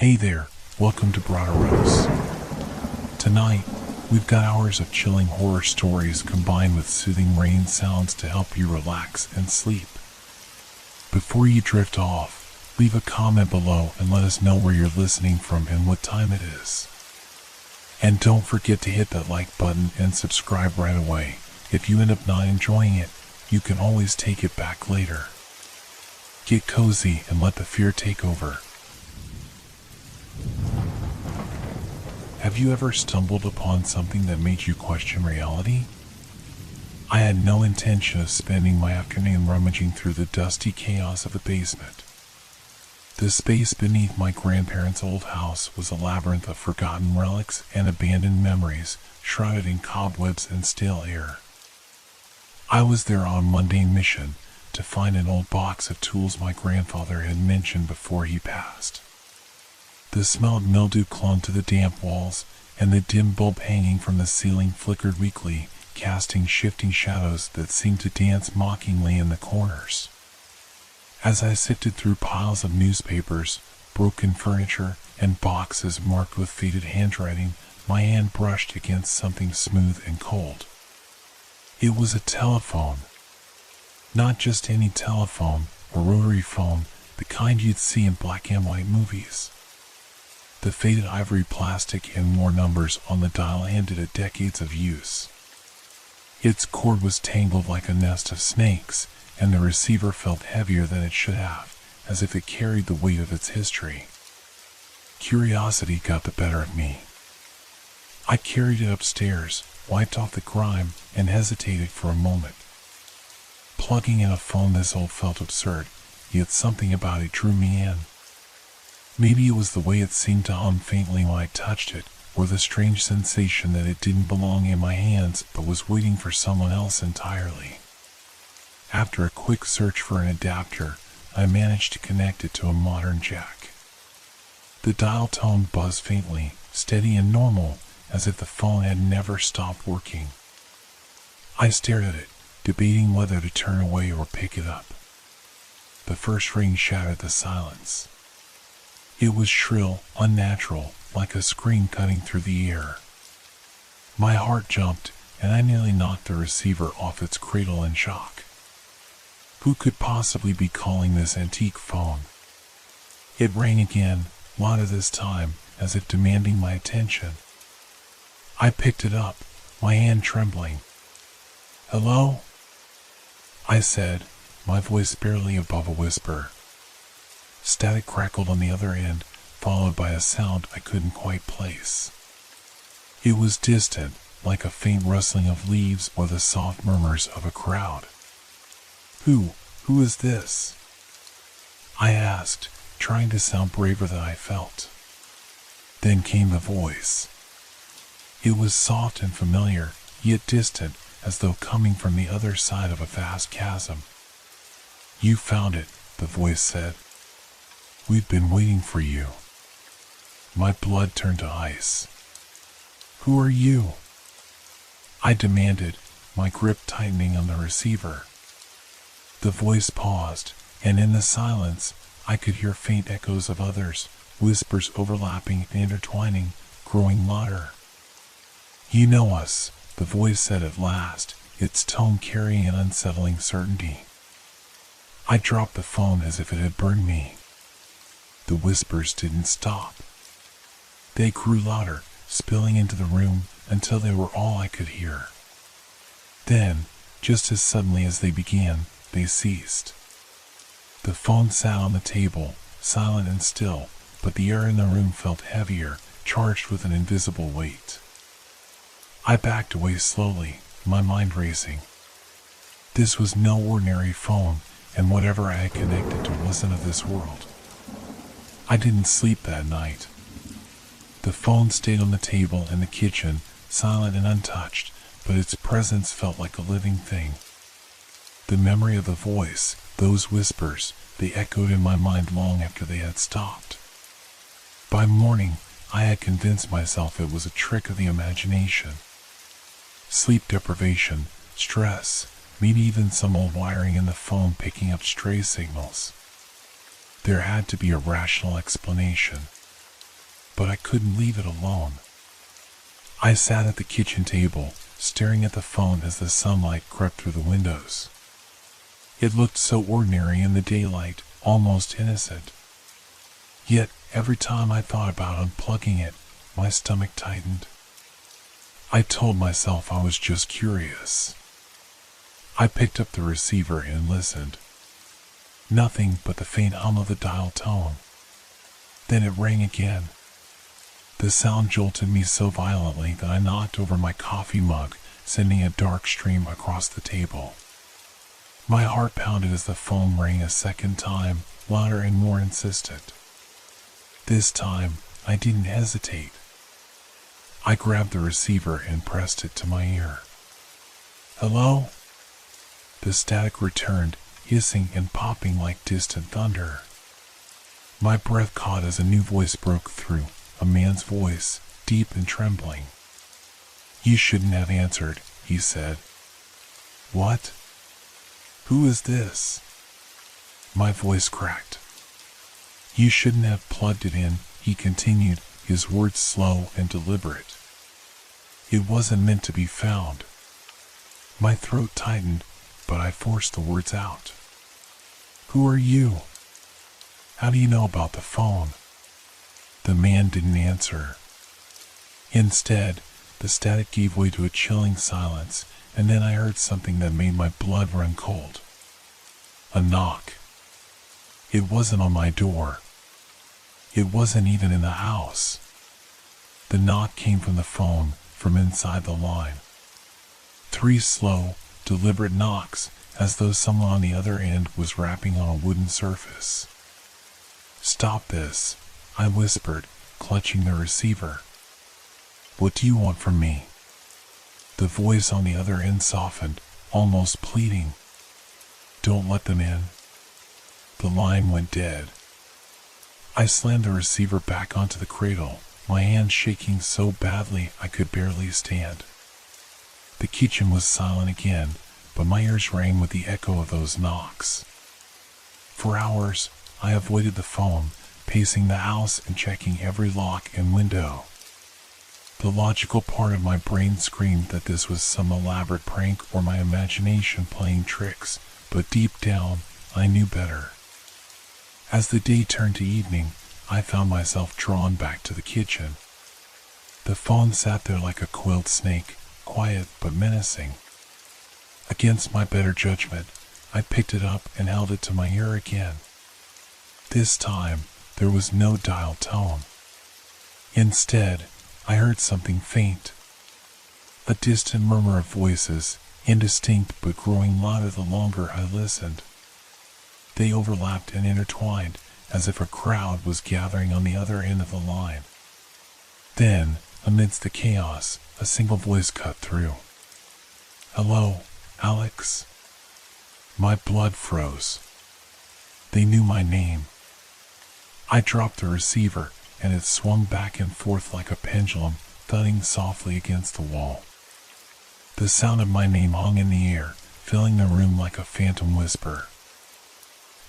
Hey there, welcome to Broderos. Tonight, we've got hours of chilling horror stories combined with soothing rain sounds to help you relax and sleep. Before you drift off, leave a comment below and let us know where you're listening from and what time it is. And don't forget to hit that like button and subscribe right away. If you end up not enjoying it, you can always take it back later. Get cozy and let the fear take over. Have you ever stumbled upon something that made you question reality? I had no intention of spending my afternoon rummaging through the dusty chaos of the basement. The space beneath my grandparents' old house was a labyrinth of forgotten relics and abandoned memories, shrouded in cobwebs and stale air. I was there on a mundane mission to find an old box of tools my grandfather had mentioned before he passed. The smell of mildew clung to the damp walls, and the dim bulb hanging from the ceiling flickered weakly, casting shifting shadows that seemed to dance mockingly in the corners. As I sifted through piles of newspapers, broken furniture, and boxes marked with faded handwriting, my hand brushed against something smooth and cold. It was a telephone. Not just any telephone, a rotary phone, the kind you'd see in black and white movies. The faded ivory plastic and more numbers on the dial hinted at decades of use. Its cord was tangled like a nest of snakes, and the receiver felt heavier than it should have, as if it carried the weight of its history. Curiosity got the better of me. I carried it upstairs, wiped off the grime, and hesitated for a moment. Plugging in a phone this old felt absurd, yet something about it drew me in. Maybe it was the way it seemed to hum faintly when I touched it, or the strange sensation that it didn't belong in my hands but was waiting for someone else entirely. After a quick search for an adapter, I managed to connect it to a modern jack. The dial tone buzzed faintly, steady and normal, as if the phone had never stopped working. I stared at it, debating whether to turn away or pick it up. The first ring shattered the silence. It was shrill, unnatural, like a scream cutting through the air. My heart jumped, and I nearly knocked the receiver off its cradle in shock. Who could possibly be calling this antique phone? It rang again, louder this time, as if demanding my attention. I picked it up, my hand trembling. "Hello?" I said, my voice barely above a whisper. Static crackled on the other end, followed by a sound I couldn't quite place. It was distant, like a faint rustling of leaves or the soft murmurs of a crowd. Who is this?" I asked, trying to sound braver than I felt. Then came the voice. It was soft and familiar, yet distant, as though coming from the other side of a vast chasm. "You found it," the voice said. "We've been waiting for you." My blood turned to ice. "Who are you?" I demanded, my grip tightening on the receiver. The voice paused, and in the silence, I could hear faint echoes of others, whispers overlapping and intertwining, growing louder. "You know us," the voice said at last, its tone carrying an unsettling certainty. I dropped the phone as if it had burned me. The whispers didn't stop. They grew louder, spilling into the room until they were all I could hear. Then, just as suddenly as they began, they ceased. The phone sat on the table, silent and still, but the air in the room felt heavier, charged with an invisible weight. I backed away slowly, my mind racing. This was no ordinary phone, and whatever I had connected to wasn't of this world. I didn't sleep that night. The phone stayed on the table in the kitchen, silent and untouched, but its presence felt like a living thing. The memory of the voice, those whispers, they echoed in my mind long after they had stopped. By morning, I had convinced myself it was a trick of the imagination. Sleep deprivation, stress, maybe even some old wiring in the phone picking up stray signals. There had to be a rational explanation. but I couldn't leave it alone. I sat at the kitchen table, staring at the phone as the sunlight crept through the windows. It looked so ordinary in the daylight, almost innocent. Yet, every time I thought about unplugging it, my stomach tightened. I told myself I was just curious. I picked up the receiver and listened. Nothing but the faint hum of the dial tone. Then it rang again. The sound jolted me so violently that I knocked over my coffee mug, sending a dark stream across the table. My heart pounded as the phone rang a second time, louder and more insistent. This time, I didn't hesitate. I grabbed the receiver and pressed it to my ear. "Hello?" The static returned, hissing and popping like distant thunder. My breath caught as a new voice broke through, a man's voice, deep and trembling. "You shouldn't have answered," he said. "What? Who is this?" My voice cracked. "You shouldn't have plugged it in," he continued, his words slow and deliberate. "It wasn't meant to be found." My throat tightened, but I forced the words out. "Who are you? How do you know about the phone?" The man didn't answer. Instead, the static gave way to a chilling silence, and then I heard something that made my blood run cold. A knock. It wasn't on my door. It wasn't even in the house. The knock came from the phone, from inside the line. 3 slow, deliberate knocks, as though someone on the other end was rapping on a wooden surface. "Stop this," I whispered, clutching the receiver. "What do you want from me?" The voice on the other end softened, almost pleading. "Don't let them in." The line went dead. I slammed the receiver back onto the cradle, my hands shaking so badly I could barely stand. The kitchen was silent again, but my ears rang with the echo of those knocks. For hours, I avoided the phone, pacing the house and checking every lock and window. The logical part of my brain screamed that this was some elaborate prank or my imagination playing tricks, but deep down, I knew better. As the day turned to evening, I found myself drawn back to the kitchen. The phone sat there like a coiled snake, quiet but menacing. Against my better judgment, I picked it up and held it to my ear again. This time, there was no dial tone. Instead, I heard something faint. A distant murmur of voices, indistinct but growing louder the longer I listened. They overlapped and intertwined, as if a crowd was gathering on the other end of the line. Then, amidst the chaos, a single voice cut through. "Hello, Alex?" My blood froze. They knew my name. I dropped the receiver, and it swung back and forth like a pendulum, thudding softly against the wall. The sound of my name hung in the air, filling the room like a phantom whisper.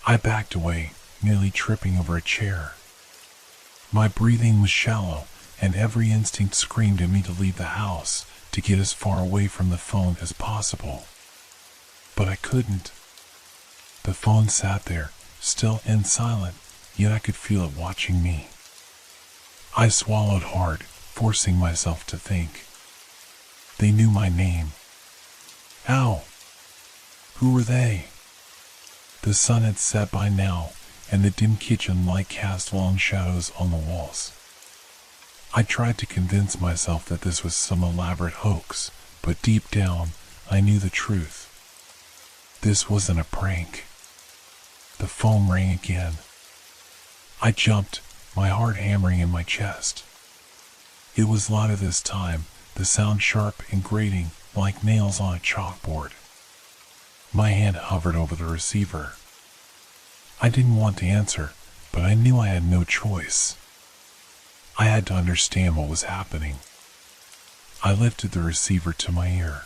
I backed away, nearly tripping over a chair. My breathing was shallow, and every instinct screamed at me to leave the house, to get as far away from the phone as possible. But I couldn't. The phone sat there, still and silent, yet I could feel it watching me. I swallowed hard, forcing myself to think. They knew my name. How? Who were they? The sun had set by now, and the dim kitchen light cast long shadows on the walls. I tried to convince myself that this was some elaborate hoax, but deep down, I knew the truth. This wasn't a prank. The phone rang again. I jumped, my heart hammering in my chest. It was louder this time, the sound sharp and grating, like nails on a chalkboard. My hand hovered over the receiver. I didn't want to answer, but I knew I had no choice. I had to understand what was happening. I lifted the receiver to my ear.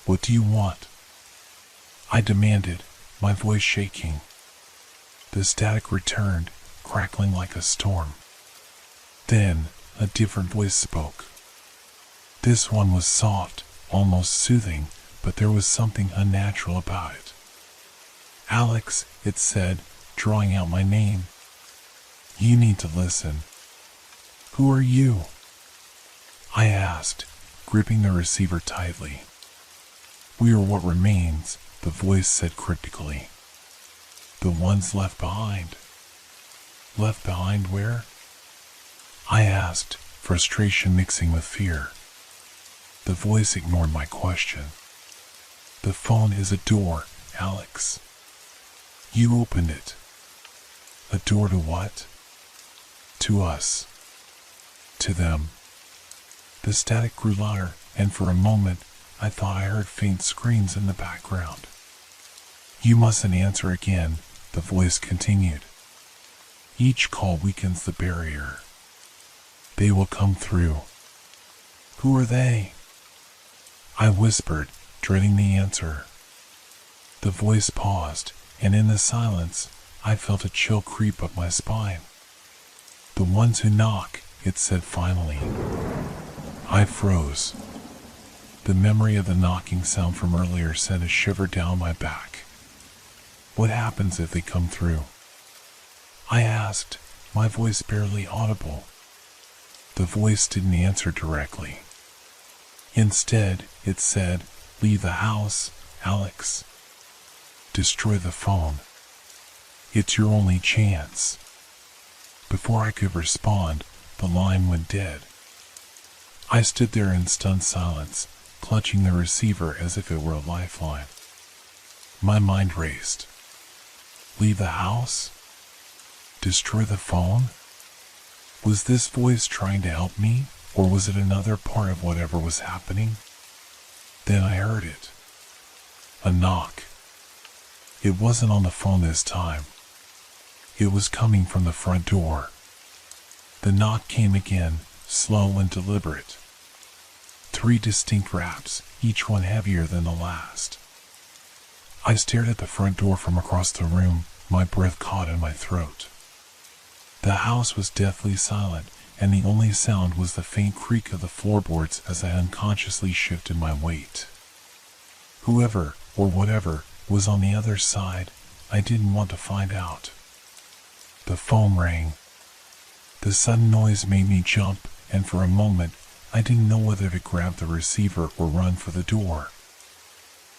"What do you want?" I demanded, my voice shaking. The static returned, crackling like a storm. Then, a different voice spoke. This one was soft, almost soothing, but there was something unnatural about it. Alex, it said, drawing out my name. You need to listen. Who are you? I asked, gripping the receiver tightly. We are what remains, the voice said cryptically. The ones left behind. Left behind where? I asked, frustration mixing with fear. The voice ignored my question. The phone is a door, Alex. You opened it. A door to what? To us. To them. The static grew louder, and for a moment, I thought I heard faint screams in the background. You mustn't answer again, the voice continued. Each call weakens the barrier. They will come through. Who are they? I whispered, dreading the answer. The voice paused, and in the silence, I felt a chill creep up my spine. The ones who knock, it said finally. I froze. The memory of the knocking sound from earlier sent a shiver down my back. What happens if they come through? I asked, my voice barely audible. The voice didn't answer directly. Instead, it said, leave the house, Alex. Destroy the phone. It's your only chance. Before I could respond, the line went dead. I stood there in stunned silence, clutching the receiver as if it were a lifeline. My mind raced. Leave the house? Destroy the phone? Was this voice trying to help me, or was it another part of whatever was happening? Then I heard it. A knock. It wasn't on the phone this time. It was coming from the front door. The knock came again, slow and deliberate. 3 distinct raps, each one heavier than the last. I stared at the front door from across the room, my breath caught in my throat. The house was deathly silent, and the only sound was the faint creak of the floorboards as I unconsciously shifted my weight. Whoever, or whatever, was on the other side, I didn't want to find out. The phone rang. The sudden noise made me jump, and for a moment, I didn't know whether to grab the receiver or run for the door.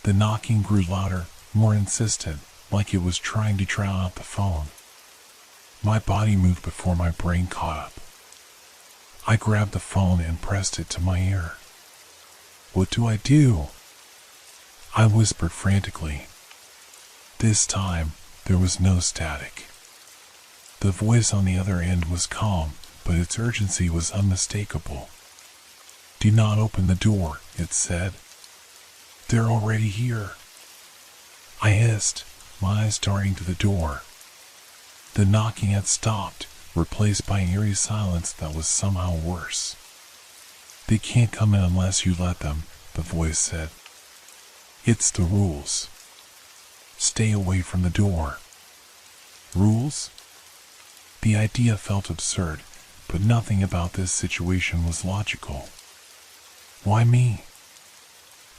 The knocking grew louder, more insistent, like it was trying to drown out the phone. My body moved before my brain caught up. I grabbed the phone and pressed it to my ear. What do I do? I whispered frantically. This time, there was no static. The voice on the other end was calm, but its urgency was unmistakable. Do not open the door, it said. They're already here. I hissed, my eyes darting to the door. The knocking had stopped, replaced by an eerie silence that was somehow worse. They can't come in unless you let them, the voice said. It's the rules. Stay away from the door. Rules? The idea felt absurd, but nothing about this situation was logical. Why me?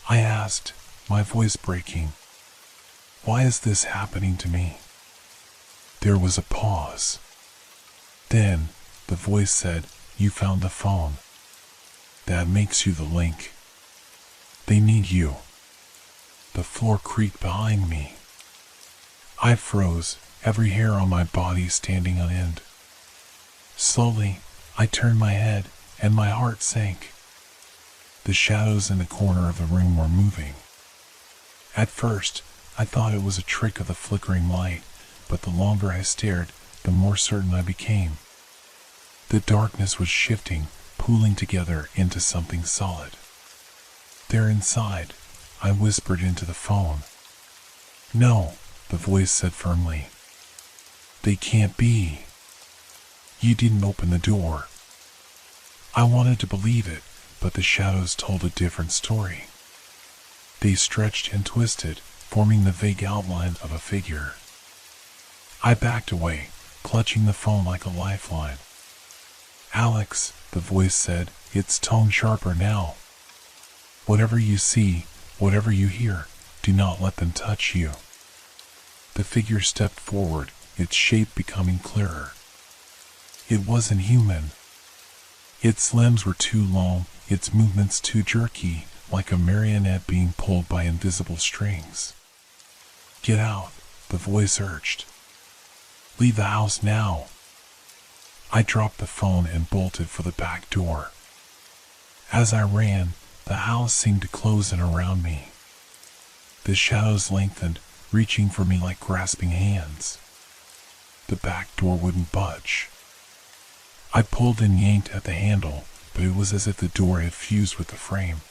I asked, my voice breaking. Why is this happening to me? There was a pause. Then, the voice said, you found the phone. That makes you the link. They need you. The floor creaked behind me. I froze, every hair on my body standing on end. Slowly, I turned my head, and my heart sank. The shadows in the corner of the room were moving. At first, I thought it was a trick of the flickering light, but the longer I stared, the more certain I became. The darkness was shifting, pooling together into something solid. They're inside, I whispered into the phone. No, the voice said firmly. They can't be. You didn't open the door. I wanted to believe it, but the shadows told a different story. They stretched and twisted, forming the vague outline of a figure. I backed away, clutching the phone like a lifeline. Alex, the voice said, its tone sharper now. Whatever you see, whatever you hear, do not let them touch you. The figure stepped forward, its shape becoming clearer. It wasn't human. Its limbs were too long, its movements too jerky, like a marionette being pulled by invisible strings. Get out, the voice urged. Leave the house now. I dropped the phone and bolted for the back door. As I ran, the house seemed to close in around me. The shadows lengthened, reaching for me like grasping hands. The back door wouldn't budge. I pulled and yanked at the handle, but it was as if the door had fused with the frame.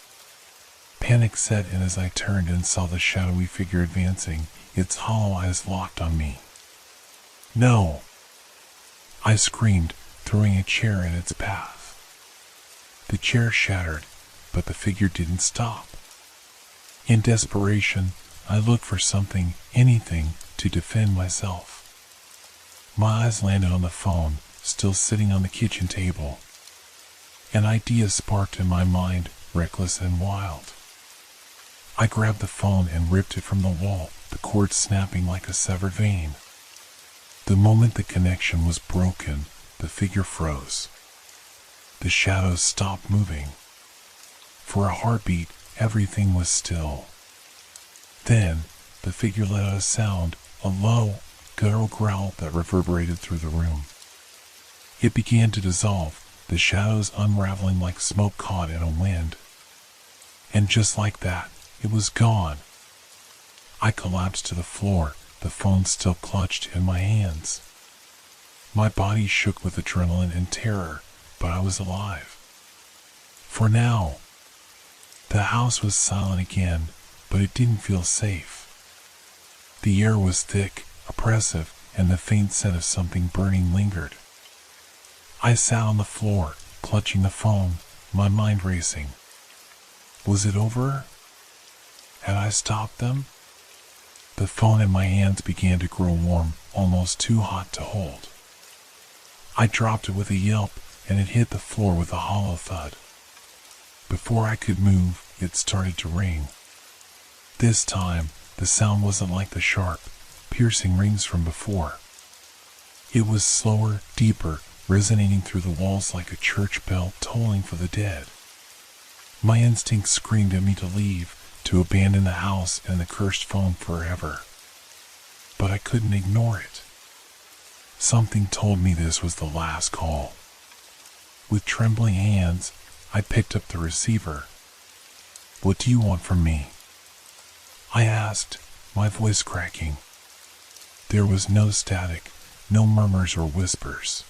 Panic set in as I turned and saw the shadowy figure advancing, its hollow eyes locked on me. No! I screamed, throwing a chair in its path. The chair shattered, but the figure didn't stop. In desperation, I looked for something, anything, to defend myself. My eyes landed on the phone, still sitting on the kitchen table. An idea sparked in my mind, reckless and wild. I grabbed the phone and ripped it from the wall, the cord snapping like a severed vein. The moment the connection was broken, the figure froze. The shadows stopped moving. For a heartbeat, everything was still. Then, the figure let out a sound, a low, guttural growl that reverberated through the room. It began to dissolve, the shadows unraveling like smoke caught in a wind. And just like that, it was gone. I collapsed to the floor, the phone still clutched in my hands. My body shook with adrenaline and terror, but I was alive. For now. The house was silent again, but it didn't feel safe. The air was thick, oppressive, and the faint scent of something burning lingered. I sat on the floor, clutching the phone, my mind racing. Was it over? Had I stopped them? The phone in my hands began to grow warm, almost too hot to hold. I dropped it with a yelp, and it hit the floor with a hollow thud. Before I could move, it started to ring. This time, the sound wasn't like the sharp, piercing rings from before. It was slower, deeper, resonating through the walls like a church bell tolling for the dead. My instincts screamed at me to leave, to abandon the house and the cursed phone forever. But I couldn't ignore it. Something told me this was the last call. With trembling hands, I picked up the receiver. What do you want from me? I asked, my voice cracking. There was no static, no murmurs or whispers.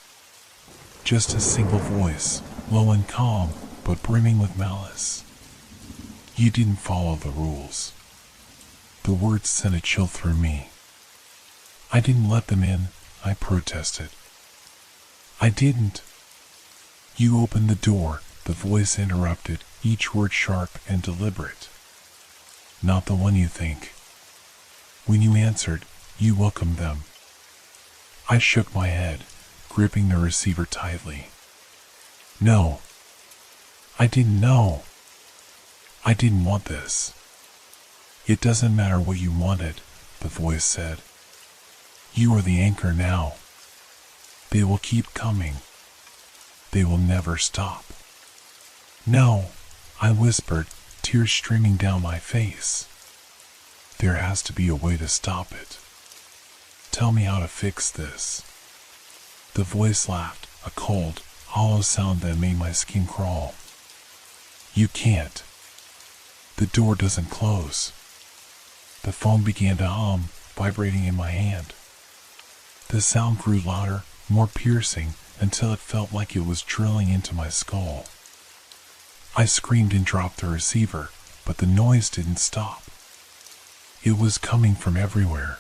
Just a single voice, low and calm, but brimming with malice. You didn't follow the rules. The words sent a chill through me. I didn't let them in, I protested. I didn't. You opened the door, the voice interrupted, each word sharp and deliberate. Not the one you think. When you answered, you welcomed them. I shook my head, gripping the receiver tightly. No. I didn't know. I didn't want this. It doesn't matter what you wanted, the voice said. You are the anchor now. They will keep coming. They will never stop. No, I whispered, tears streaming down my face. There has to be a way to stop it. Tell me how to fix this. The voice laughed, a cold, hollow sound that made my skin crawl. You can't. The door doesn't close. The phone began to hum, vibrating in my hand. The sound grew louder, more piercing, until it felt like it was drilling into my skull. I screamed and dropped the receiver, but the noise didn't stop. It was coming from everywhere.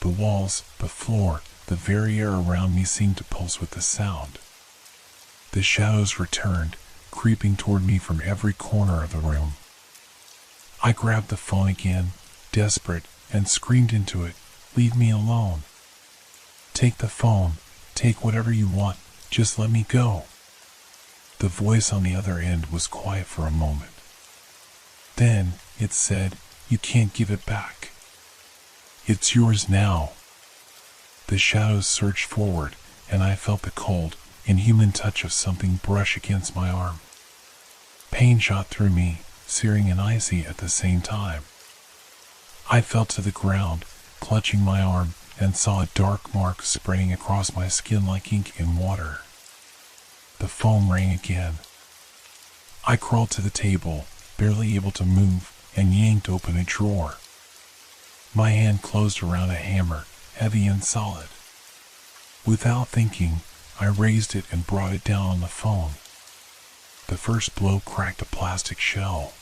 The walls, the floor, the very air around me seemed to pulse with the sound. The shadows returned, creeping toward me from every corner of the room. I grabbed the phone again, desperate, and screamed into it, "Leave me alone. Take the phone, take whatever you want, Just let me go." The voice on the other end was quiet for a moment. Then it said, "You can't give it back. It's yours now." The shadows surged forward, and I felt the cold, inhuman touch of something brush against my arm. Pain shot through me, searing and icy at the same time. I fell to the ground, clutching my arm, and saw a dark mark spreading across my skin like ink in water. The phone rang again. I crawled to the table, barely able to move, and yanked open a drawer. My hand closed around a hammer, heavy and solid. Without thinking, I raised it and brought it down on the phone. The first blow cracked a plastic shell.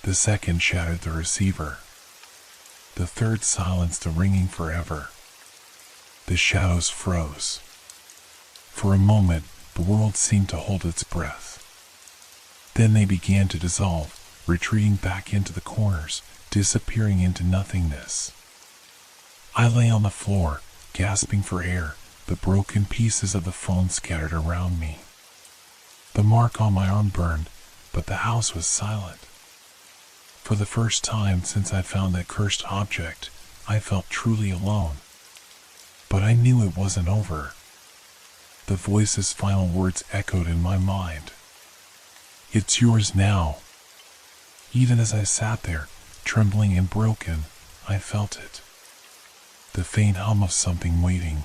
The second shattered the receiver. The third silenced the ringing forever. The shadows froze. For a moment, the world seemed to hold its breath. Then they began to dissolve, retreating back into the corners, disappearing into nothingness. I lay on the floor, gasping for air, the broken pieces of the phone scattered around me. The mark on my arm burned, but the house was silent. For the first time since I found that cursed object, I felt truly alone. But I knew it wasn't over. The voice's final words echoed in my mind. "It's yours now." Even as I sat there, trembling and broken, I felt it. The faint hum of something waiting.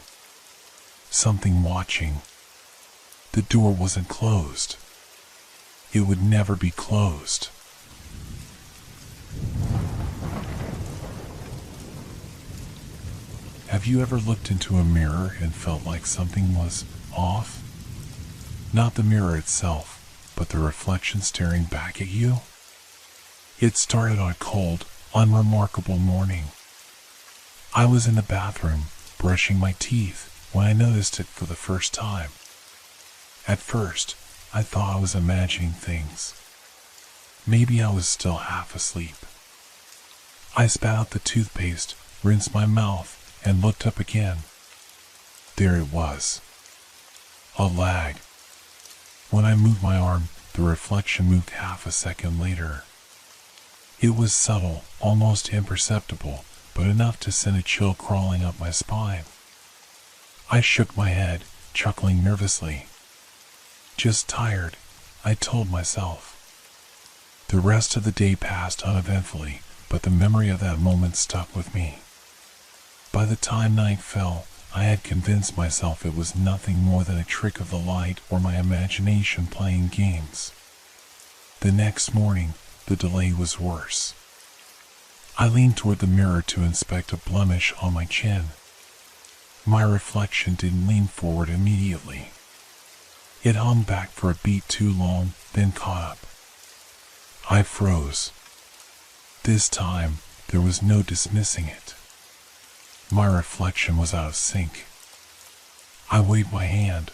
Something watching. The door wasn't closed. It would never be closed. Have you ever looked into a mirror and felt like something was off? Not the mirror itself, but the reflection staring back at you? It started on a cold, unremarkable morning. I was in the bathroom, brushing my teeth, when I noticed it for the first time. At first, I thought I was imagining things. Maybe I was still half asleep. I spat out the toothpaste, rinsed my mouth, and looked up again. There it was. A lag. When I moved my arm, the reflection moved half a second later. It was subtle, almost imperceptible, but enough to send a chill crawling up my spine. I shook my head, chuckling nervously. Just tired, I told myself. The rest of the day passed uneventfully, but the memory of that moment stuck with me. By the time night fell, I had convinced myself it was nothing more than a trick of the light or my imagination playing games. The next morning, the delay was worse. I leaned toward the mirror to inspect a blemish on my chin. My reflection didn't lean forward immediately. It hung back for a beat too long, then caught up. I froze. This time, there was no dismissing it. My reflection was out of sync. I waved my hand.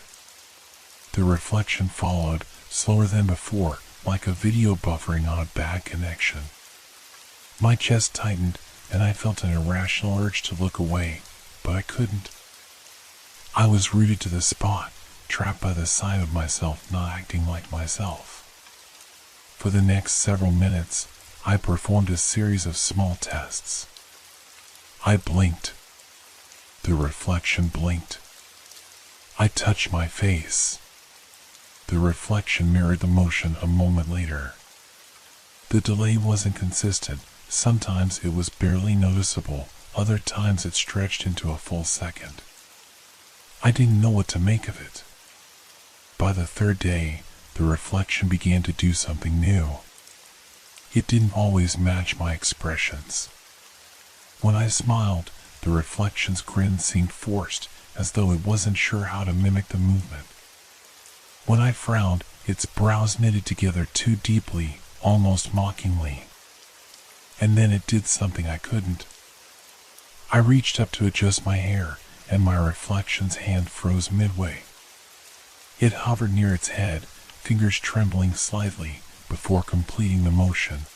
The reflection followed, slower than before, like a video buffering on a bad connection. My chest tightened, and I felt an irrational urge to look away, but I couldn't. I was rooted to the spot, trapped by the sight of myself not acting like myself. For the next several minutes, I performed a series of small tests. I blinked. The reflection blinked. I touched my face. The reflection mirrored the motion a moment later. The delay wasn't consistent. Sometimes it was barely noticeable, other times it stretched into a full second. I didn't know what to make of it. By the third day, the reflection began to do something new. It didn't always match my expressions. When I smiled, the reflection's grin seemed forced, as though it wasn't sure how to mimic the movement. When I frowned, its brows knitted together too deeply, almost mockingly. And then it did something I couldn't. I reached up to adjust my hair, and my reflection's hand froze midway. It hovered near its head, fingers trembling slightly, before completing the motion.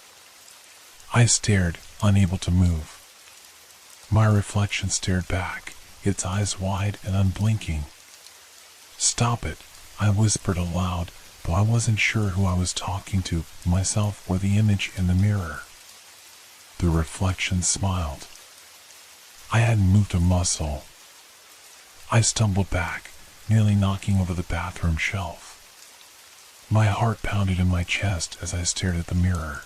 I stared, unable to move. My reflection stared back, its eyes wide and unblinking. "Stop it," I whispered aloud, though I wasn't sure who I was talking to, myself or the image in the mirror. The reflection smiled. I hadn't moved a muscle. I stumbled back, nearly knocking over the bathroom shelf. My heart pounded in my chest as I stared at the mirror.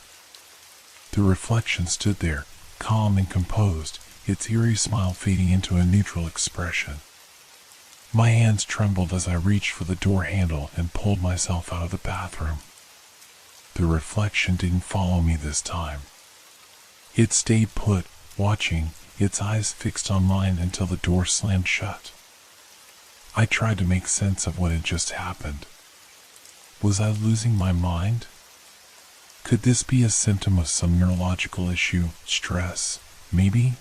The reflection stood there, calm and composed, its eerie smile fading into a neutral expression. My hands trembled as I reached for the door handle and pulled myself out of the bathroom. The reflection didn't follow me this time. It stayed put, watching, its eyes fixed on mine until the door slammed shut. I tried to make sense of what had just happened. Was I losing my mind? Could this be a symptom of some neurological issue, stress, maybe?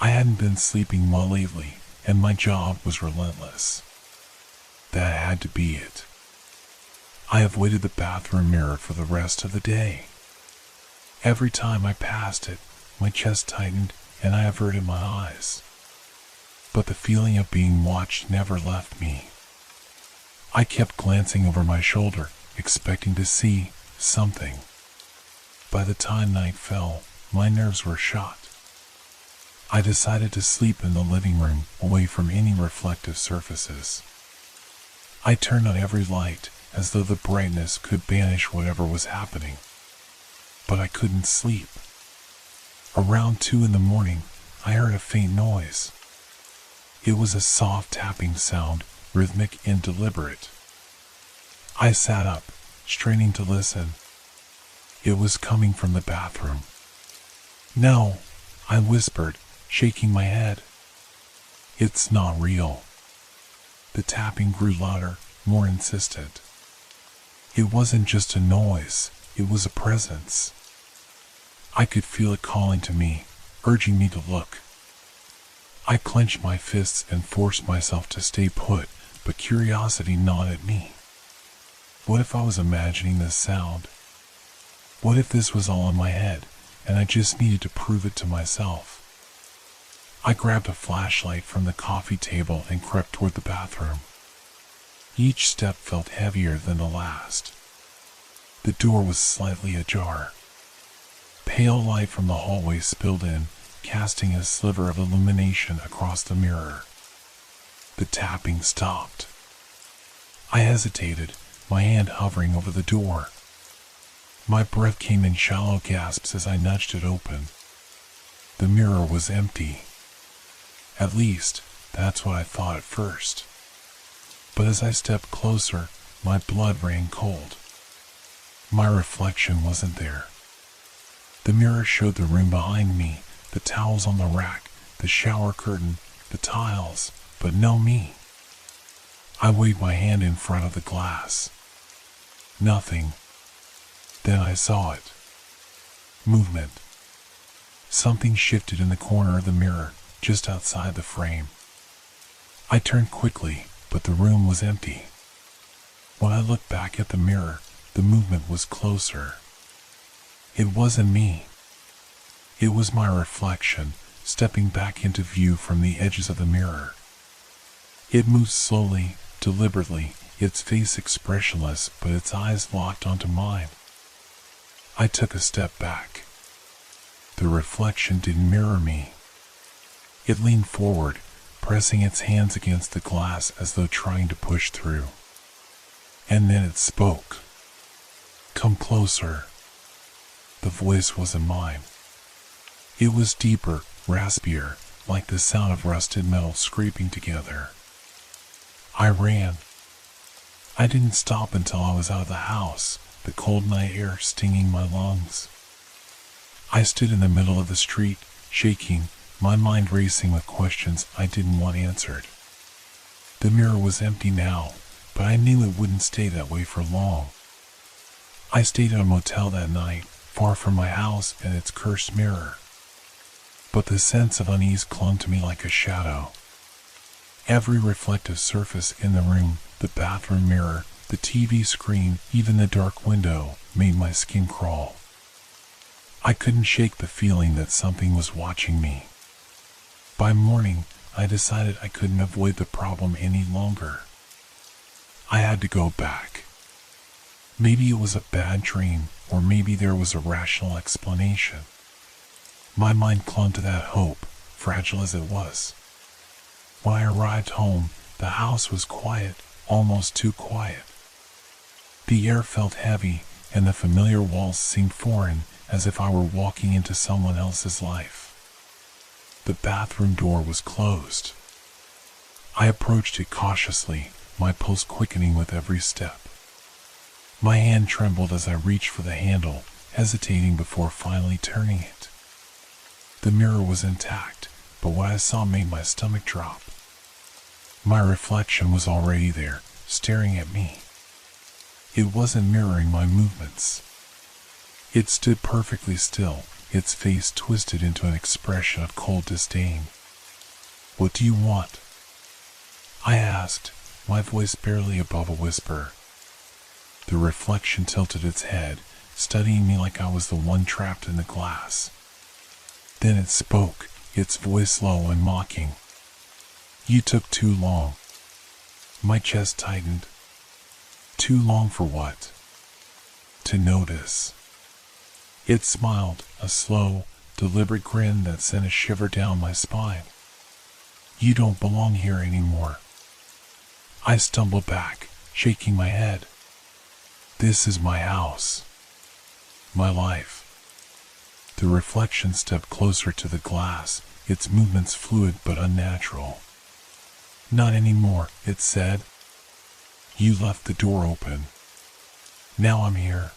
I hadn't been sleeping well lately, and my job was relentless. That had to be it. I avoided the bathroom mirror for the rest of the day. Every time I passed it, my chest tightened and I averted my eyes. But the feeling of being watched never left me. I kept glancing over my shoulder, expecting to see something. By the time night fell, my nerves were shot. I decided to sleep in the living room, away from any reflective surfaces. I turned on every light, as though the brightness could banish whatever was happening. But I couldn't sleep. Around 2 in the morning, I heard a faint noise. It was a soft tapping sound, rhythmic and deliberate. I sat up, straining to listen. It was coming from the bathroom. "No," I whispered, shaking my head. "It's not real." The tapping grew louder, more insistent. It wasn't just a noise, it was a presence. I could feel it calling to me, urging me to look. I clenched my fists and forced myself to stay put, but curiosity gnawed at me. What if I was imagining this sound? What if this was all in my head, and I just needed to prove it to myself? I grabbed a flashlight from the coffee table and crept toward the bathroom. Each step felt heavier than the last. The door was slightly ajar. Pale light from the hallway spilled in, casting a sliver of illumination across the mirror. The tapping stopped. I hesitated, my hand hovering over the door. My breath came in shallow gasps as I nudged it open. The mirror was empty. At least, that's what I thought at first. But as I stepped closer, my blood ran cold. My reflection wasn't there. The mirror showed the room behind me, the towels on the rack, the shower curtain, the tiles, but no me. I waved my hand in front of the glass. Nothing. Then I saw it. Movement. Something shifted in the corner of the mirror, just outside the frame. I turned quickly, but the room was empty. When I looked back at the mirror, the movement was closer. It wasn't me. It was my reflection, stepping back into view from the edges of the mirror. It moved slowly, deliberately, its face expressionless, but its eyes locked onto mine. I took a step back. The reflection didn't mirror me. It leaned forward, pressing its hands against the glass as though trying to push through. And then it spoke. "Come closer." The voice wasn't mine. It was deeper, raspier, like the sound of rusted metal scraping together. I ran. I didn't stop until I was out of the house, the cold night air stinging my lungs. I stood in the middle of the street, shaking, my mind racing with questions I didn't want answered. The mirror was empty now, but I knew it wouldn't stay that way for long. I stayed at a motel that night, far from my house and its cursed mirror. But the sense of unease clung to me like a shadow. Every reflective surface in the room, the bathroom mirror, the TV screen, even the dark window, made my skin crawl. I couldn't shake the feeling that something was watching me. By morning, I decided I couldn't avoid the problem any longer. I had to go back. Maybe it was a bad dream, or maybe there was a rational explanation. My mind clung to that hope, fragile as it was. When I arrived home, the house was quiet, almost too quiet. The air felt heavy, and the familiar walls seemed foreign, as if I were walking into someone else's life. The bathroom door was closed. I approached it cautiously, my pulse quickening with every step. My hand trembled as I reached for the handle, hesitating before finally turning it. The mirror was intact, but what I saw made my stomach drop. My reflection was already there, staring at me. It wasn't mirroring my movements. It stood perfectly still, its face twisted into an expression of cold disdain. "What do you want?" I asked, my voice barely above a whisper. The reflection tilted its head, studying me like I was the one trapped in the glass. Then it spoke, its voice low and mocking. "You took too long." My chest tightened. Too long for what? To notice. It smiled, a slow, deliberate grin that sent a shiver down my spine. "You don't belong here anymore." I stumbled back, shaking my head. "This is my house. My life." The reflection stepped closer to the glass, its movements fluid but unnatural. "Not anymore," it said. "You left the door open. Now I'm here."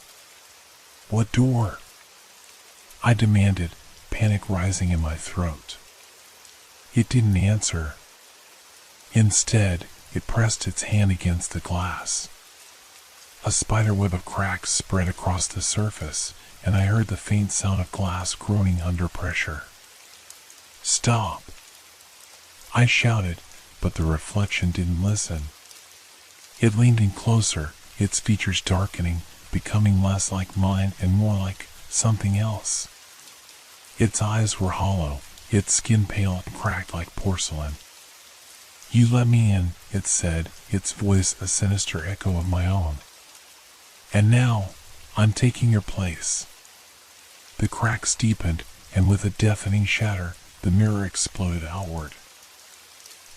"What door?" I demanded, panic rising in my throat. It didn't answer. Instead, it pressed its hand against the glass. A spiderweb of cracks spread across the surface, and I heard the faint sound of glass groaning under pressure. "Stop!" I shouted, but the reflection didn't listen. It leaned in closer, its features darkening, becoming less like mine and more like something else. Its eyes were hollow, its skin pale and cracked like porcelain. "You let me in," it said, its voice a sinister echo of my own. "And now, I'm taking your place." The cracks deepened, and with a deafening shatter, the mirror exploded outward.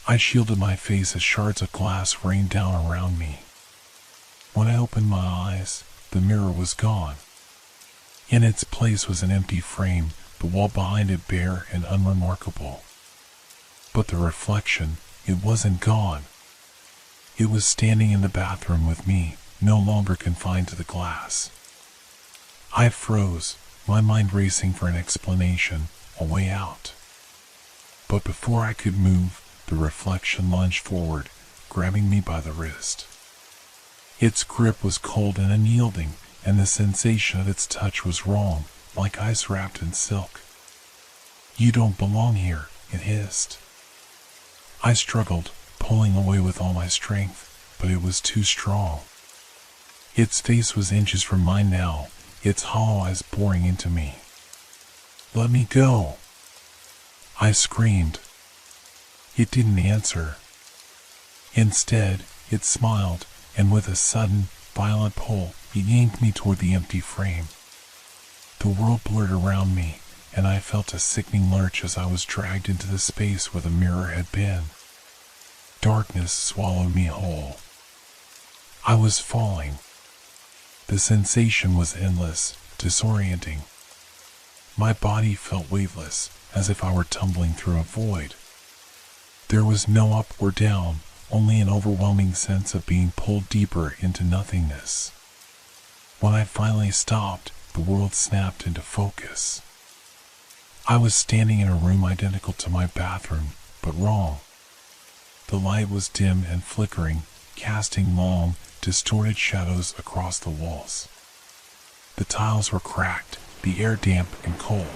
I shielded my face as shards of glass rained down around me. When I opened my eyes, the mirror was gone. In its place was an empty frame, the wall behind it bare and unremarkable. But the reflection, it wasn't gone. It was standing in the bathroom with me, no longer confined to the glass. I froze, my mind racing for an explanation, a way out. But before I could move, the reflection lunged forward, grabbing me by the wrist. Its grip was cold and unyielding, and the sensation of its touch was wrong, like ice wrapped in silk. "You don't belong here," it hissed. I struggled, pulling away with all my strength, but it was too strong. Its face was inches from mine now, its hollow eyes boring into me. "Let me go!" I screamed. It didn't answer. Instead, it smiled, and with a sudden, violent pull, it yanked me toward the empty frame. The world blurred around me, and I felt a sickening lurch as I was dragged into the space where the mirror had been. Darkness swallowed me whole. I was falling. The sensation was endless, disorienting. My body felt weightless, as if I were tumbling through a void. There was no up or down, only an overwhelming sense of being pulled deeper into nothingness. When I finally stopped, the world snapped into focus. I was standing in a room identical to my bathroom, but wrong. The light was dim and flickering, casting long, distorted shadows across the walls. The tiles were cracked, the air damp and cold.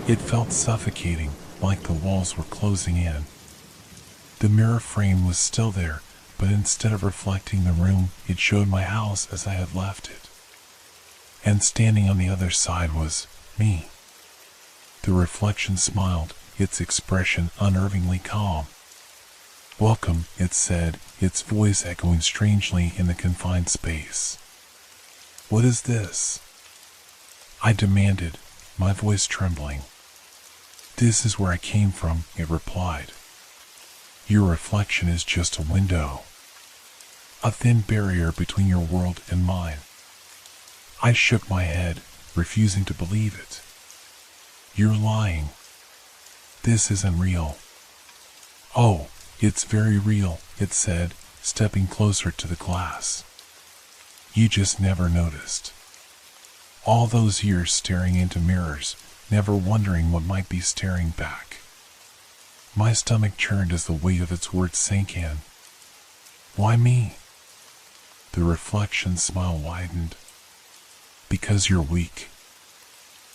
It felt suffocating, like the walls were closing in. The mirror frame was still there, but instead of reflecting the room, it showed my house as I had left it. And standing on the other side was me. The reflection smiled, its expression unnervingly calm. Welcome, it said, its voice echoing strangely in the confined space. What is this? I demanded, my voice trembling. This is where I came from, it replied. Your reflection is just a window. A thin barrier between your world and mine. I shook my head, refusing to believe it. You're lying. This isn't real. Oh, it's very real, it said, stepping closer to the glass. You just never noticed. All those years staring into mirrors, never wondering what might be staring back. My stomach churned as the weight of its words sank in. Why me? The reflection's smile widened. Because you're weak.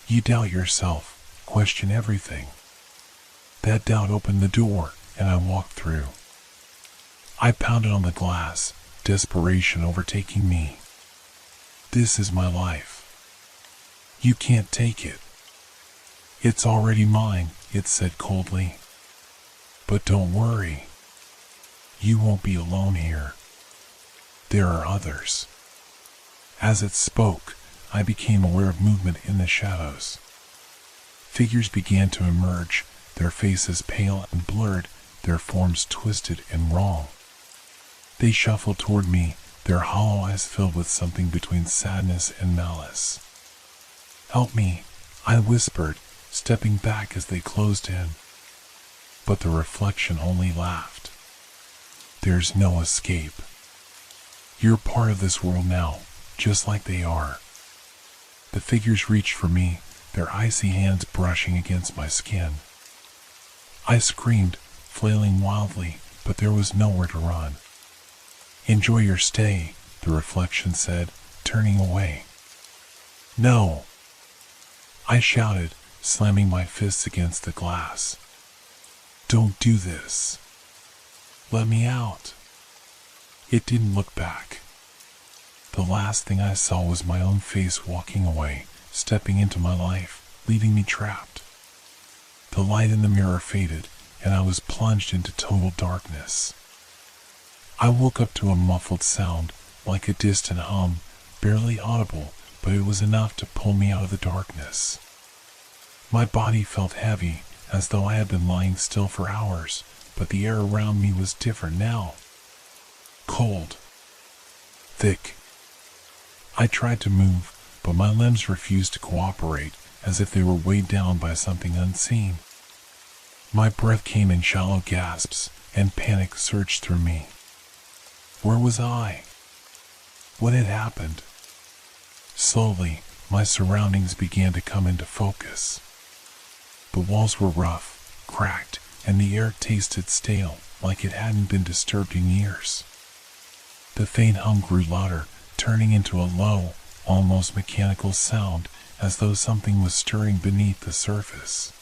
You doubt yourself, question everything. That doubt opened the door, and I walked through. I pounded on the glass, desperation overtaking me. This is my life. You can't take it. It's already mine, it said coldly. But don't worry. You won't be alone here. There are others. As it spoke, I became aware of movement in the shadows. Figures began to emerge, their faces pale and blurred, their forms twisted and wrong. They shuffled toward me, their hollow eyes filled with something between sadness and malice. Help me, I whispered, stepping back as they closed in. But the reflection only laughed. There's no escape. You're part of this world now, just like they are. The figures reached for me, their icy hands brushing against my skin. I screamed, flailing wildly, but there was nowhere to run. Enjoy your stay, the reflection said, turning away. No! I shouted, slamming my fists against the glass. Don't do this. Let me out. It didn't look back. The last thing I saw was my own face walking away, stepping into my life, leaving me trapped. The light in the mirror faded, and I was plunged into total darkness. I woke up to a muffled sound, like a distant hum, barely audible, but it was enough to pull me out of the darkness. My body felt heavy, as though I had been lying still for hours, but the air around me was different now. Cold. Thick. I tried to move, but my limbs refused to cooperate, as if they were weighed down by something unseen. My breath came in shallow gasps, and panic surged through me. Where was I? What had happened? Slowly, my surroundings began to come into focus. The walls were rough, cracked, and the air tasted stale, like it hadn't been disturbed in years. The faint hum grew louder, turning into a low, almost mechanical sound, as though something was stirring beneath the surface.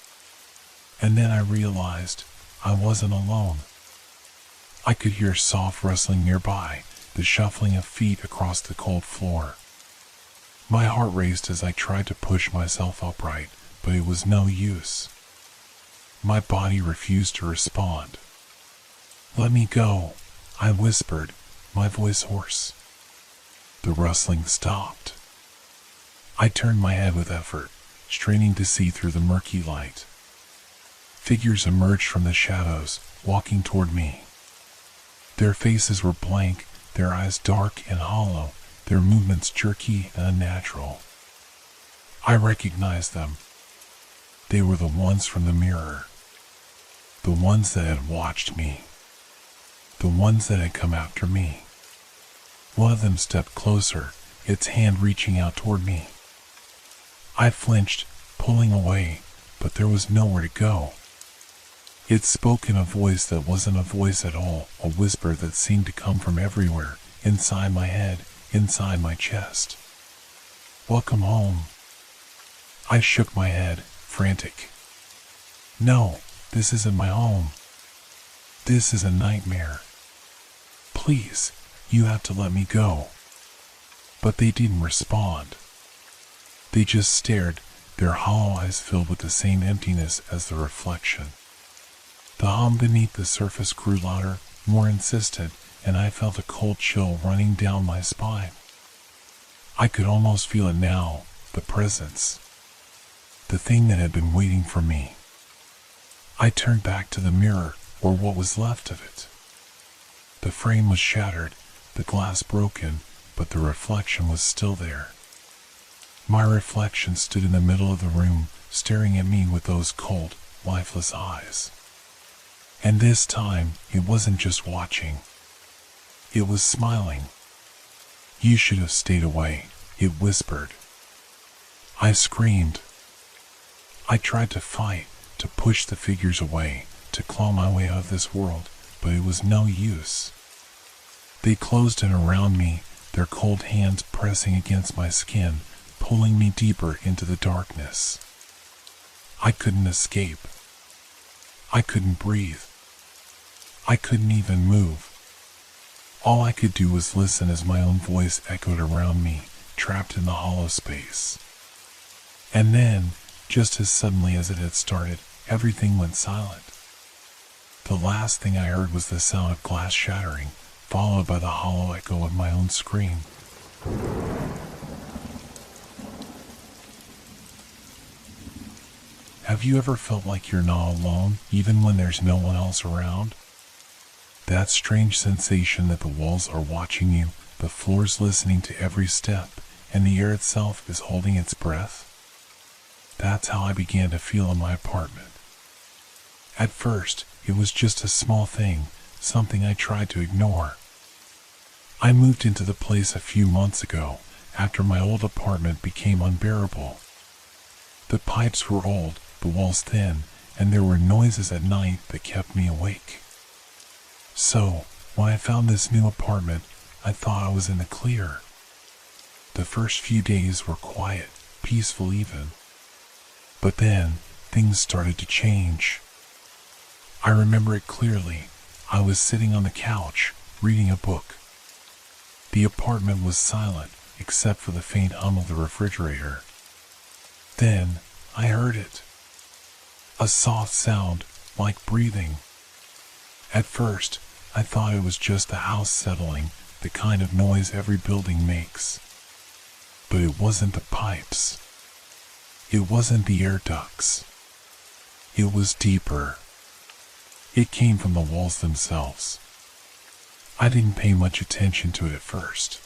And then I realized I wasn't alone. I could hear soft rustling nearby, the shuffling of feet across the cold floor. My heart raced as I tried to push myself upright, but it was no use. My body refused to respond. Let me go, I whispered, my voice hoarse. The rustling stopped. I turned my head with effort, straining to see through the murky light. Figures emerged from the shadows, walking toward me. Their faces were blank, their eyes dark and hollow, their movements jerky and unnatural. I recognized them. They were the ones from the mirror. The ones that had watched me. The ones that had come after me. One of them stepped closer, its hand reaching out toward me. I flinched, pulling away, but there was nowhere to go. It spoke in a voice that wasn't a voice at all, a whisper that seemed to come from everywhere, inside my head, inside my chest. Welcome home. I shook my head, frantic. No, this isn't my home. This is a nightmare. Please, you have to let me go. But they didn't respond. They just stared, their hollow eyes filled with the same emptiness as the reflection. The hum beneath the surface grew louder, more insistent, and I felt a cold chill running down my spine. I could almost feel it now, the presence. The thing that had been waiting for me. I turned back to the mirror, or what was left of it. The frame was shattered, the glass broken, but the reflection was still there. My reflection stood in the middle of the room, staring at me with those cold, lifeless eyes. And this time, it wasn't just watching. It was smiling. "You should have stayed away," it whispered. I screamed. I tried to fight, to push the figures away, to claw my way out of this world, but it was no use. They closed in around me, their cold hands pressing against my skin, pulling me deeper into the darkness. I couldn't escape. I couldn't breathe. I couldn't even move. All I could do was listen as my own voice echoed around me, trapped in the hollow space. And then, just as suddenly as it had started, everything went silent. The last thing I heard was the sound of glass shattering, followed by the hollow echo of my own scream. Have you ever felt like you're not alone, even when there's no one else around? That strange sensation that the walls are watching you, the floor's listening to every step, and the air itself is holding its breath? That's how I began to feel in my apartment. At first, it was just a small thing, something I tried to ignore. I moved into the place a few months ago, after my old apartment became unbearable. The pipes were old, the walls thin, and there were noises at night that kept me awake. So, when I found this new apartment, I thought I was in the clear. The first few days were quiet, peaceful even. But then, things started to change. I remember it clearly. I was sitting on the couch, reading a book. The apartment was silent, except for the faint hum of the refrigerator. Then, I heard it. A soft sound, like breathing. At first, I thought it was just the house settling, the kind of noise every building makes. But it wasn't the pipes. It wasn't the air ducts. It was deeper. It came from the walls themselves. I didn't pay much attention to it at first.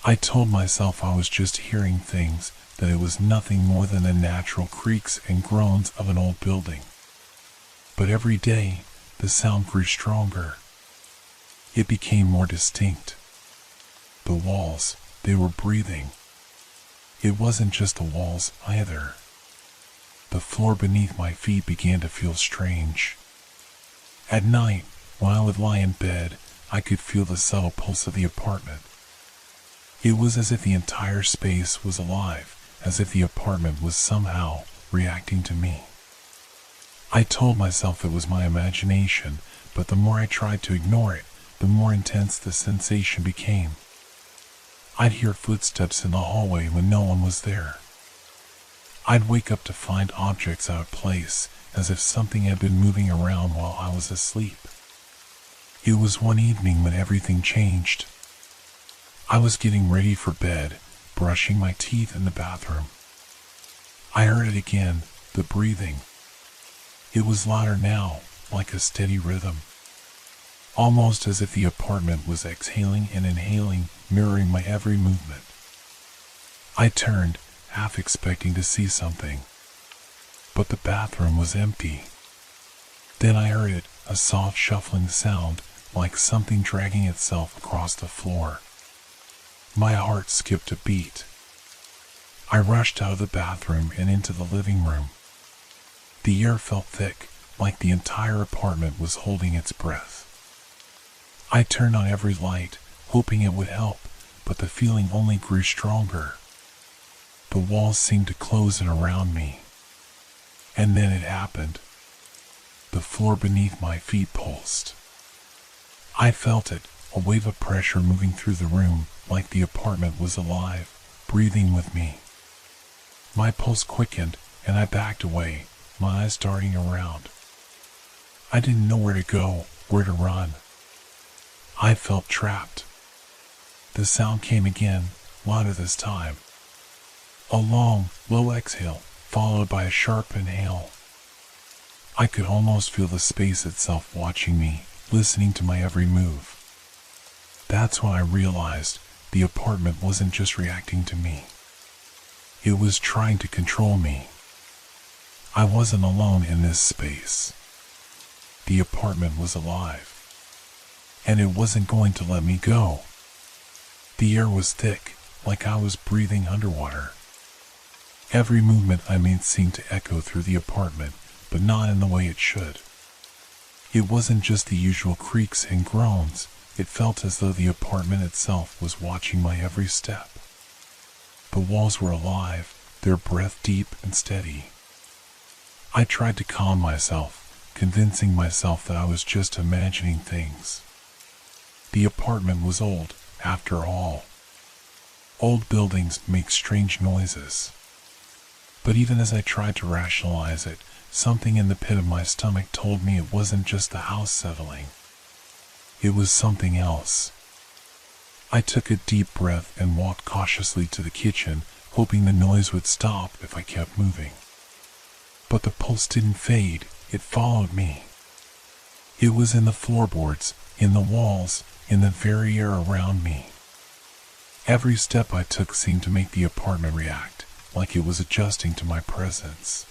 I told myself I was just hearing things, that it was nothing more than the natural creaks and groans of an old building. But every day, the sound grew stronger. It became more distinct. The walls, they were breathing. It wasn't just the walls either. The floor beneath my feet began to feel strange. At night, when I would lie in bed, I could feel the subtle pulse of the apartment. It was as if the entire space was alive, as if the apartment was somehow reacting to me. I told myself it was my imagination, but the more I tried to ignore it, the more intense the sensation became. I'd hear footsteps in the hallway when no one was there. I'd wake up to find objects out of place, as if something had been moving around while I was asleep. It was one evening when everything changed. I was getting ready for bed, brushing my teeth in the bathroom. I heard it again, the breathing. It was louder now, like a steady rhythm. Almost as if the apartment was exhaling and inhaling, mirroring my every movement. I turned, half expecting to see something. But the bathroom was empty. Then I heard it, a soft shuffling sound, like something dragging itself across the floor. My heart skipped a beat. I rushed out of the bathroom and into the living room. The air felt thick, like the entire apartment was holding its breath. I turned on every light, hoping it would help, but the feeling only grew stronger. The walls seemed to close in around me. And then it happened. The floor beneath my feet pulsed. I felt it, a wave of pressure moving through the room, like the apartment was alive, breathing with me. My pulse quickened, and I backed away, my eyes darting around. I didn't know where to go, where to run. I felt trapped. The sound came again, louder this time. A long, low exhale, followed by a sharp inhale. I could almost feel the space itself watching me, listening to my every move. That's when I realized the apartment wasn't just reacting to me. It was trying to control me. I wasn't alone in this space. The apartment was alive. And it wasn't going to let me go. The air was thick, like I was breathing underwater. Every movement I made seemed to echo through the apartment, but not in the way it should. It wasn't just the usual creaks and groans. It felt as though the apartment itself was watching my every step. The walls were alive, their breath deep and steady. I tried to calm myself, convincing myself that I was just imagining things. The apartment was old, after all. Old buildings make strange noises. But even as I tried to rationalize it, something in the pit of my stomach told me it wasn't just the house settling. It was something else. I took a deep breath and walked cautiously to the kitchen, hoping the noise would stop if I kept moving. But the pulse didn't fade, it followed me. It was in the floorboards, in the walls, in the very air around me. Every step I took seemed to make the apartment react, like it was adjusting to my presence.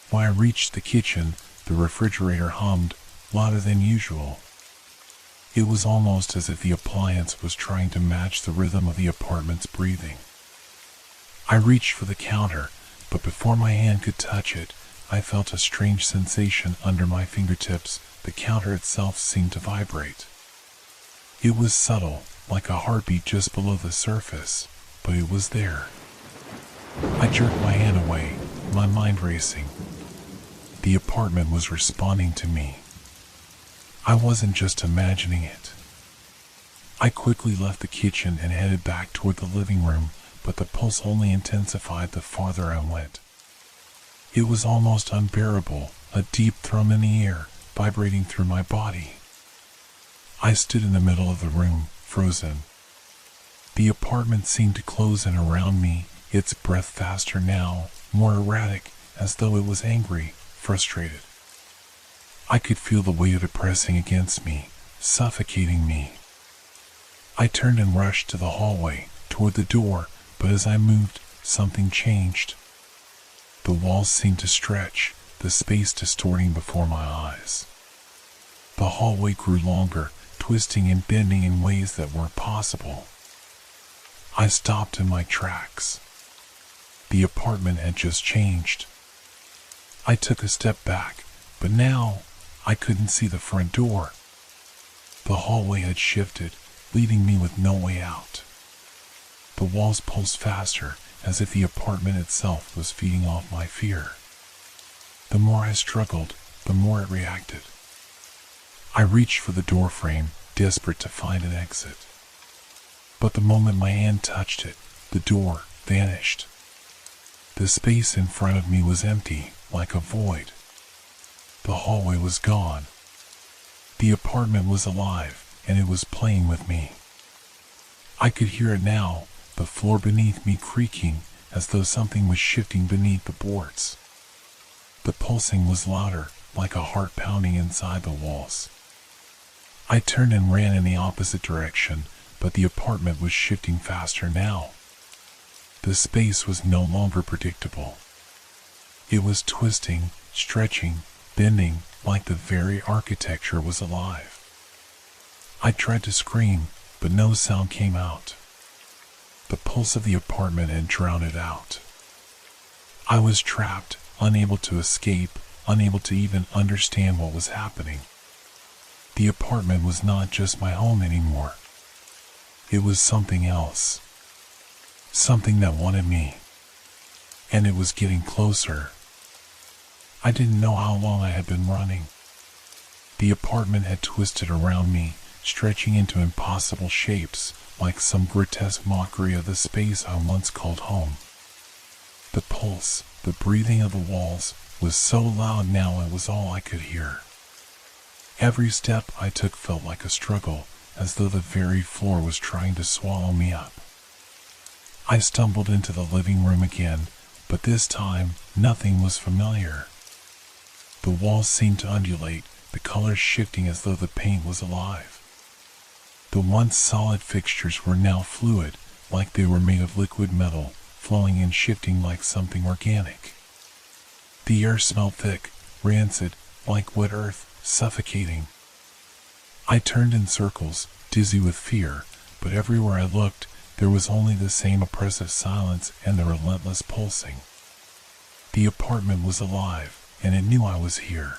When I reached the kitchen, the refrigerator hummed, louder than usual. It was almost as if the appliance was trying to match the rhythm of the apartment's breathing. I reached for the counter, but before my hand could touch it, I felt a strange sensation under my fingertips. The counter itself seemed to vibrate. It was subtle, like a heartbeat just below the surface, but it was there. I jerked my hand away, my mind racing. The apartment was responding to me. I wasn't just imagining it. I quickly left the kitchen and headed back toward the living room, but the pulse only intensified the farther I went. It was almost unbearable, a deep thrum in the air, vibrating through my body. I stood in the middle of the room, frozen. The apartment seemed to close in around me, its breath faster now, more erratic, as though it was angry, frustrated. I could feel the weight of it pressing against me, suffocating me. I turned and rushed to the hallway, toward the door, but as I moved, something changed. The walls seemed to stretch, the space distorting before my eyes. The hallway grew longer, twisting and bending in ways that weren't possible. I stopped in my tracks. The apartment had just changed. I took a step back, but now I couldn't see the front door. The hallway had shifted, leaving me with no way out. The walls pulsed faster, as if the apartment itself was feeding off my fear. The more I struggled, the more it reacted. I reached for the door frame, desperate to find an exit. But the moment my hand touched it, the door vanished. The space in front of me was empty, like a void. The hallway was gone. The apartment was alive, and it was playing with me. I could hear it now, the floor beneath me creaking, as though something was shifting beneath the boards. The pulsing was louder, like a heart pounding inside the walls. I turned and ran in the opposite direction, but the apartment was shifting faster now. The space was no longer predictable. It was twisting, stretching, bending, like the very architecture was alive. I tried to scream, but no sound came out. The pulse of the apartment had drowned it out. I was trapped, unable to escape, unable to even understand what was happening. The apartment was not just my home anymore. It was something else. Something that wanted me. And it was getting closer. I didn't know how long I had been running. The apartment had twisted around me, stretching into impossible shapes, like some grotesque mockery of the space I once called home. The pulse, the breathing of the walls, was so loud now it was all I could hear. Every step I took felt like a struggle, as though the very floor was trying to swallow me up. I stumbled into the living room again, but this time, nothing was familiar. The walls seemed to undulate, the colors shifting as though the paint was alive. The once solid fixtures were now fluid, like they were made of liquid metal, flowing and shifting like something organic. The air smelled thick, rancid, like wet earth, suffocating. I turned in circles, dizzy with fear, but everywhere I looked, there was only the same oppressive silence and the relentless pulsing. The apartment was alive, and it knew I was here.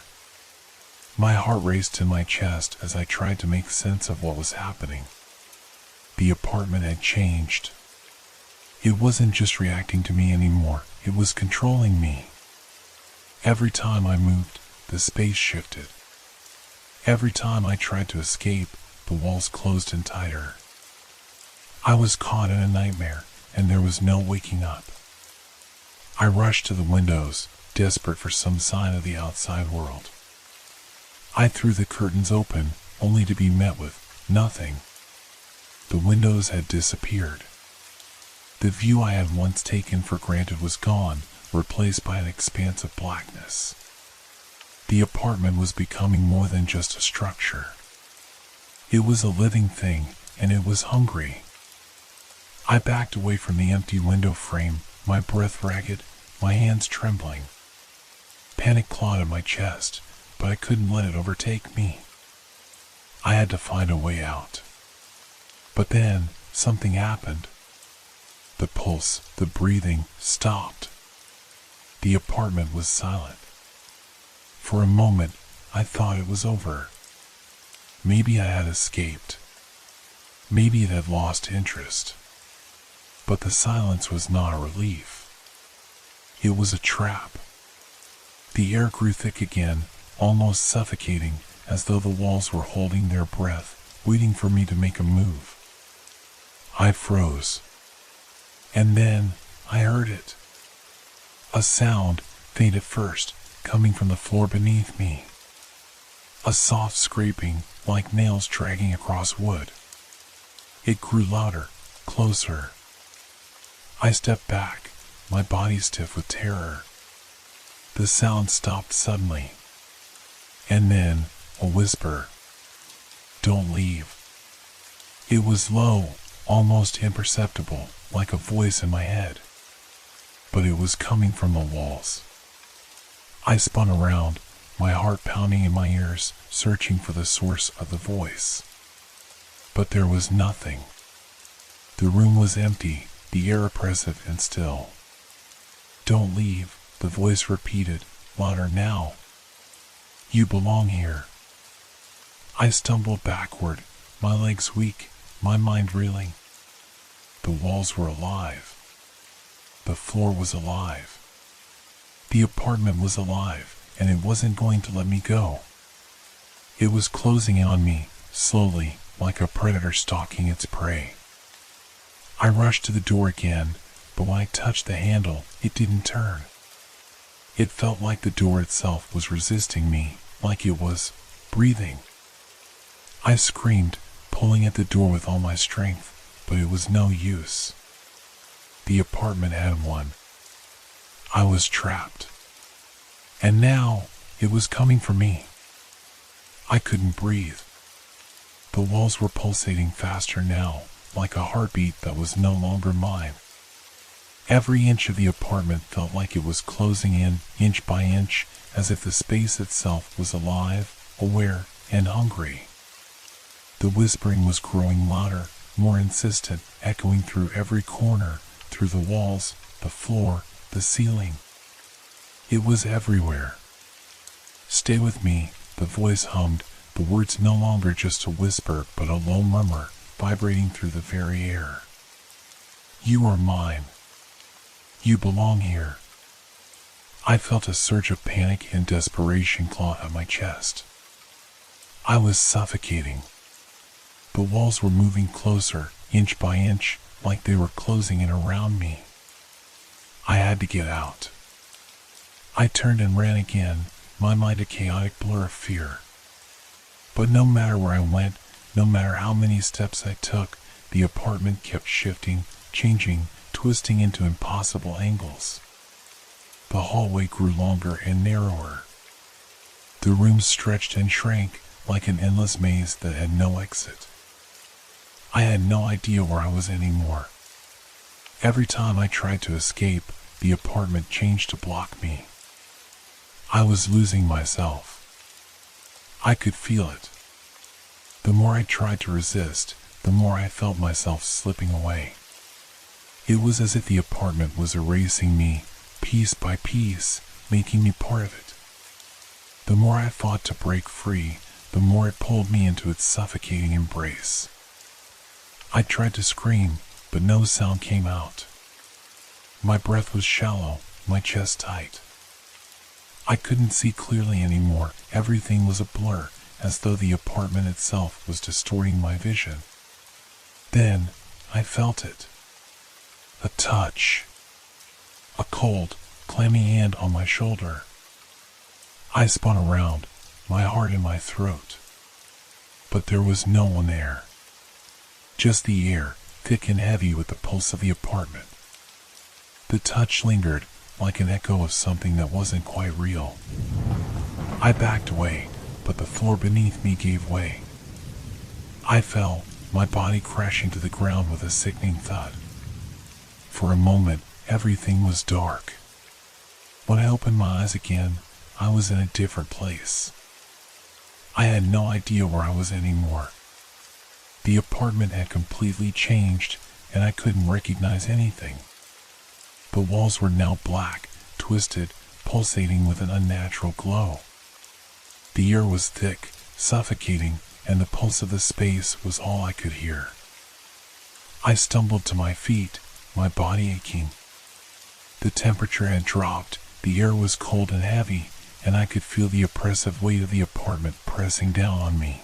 My heart raced in my chest as I tried to make sense of what was happening. The apartment had changed. It wasn't just reacting to me anymore, it was controlling me. Every time I moved, the space shifted. Every time I tried to escape, the walls closed in tighter. I was caught in a nightmare, and there was no waking up. I rushed to the windows, desperate for some sign of the outside world. I threw the curtains open, only to be met with nothing. The windows had disappeared. The view I had once taken for granted was gone, replaced by an expanse of blackness. The apartment was becoming more than just a structure. It was a living thing, and it was hungry. I backed away from the empty window frame, my breath ragged, my hands trembling. Panic clawed at my chest, but I couldn't let it overtake me. I had to find a way out. But then, something happened. The pulse, the breathing, stopped. The apartment was silent. For a moment, I thought it was over. Maybe I had escaped. Maybe it had lost interest. But the silence was not a relief. It was a trap. The air grew thick again, almost suffocating, as though the walls were holding their breath, waiting for me to make a move. I froze. And then, I heard it. A sound, faint at first, coming from the floor beneath me. A soft scraping, like nails dragging across wood. It grew louder, closer. I stepped back, my body stiff with terror. The sound stopped suddenly. And then, a whisper. "Don't leave." It was low, almost imperceptible, like a voice in my head. But it was coming from the walls. I spun around, my heart pounding in my ears, searching for the source of the voice. But there was nothing. The room was empty, the air oppressive and still. "Don't leave," the voice repeated, louder now. "You belong here." I stumbled backward, my legs weak, my mind reeling. The walls were alive. The floor was alive. The apartment was alive, and it wasn't going to let me go. It was closing in on me, slowly, like a predator stalking its prey. I rushed to the door again, but when I touched the handle, it didn't turn. It felt like the door itself was resisting me, like it was breathing. I screamed, pulling at the door with all my strength, but it was no use. The apartment had won. I was trapped. And now, it was coming for me. I couldn't breathe. The walls were pulsating faster now, like a heartbeat that was no longer mine. Every inch of the apartment felt like it was closing in, inch by inch, as if the space itself was alive, aware, and hungry. The whispering was growing louder, more insistent, echoing through every corner, through the walls, the floor, the ceiling. It was everywhere. "Stay with me," the voice hummed, the words no longer just a whisper but a low murmur, vibrating through the very air. "You are mine. You belong here." I felt a surge of panic and desperation claw at my chest. I was suffocating. The walls were moving closer, inch by inch, like they were closing in around me. I had to get out. I turned and ran again, my mind a chaotic blur of fear. But no matter where I went, no matter how many steps I took, the apartment kept shifting, changing, twisting into impossible angles. The hallway grew longer and narrower. The room stretched and shrank like an endless maze that had no exit. I had no idea where I was anymore. Every time I tried to escape, the apartment changed to block me. I was losing myself. I could feel it. The more I tried to resist, the more I felt myself slipping away. It was as if the apartment was erasing me, piece by piece, making me part of it. The more I fought to break free, the more it pulled me into its suffocating embrace. I tried to scream, but no sound came out. My breath was shallow, my chest tight. I couldn't see clearly anymore. Everything was a blur, as though the apartment itself was distorting my vision. Then, I felt it. A touch. A cold, clammy hand on my shoulder. I spun around, my heart in my throat. But there was no one there. Just the air, thick and heavy with the pulse of the apartment. The touch lingered, like an echo of something that wasn't quite real. I backed away, but the floor beneath me gave way. I fell, my body crashing to the ground with a sickening thud. For a moment, everything was dark. When I opened my eyes again, I was in a different place. I had no idea where I was anymore. The apartment had completely changed, and I couldn't recognize anything. The walls were now black, twisted, pulsating with an unnatural glow. The air was thick, suffocating, and the pulse of the space was all I could hear. I stumbled to my feet, my body aching. The temperature had dropped, the air was cold and heavy, and I could feel the oppressive weight of the apartment pressing down on me.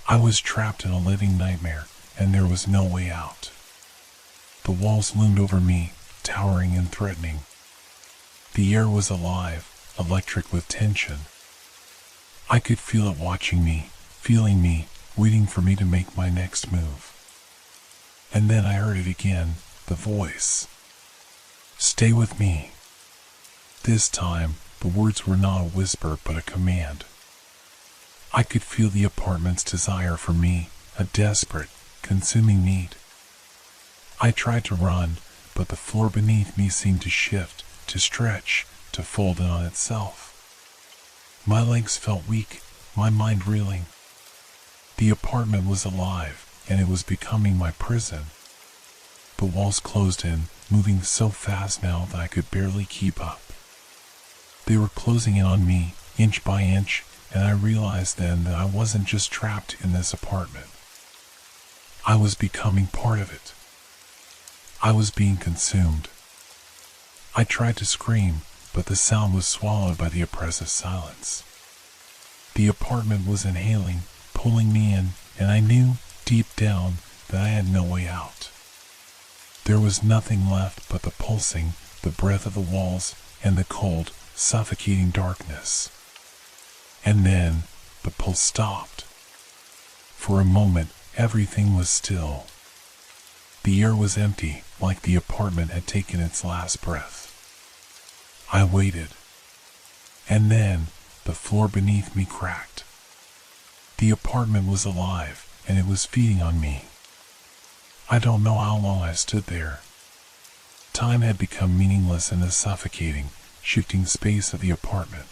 I was trapped in a living nightmare, and there was no way out. The walls loomed over me, towering and threatening. The air was alive, electric with tension. I could feel it watching me, feeling me, waiting for me to make my next move. And then I heard it again, the voice. Stay with me. This time, the words were not a whisper but a command. I could feel the apartment's desire for me, a desperate, consuming need. I tried to run, but the floor beneath me seemed to shift, to stretch, to fold in on itself. My legs felt weak, my mind reeling. The apartment was alive, and it was becoming my prison. The walls closed in, moving so fast now that I could barely keep up. They were closing in on me, inch by inch, and I realized then that I wasn't just trapped in this apartment. I was becoming part of it. I was being consumed. I tried to scream, but the sound was swallowed by the oppressive silence. The apartment was inhaling, pulling me in, and I knew, deep down, that I had no way out. There was nothing left but the pulsing, the breath of the walls, and the cold, suffocating darkness. And then, the pulse stopped. For a moment, everything was still. The air was empty, like the apartment had taken its last breath. I waited. And then, the floor beneath me cracked. The apartment was alive, and it was feeding on me. I don't know how long I stood there. Time had become meaningless in the suffocating, shifting space of the apartment.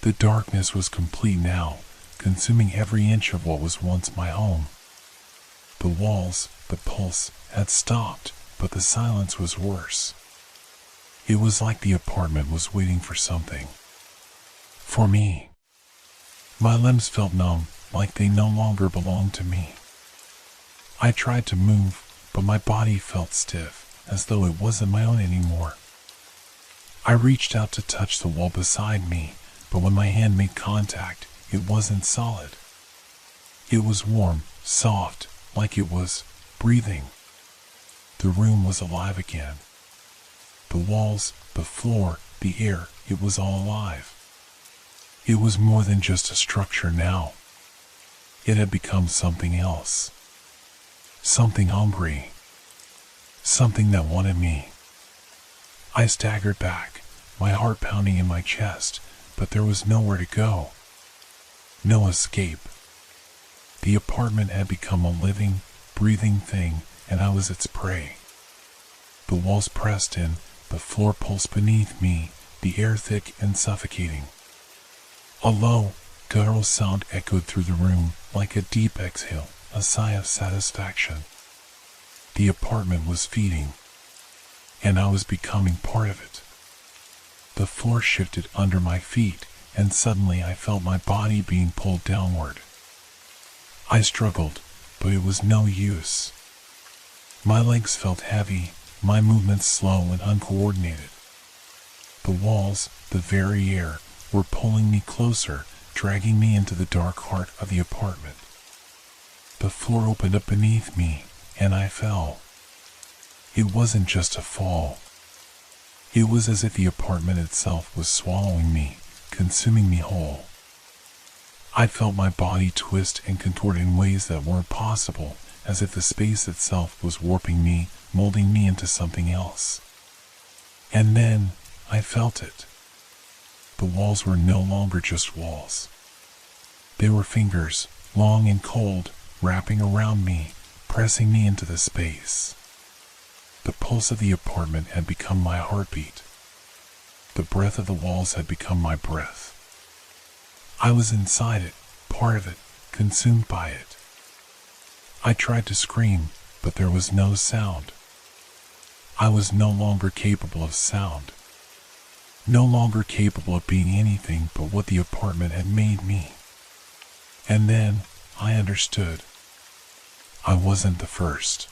The darkness was complete now, consuming every inch of what was once my home. The walls, the pulse, had stopped, but the silence was worse. It was like the apartment was waiting for something. For me. My limbs felt numb, like they no longer belonged to me. I tried to move, but my body felt stiff, as though it wasn't my own anymore. I reached out to touch the wall beside me, but when my hand made contact, it wasn't solid. It was warm, soft, like it was breathing. The room was alive again. The walls, the floor, the air, it was all alive. It was more than just a structure now. It had become something else. Something hungry. Something that wanted me. I staggered back, my heart pounding in my chest, but there was nowhere to go. No escape. The apartment had become a living, breathing thing, and I was its prey. The walls pressed in, the floor pulsed beneath me, the air thick and suffocating. A low, guttural sound echoed through the room, like a deep exhale, a sigh of satisfaction. The apartment was feeding, and I was becoming part of it. The floor shifted under my feet, and suddenly I felt my body being pulled downward. I struggled, but it was no use. My legs felt heavy, my movements slow and uncoordinated. The walls, the very air, were pulling me closer, dragging me into the dark heart of the apartment. The floor opened up beneath me, and I fell. It wasn't just a fall. It was as if the apartment itself was swallowing me, consuming me whole. I felt my body twist and contort in ways that weren't possible, as if the space itself was warping me, molding me into something else. And then, I felt it. The walls were no longer just walls. They were fingers, long and cold, wrapping around me, pressing me into the space. The pulse of the apartment had become my heartbeat. The breath of the walls had become my breath. I was inside it, part of it, consumed by it. I tried to scream, but there was no sound. I was no longer capable of sound. No longer capable of being anything but what the apartment had made me. And then, I understood. I wasn't the first.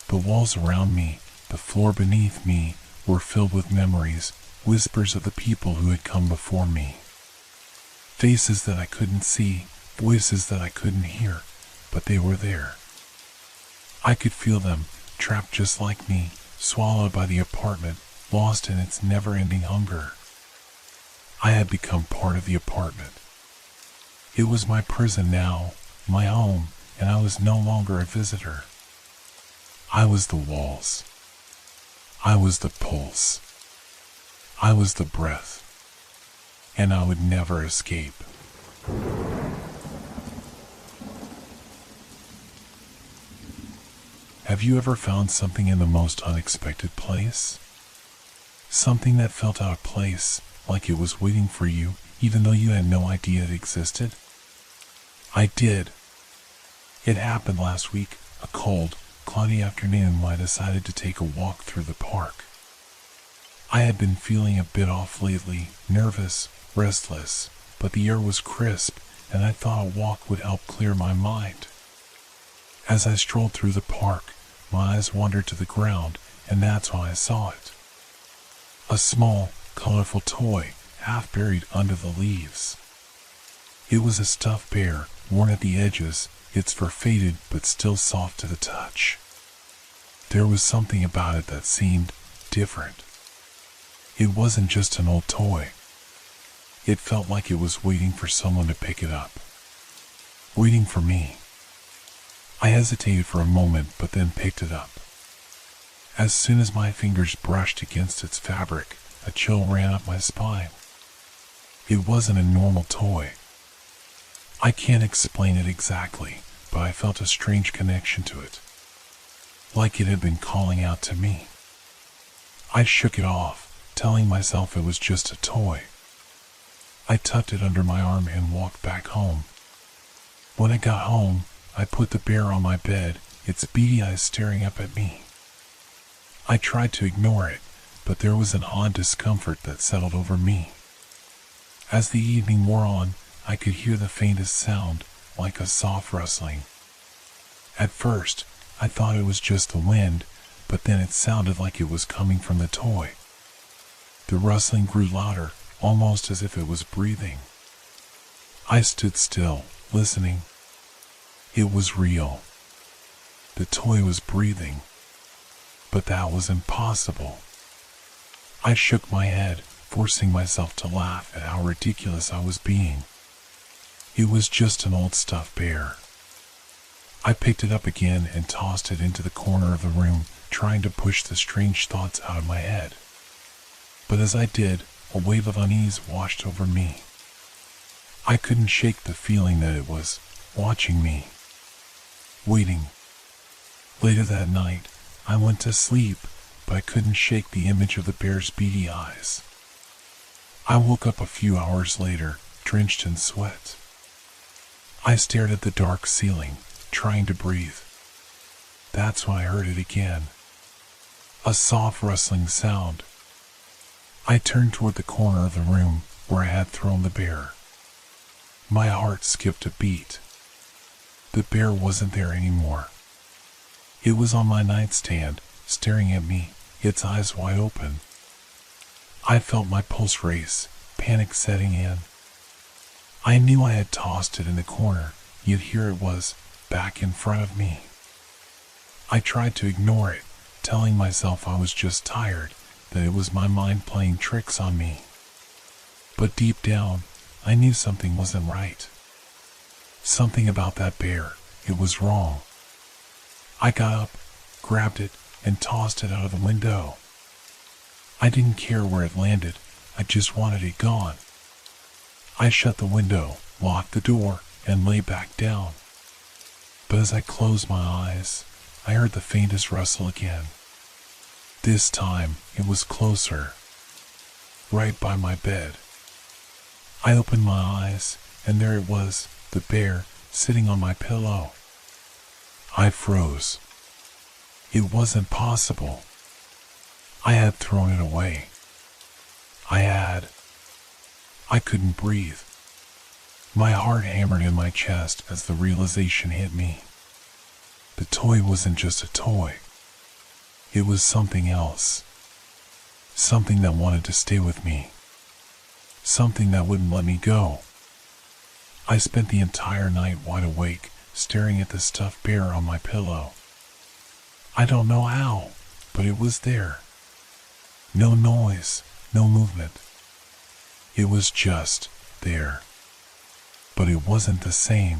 The walls around me, the floor beneath me, were filled with memories, whispers of the people who had come before me. Faces that I couldn't see, voices that I couldn't hear, but they were there. I could feel them, trapped just like me, swallowed by the apartment, lost in its never-ending hunger. I had become part of the apartment. It was my prison now, my home, and I was no longer a visitor. I was the walls. I was the pulse. I was the breath. And I would never escape. Have you ever found something in the most unexpected place? Something that felt out of place, like it was waiting for you, even though you had no idea it existed? I did. It happened last week, a cold, cloudy afternoon when I decided to take a walk through the park. I had been feeling a bit off lately, nervous, restless, but the air was crisp, and I thought a walk would help clear my mind. As I strolled through the park, my eyes wandered to the ground, and that's when I saw it. A small, colorful toy, half buried under the leaves. It was a stuffed bear, worn at the edges, its fur faded but still soft to the touch. There was something about it that seemed different. It wasn't just an old toy. It felt like it was waiting for someone to pick it up. Waiting for me. I hesitated for a moment, but then picked it up. As soon as my fingers brushed against its fabric, a chill ran up my spine. It wasn't a normal toy. I can't explain it exactly, but I felt a strange connection to it. Like it had been calling out to me. I shook it off, telling myself it was just a toy. I tucked it under my arm and walked back home. When I got home, I put the bear on my bed, its beady eyes staring up at me. I tried to ignore it, but there was an odd discomfort that settled over me. As the evening wore on, I could hear the faintest sound, like a soft rustling. At first, I thought it was just the wind, but then it sounded like it was coming from the toy. The rustling grew louder, almost as if it was breathing. I stood still, listening. It was real. The toy was breathing. But that was impossible. I shook my head, forcing myself to laugh at how ridiculous I was being. It was just an old stuffed bear. I picked it up again and tossed it into the corner of the room, trying to push the strange thoughts out of my head. But as I did, a wave of unease washed over me. I couldn't shake the feeling that it was watching me, waiting. Later that night, I went to sleep, but I couldn't shake the image of the bear's beady eyes. I woke up a few hours later, drenched in sweat. I stared at the dark ceiling, trying to breathe. That's when I heard it again. A soft rustling sound. I turned toward the corner of the room where I had thrown the bear. My heart skipped a beat. The bear wasn't there anymore. It was on my nightstand, staring at me, its eyes wide open. I felt my pulse race, panic setting in. I knew I had tossed it in the corner, yet here it was, back in front of me. I tried to ignore it, telling myself I was just tired, that it was my mind playing tricks on me. But deep down, I knew something wasn't right. Something about that bear, it was wrong. I got up, grabbed it, and tossed it out of the window. I didn't care where it landed, I just wanted it gone. I shut the window, locked the door, and lay back down. But as I closed my eyes, I heard the faintest rustle again. This time, it was closer, right by my bed. I opened my eyes, and there it was, the bear, sitting on my pillow. I froze. It wasn't possible. I had thrown it away. I couldn't breathe. My heart hammered in my chest as the realization hit me. The toy wasn't just a toy. It was something else. Something that wanted to stay with me. Something that wouldn't let me go. I spent the entire night wide awake, staring at the stuffed bear on my pillow. I don't know how, but it was there. No noise, no movement. It was just there. But it wasn't the same.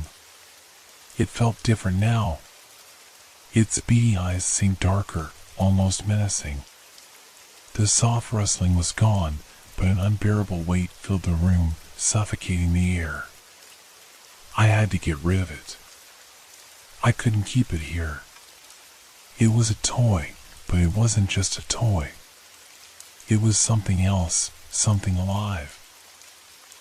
It felt different now. Its beady eyes seemed darker, almost menacing. The soft rustling was gone, but an unbearable weight filled the room, suffocating the air. I had to get rid of it. I couldn't keep it here. It was a toy, but it wasn't just a toy. It was something else, something alive.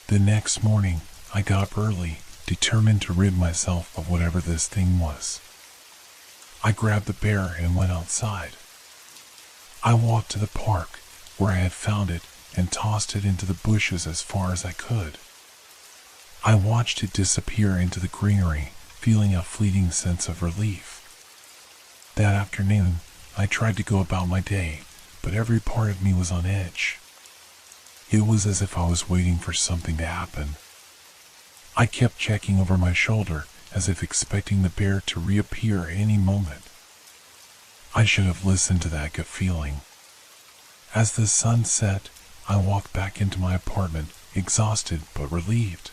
The next morning, I got up early, determined to rid myself of whatever this thing was. I grabbed the bear and went outside. I walked to the park, where I had found it, and tossed it into the bushes as far as I could. I watched it disappear into the greenery, feeling a fleeting sense of relief. That afternoon, I tried to go about my day, but every part of me was on edge. It was as if I was waiting for something to happen. I kept checking over my shoulder, as if expecting the bear to reappear at any moment. I should have listened to that gut feeling. As the sun set, I walked back into my apartment, exhausted but relieved.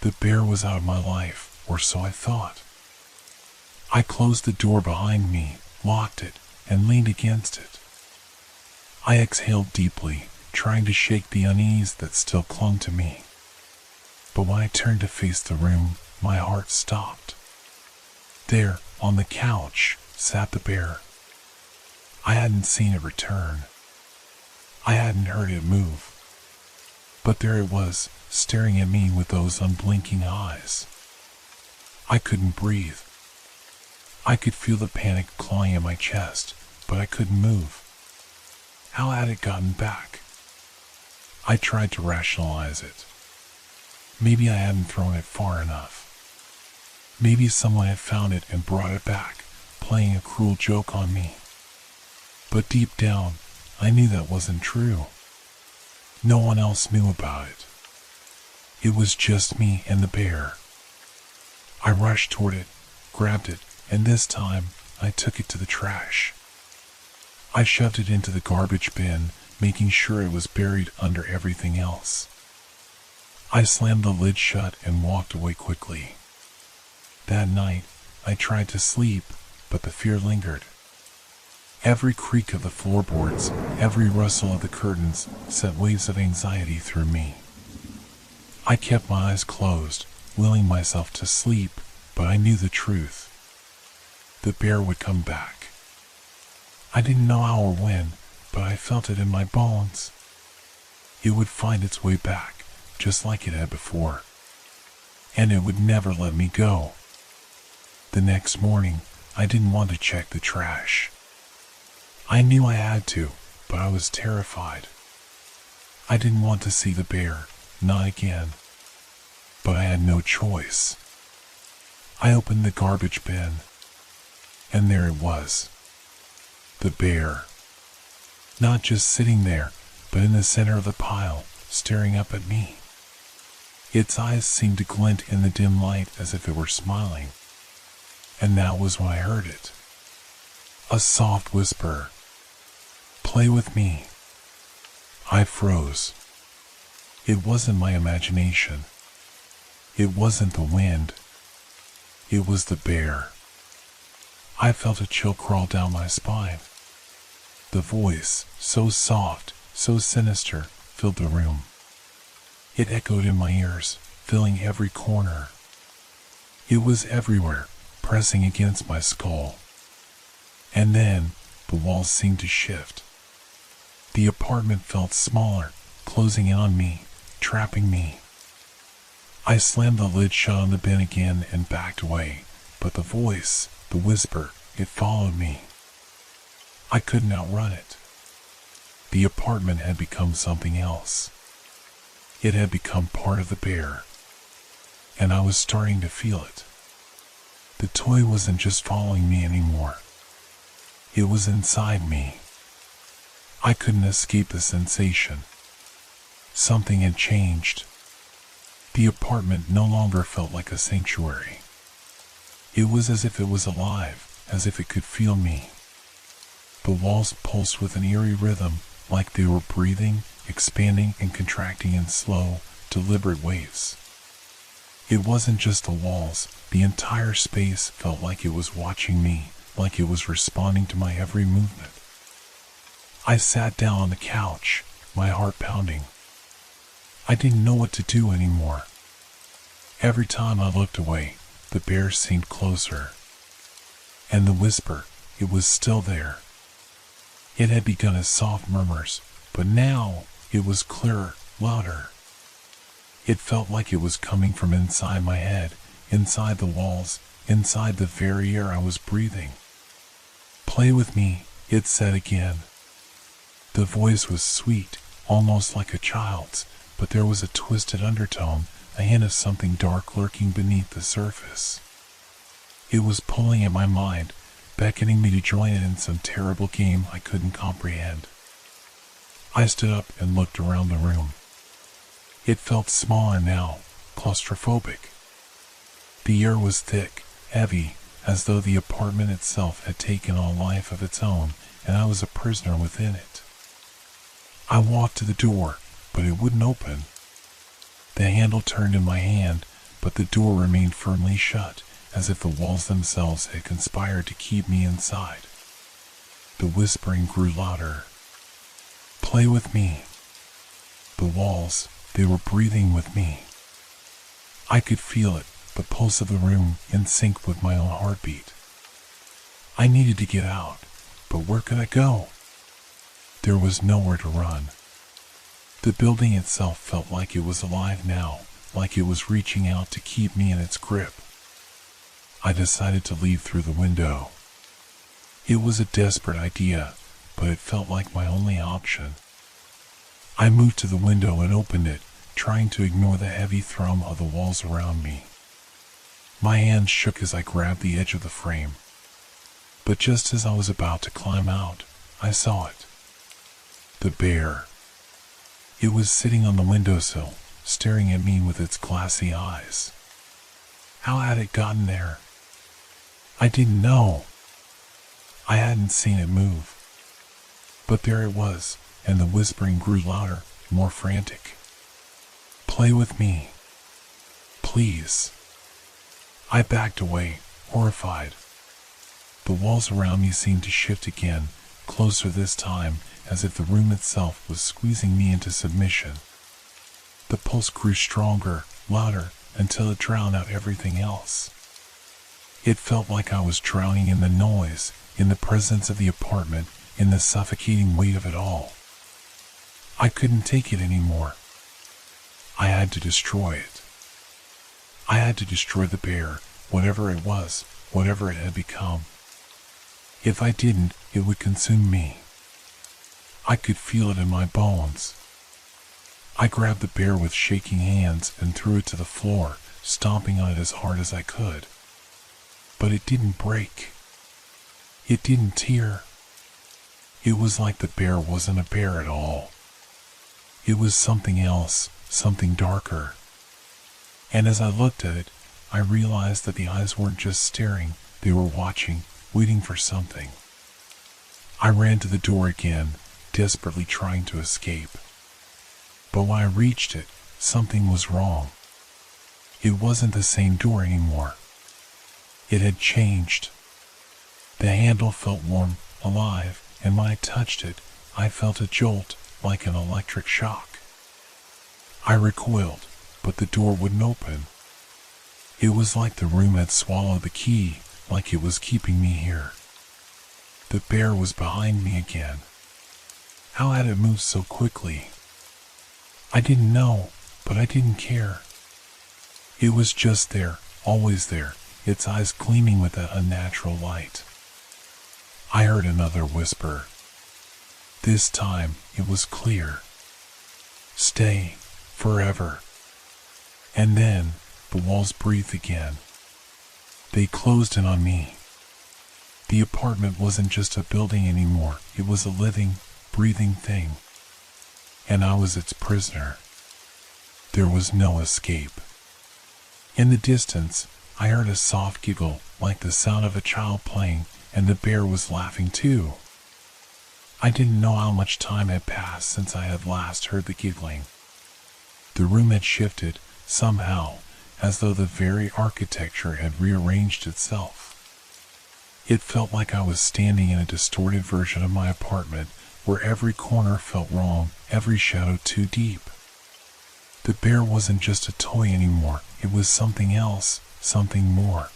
The bear was out of my life, or so I thought. I closed the door behind me, locked it, and leaned against it. I exhaled deeply, trying to shake the unease that still clung to me. But when I turned to face the room, my heart stopped. There, on the couch, sat the bear. I hadn't seen it return. I hadn't heard it move. But there it was, staring at me with those unblinking eyes. I couldn't breathe. I could feel the panic clawing at my chest, but I couldn't move. How had it gotten back? I tried to rationalize it. Maybe I hadn't thrown it far enough. Maybe someone had found it and brought it back, playing a cruel joke on me. But deep down, I knew that wasn't true. No one else knew about it. It was just me and the bear. I rushed toward it, grabbed it, and this time I took it to the trash. I shoved it into the garbage bin, making sure it was buried under everything else. I slammed the lid shut and walked away quickly. That night, I tried to sleep, but the fear lingered. Every creak of the floorboards, every rustle of the curtains sent waves of anxiety through me. I kept my eyes closed, willing myself to sleep, but I knew the truth. The bear would come back. I didn't know how or when, but I felt it in my bones. It would find its way back, just like it had before. And it would never let me go. The next morning, I didn't want to check the trash. I knew I had to, but I was terrified. I didn't want to see the bear, not again. But I had no choice. I opened the garbage bin, and there it was. The bear. Not just sitting there, but in the center of the pile, staring up at me. Its eyes seemed to glint in the dim light as if it were smiling. And that was when I heard it. A soft whisper. "Play with me." I froze. It wasn't my imagination. It wasn't the wind. It was the bear. I felt a chill crawl down my spine. The voice, so soft, so sinister, filled the room. It echoed in my ears, filling every corner. It was everywhere, pressing against my skull. And then, the walls seemed to shift. The apartment felt smaller, closing in on me, trapping me. I slammed the lid shut on the bin again and backed away, but the voice, the whisper, it followed me. I couldn't outrun it. The apartment had become something else. It had become part of the bear, and I was starting to feel it. The toy wasn't just following me anymore. It was inside me. I couldn't escape the sensation. Something had changed. The apartment no longer felt like a sanctuary. It was as if it was alive, as if it could feel me. The walls pulsed with an eerie rhythm, like they were breathing, expanding and contracting in slow, deliberate waves. It wasn't just the walls, the entire space felt like it was watching me, like it was responding to my every movement. I sat down on the couch, my heart pounding. I didn't know what to do anymore. Every time I looked away, the bear seemed closer. And the whisper, it was still there. It had begun as soft murmurs, but now it was clearer, louder. It felt like it was coming from inside my head, inside the walls, inside the very air I was breathing. "Play with me," it said again. The voice was sweet, almost like a child's, but there was a twisted undertone, a hint of something dark lurking beneath the surface. It was pulling at my mind, beckoning me to join it in some terrible game I couldn't comprehend. I stood up and looked around the room. It felt small and now claustrophobic. The air was thick, heavy, as though the apartment itself had taken on life of its own, and I was a prisoner within it. I walked to the door, but it wouldn't open. The handle turned in my hand, but the door remained firmly shut, as if the walls themselves had conspired to keep me inside. The whispering grew louder. "Play with me." The walls, they were breathing with me. I could feel it, the pulse of the room in sync with my own heartbeat. I needed to get out, but where could I go? There was nowhere to run. The building itself felt like it was alive now, like it was reaching out to keep me in its grip. I decided to leave through the window. It was a desperate idea, but it felt like my only option. I moved to the window and opened it, trying to ignore the heavy thrum of the walls around me. My hands shook as I grabbed the edge of the frame. But just as I was about to climb out, I saw it. The bear. It was sitting on the windowsill, staring at me with its glassy eyes. How had it gotten there? I didn't know. I hadn't seen it move. But there it was, and the whispering grew louder, more frantic. "Play with me. Please." I backed away, horrified. The walls around me seemed to shift again, closer this time, as if the room itself was squeezing me into submission. The pulse grew stronger, louder, until it drowned out everything else. It felt like I was drowning in the noise, in the presence of the apartment, in the suffocating weight of it all. I couldn't take it anymore. I had to destroy it. I had to destroy the bear, whatever it was, whatever it had become. If I didn't, it would consume me. I could feel it in my bones. I grabbed the bear with shaking hands and threw it to the floor, stomping on it as hard as I could. But it didn't break. It didn't tear. It was like the bear wasn't a bear at all. It was something else, something darker. And as I looked at it, I realized that the eyes weren't just staring, they were watching, waiting for something. I ran to the door again, desperately trying to escape. But when I reached it, something was wrong. It wasn't the same door anymore. It had changed. The handle felt warm, alive, and when I touched it, I felt a jolt, like an electric shock. I recoiled, but the door wouldn't open. It was like the room had swallowed the key, like it was keeping me here. The bear was behind me again. How had it moved so quickly? I didn't know, but I didn't care. It was just there, always there, its eyes gleaming with that unnatural light. I heard another whisper. This time, it was clear. "Stay, forever." And then, the walls breathed again. They closed in on me. The apartment wasn't just a building anymore, it was a living, breathing thing. And I was its prisoner. There was no escape. In the distance, I heard a soft giggle, like the sound of a child playing, and the bear was laughing too. I didn't know how much time had passed since I had last heard the giggling. The room had shifted, somehow, as though the very architecture had rearranged itself. It felt like I was standing in a distorted version of my apartment, where every corner felt wrong, every shadow too deep. The bear wasn't just a toy anymore, it was something else, something more.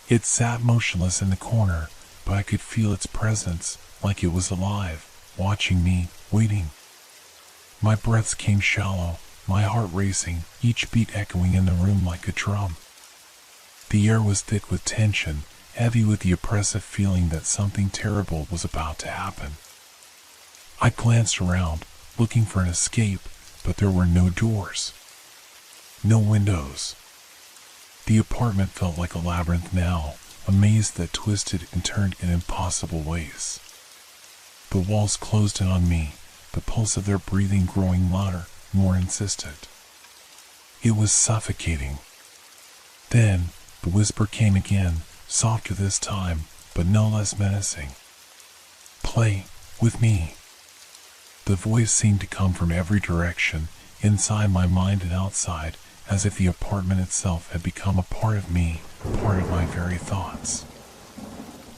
It sat motionless in the corner, but I could feel its presence, like it was alive, watching me, waiting. My breaths came shallow, my heart racing, each beat echoing in the room like a drum. The air was thick with tension, heavy with the oppressive feeling that something terrible was about to happen. I glanced around, looking for an escape, but there were no doors. No windows. The apartment felt like a labyrinth now, a maze that twisted and turned in impossible ways. The walls closed in on me, the pulse of their breathing growing louder, more insistent. It was suffocating. Then, the whisper came again, softer this time, but no less menacing. "Play with me." The voice seemed to come from every direction, inside my mind and outside, as if the apartment itself had become a part of me, part of my very thoughts.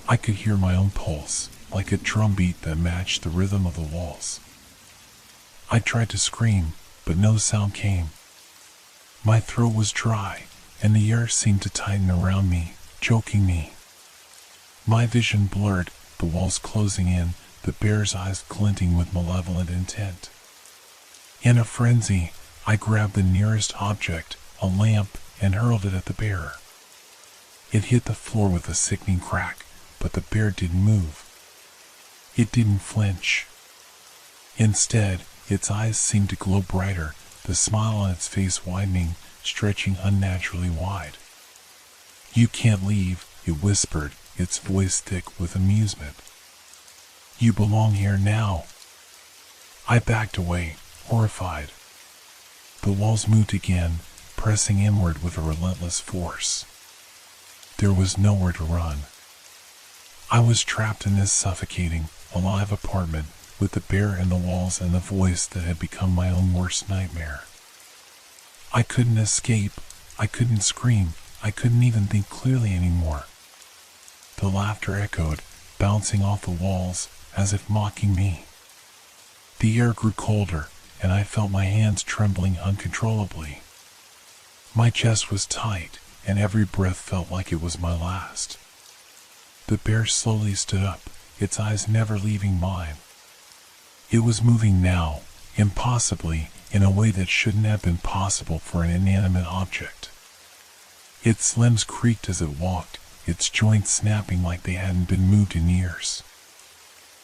I could hear my own pulse, like a drumbeat that matched the rhythm of the walls. I tried to scream, but no sound came. My throat was dry, and the air seemed to tighten around me, choking me. My vision blurred, the walls closing in, the bear's eyes glinting with malevolent intent. In a frenzy, I grabbed the nearest object, a lamp, and hurled it at the bear. It hit the floor with a sickening crack, but the bear didn't move. It didn't flinch. Instead, its eyes seemed to glow brighter, the smile on its face widening, stretching unnaturally wide. "You can't leave," it whispered, its voice thick with amusement. "You belong here now." I backed away, horrified. The walls moved again, pressing inward with a relentless force. There was nowhere to run. I was trapped in this suffocating, alive apartment, with the bear in the walls and the voice that had become my own worst nightmare. I couldn't escape, I couldn't scream, I couldn't even think clearly anymore. The laughter echoed, bouncing off the walls, as if mocking me. The air grew colder, and I felt my hands trembling uncontrollably. My chest was tight, and every breath felt like it was my last. The bear slowly stood up, its eyes never leaving mine. It was moving now, impossibly, in a way that shouldn't have been possible for an inanimate object. Its limbs creaked as it walked, its joints snapping like they hadn't been moved in years.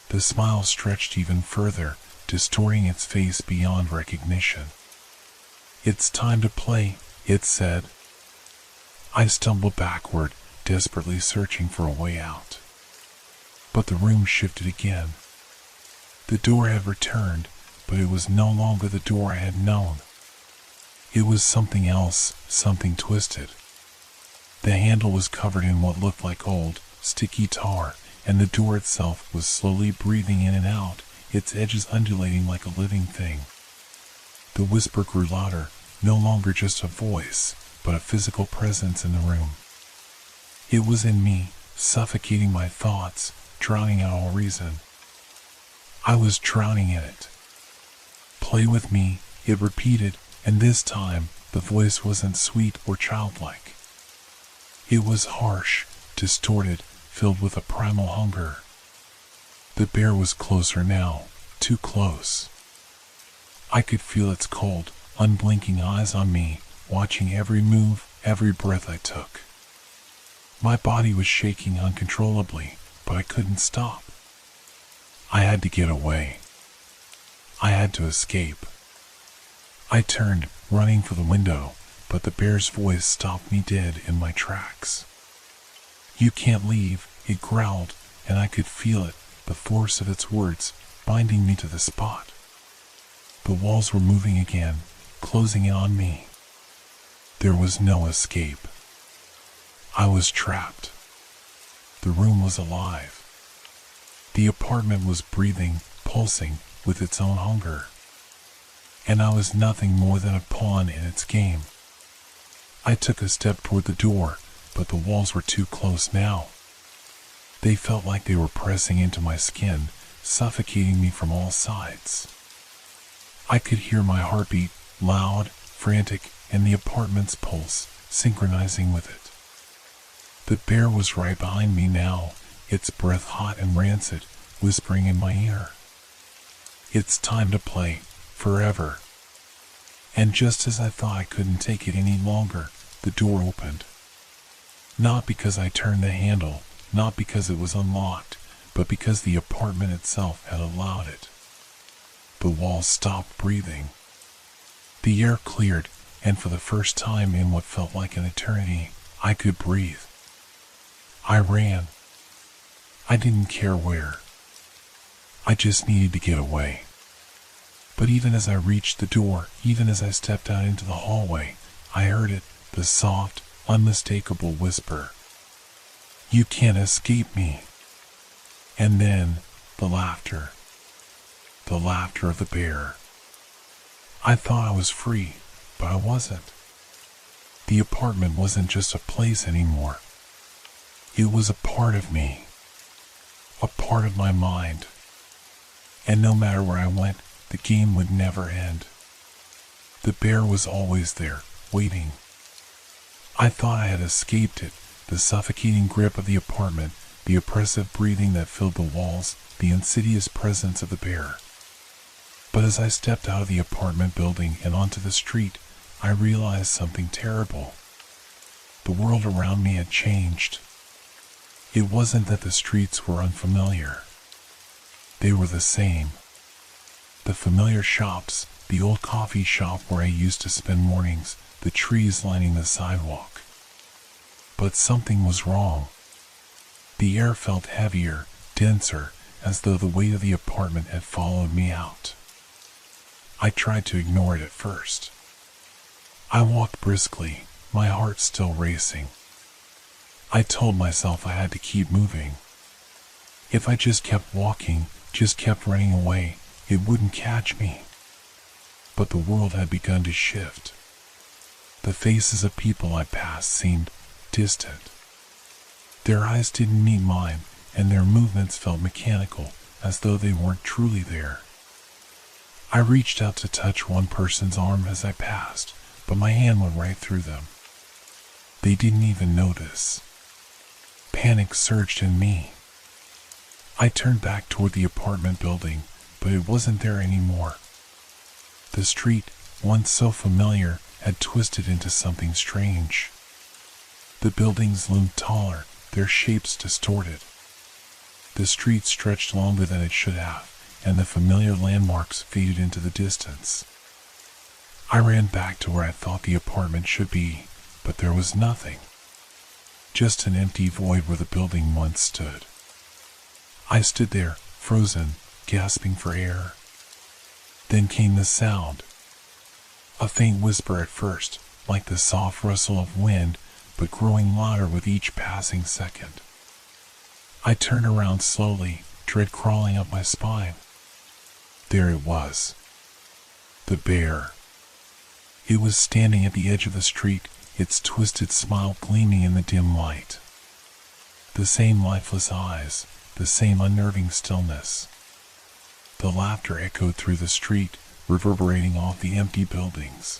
The smile stretched even further, distorting its face beyond recognition. "It's time to play," it said. I stumbled backward, desperately searching for a way out. But the room shifted again. The door had returned, but it was no longer the door I had known. It was something else, something twisted. The handle was covered in what looked like old, sticky tar, and the door itself was slowly breathing in and out, its edges undulating like a living thing. The whisper grew louder, no longer just a voice, but a physical presence in the room. It was in me, suffocating my thoughts, drowning out all reason. I was drowning in it. "Play with me," it repeated, and this time, the voice wasn't sweet or childlike. It was harsh, distorted, filled with a primal hunger. The bear was closer now, too close. I could feel its cold, unblinking eyes on me, watching every move, every breath I took. My body was shaking uncontrollably, but I couldn't stop. I had to get away. I had to escape. I turned, running for the window, but the bear's voice stopped me dead in my tracks. "You can't leave," it growled, and I could feel it, the force of its words, binding me to the spot. The walls were moving again, closing in on me. There was no escape. I was trapped. The room was alive. The apartment was breathing, pulsing, with its own hunger. And I was nothing more than a pawn in its game. I took a step toward the door, but the walls were too close now. They felt like they were pressing into my skin, suffocating me from all sides. I could hear my heartbeat, loud, frantic, and the apartment's pulse, synchronizing with it. The bear was right behind me now, its breath hot and rancid, whispering in my ear. "It's time to play, forever." And just as I thought I couldn't take it any longer, the door opened. Not because I turned the handle, not because it was unlocked, but because the apartment itself had allowed it. The walls stopped breathing. The air cleared, and for the first time in what felt like an eternity, I could breathe. I ran. I didn't care where. I just needed to get away. But even as I reached the door, even as I stepped out into the hallway, I heard it, the soft, unmistakable whisper. "You can't escape me." And then, the laughter. The laughter of the bear. I thought I was free, but I wasn't. The apartment wasn't just a place anymore. It was a part of me. A part of my mind. And no matter where I went, the game would never end. The bear was always there, waiting. I thought I had escaped it, the suffocating grip of the apartment, the oppressive breathing that filled the walls, the insidious presence of the bear. But as I stepped out of the apartment building and onto the street, I realized something terrible. The world around me had changed. It wasn't that the streets were unfamiliar. They were the same. The familiar shops, the old coffee shop where I used to spend mornings, the trees lining the sidewalk. But something was wrong. The air felt heavier, denser, as though the weight of the apartment had followed me out. I tried to ignore it at first. I walked briskly, my heart still racing. I told myself I had to keep moving. If I just kept walking, just kept running away, it wouldn't catch me. But the world had begun to shift. The faces of people I passed seemed distant. Their eyes didn't meet mine, and their movements felt mechanical, as though they weren't truly there. I reached out to touch one person's arm as I passed, but my hand went right through them. They didn't even notice. Panic surged in me. I turned back toward the apartment building, but it wasn't there anymore. The street, once so familiar, had twisted into something strange. The buildings loomed taller, their shapes distorted. The street stretched longer than it should have, and the familiar landmarks faded into the distance. I ran back to where I thought the apartment should be, but there was nothing. Just an empty void where the building once stood. I stood there, frozen, gasping for air. Then came the sound. A faint whisper at first, like the soft rustle of wind, but growing louder with each passing second. I turned around slowly, dread crawling up my spine. There it was. The bear. It was standing at the edge of the street, its twisted smile gleaming in the dim light. The same lifeless eyes, the same unnerving stillness. The laughter echoed through the street, reverberating off the empty buildings.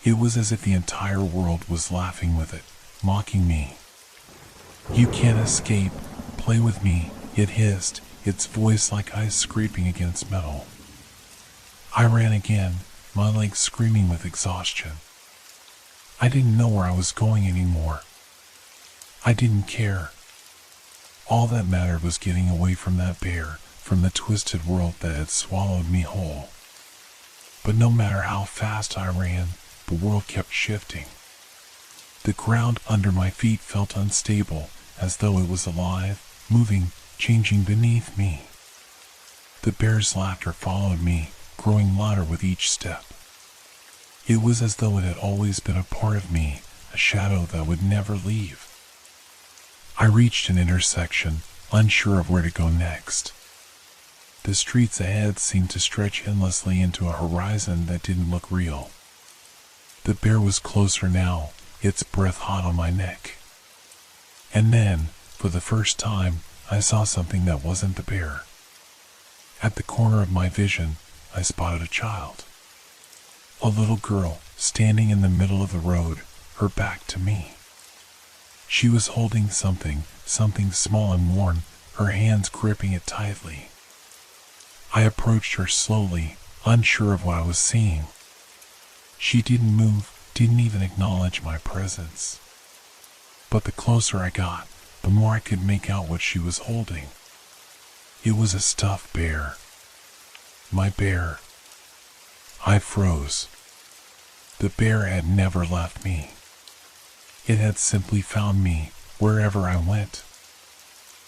It was as if the entire world was laughing with it, mocking me. "You can't escape. Play with me," it hissed, its voice like ice scraping against metal. I ran again, my legs screaming with exhaustion. I didn't know where I was going anymore. I didn't care. All that mattered was getting away from that bear, from the twisted world that had swallowed me whole. But no matter how fast I ran, the world kept shifting. The ground under my feet felt unstable, as though it was alive, moving, changing beneath me. The bear's laughter followed me, growing louder with each step. It was as though it had always been a part of me, a shadow that would never leave. I reached an intersection, unsure of where to go next. The streets ahead seemed to stretch endlessly into a horizon that didn't look real. The bear was closer now, its breath hot on my neck. And then, for the first time, I saw something that wasn't the bear. At the corner of my vision, I spotted a child. A little girl, standing in the middle of the road, her back to me. She was holding something small and worn, her hands gripping it tightly. I approached her slowly, unsure of what I was seeing. She didn't move, didn't even acknowledge my presence. But the closer I got, the more I could make out what she was holding. It was a stuffed bear. My bear. I froze. The bear had never left me. It had simply found me, wherever I went.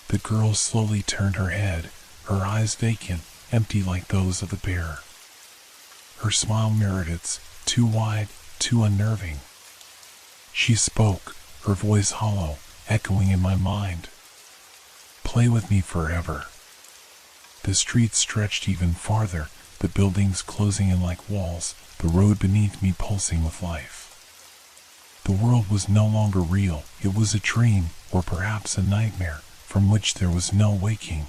The girl slowly turned her head, her eyes vacant, empty like those of the bear. Her smile mirrored its, too wide, too unnerving. She spoke, her voice hollow, echoing in my mind. "Play with me forever." The street stretched even farther, the buildings closing in like walls, the road beneath me pulsing with life. The world was no longer real, it was a dream, or perhaps a nightmare, from which there was no waking.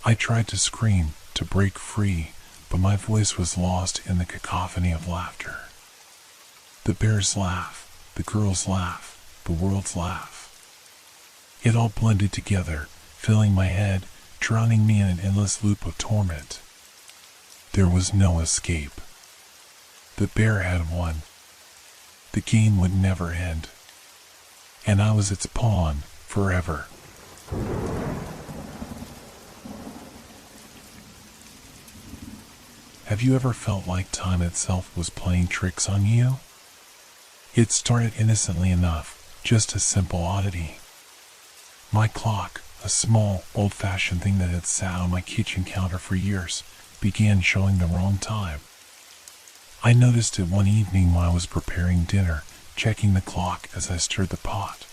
I tried to scream, to break free, but my voice was lost in the cacophony of laughter. The bear's laugh, the girl's laugh, the world's laugh. It all blended together, filling my head, drowning me in an endless loop of torment. There was no escape. The bear had won. The game would never end. And I was its pawn, forever. Have you ever felt like time itself was playing tricks on you? It started innocently enough, just a simple oddity. My clock, a small, old-fashioned thing that had sat on my kitchen counter for years, began showing the wrong time. I noticed it one evening while I was preparing dinner, checking the clock as I stirred the pot.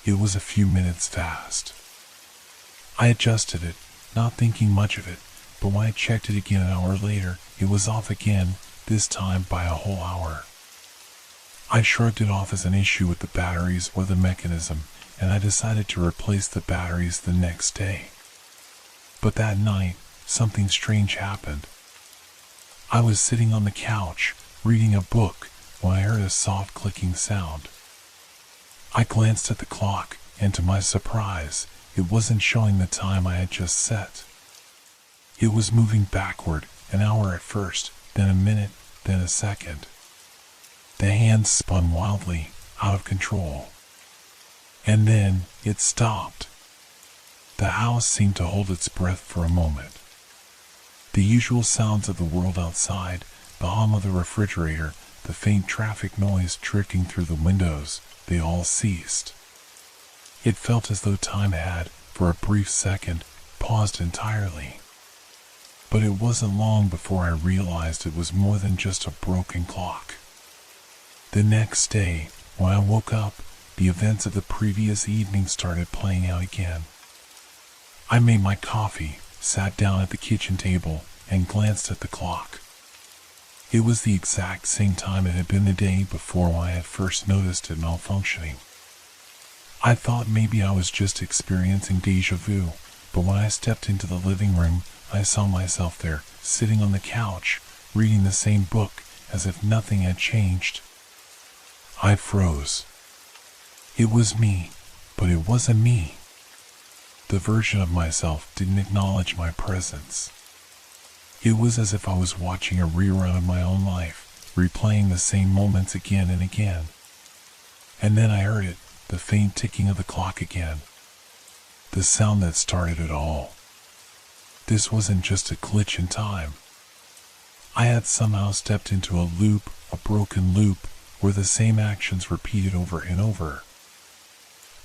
It was a few minutes fast. I adjusted it, not thinking much of it, but when I checked it again an hour later, it was off again, this time by a whole hour. I shrugged it off as an issue with the batteries or the mechanism, and I decided to replace the batteries the next day. But that night, something strange happened. I was sitting on the couch, reading a book, when I heard a soft clicking sound. I glanced at the clock, and to my surprise, it wasn't showing the time I had just set. It was moving backward, an hour at first, then a minute, then a second. The hands spun wildly, out of control. And then, it stopped. The house seemed to hold its breath for a moment. The usual sounds of the world outside, the hum of the refrigerator, the faint traffic noise drifting through the windows, they all ceased. It felt as though time had, for a brief second, paused entirely. But it wasn't long before I realized it was more than just a broken clock. The next day, when I woke up, the events of the previous evening started playing out again. I made my coffee, sat down at the kitchen table, and glanced at the clock. It was the exact same time it had been the day before when I had first noticed it malfunctioning. I thought maybe I was just experiencing déjà vu, but when I stepped into the living room, I saw myself there, sitting on the couch, reading the same book, as if nothing had changed. I froze. It was me, but it wasn't me. The version of myself didn't acknowledge my presence. It was as if I was watching a rerun of my own life, replaying the same moments again and again. And then I heard it, the faint ticking of the clock again. The sound that started it all. This wasn't just a glitch in time. I had somehow stepped into a loop, a broken loop, where the same actions repeated over and over.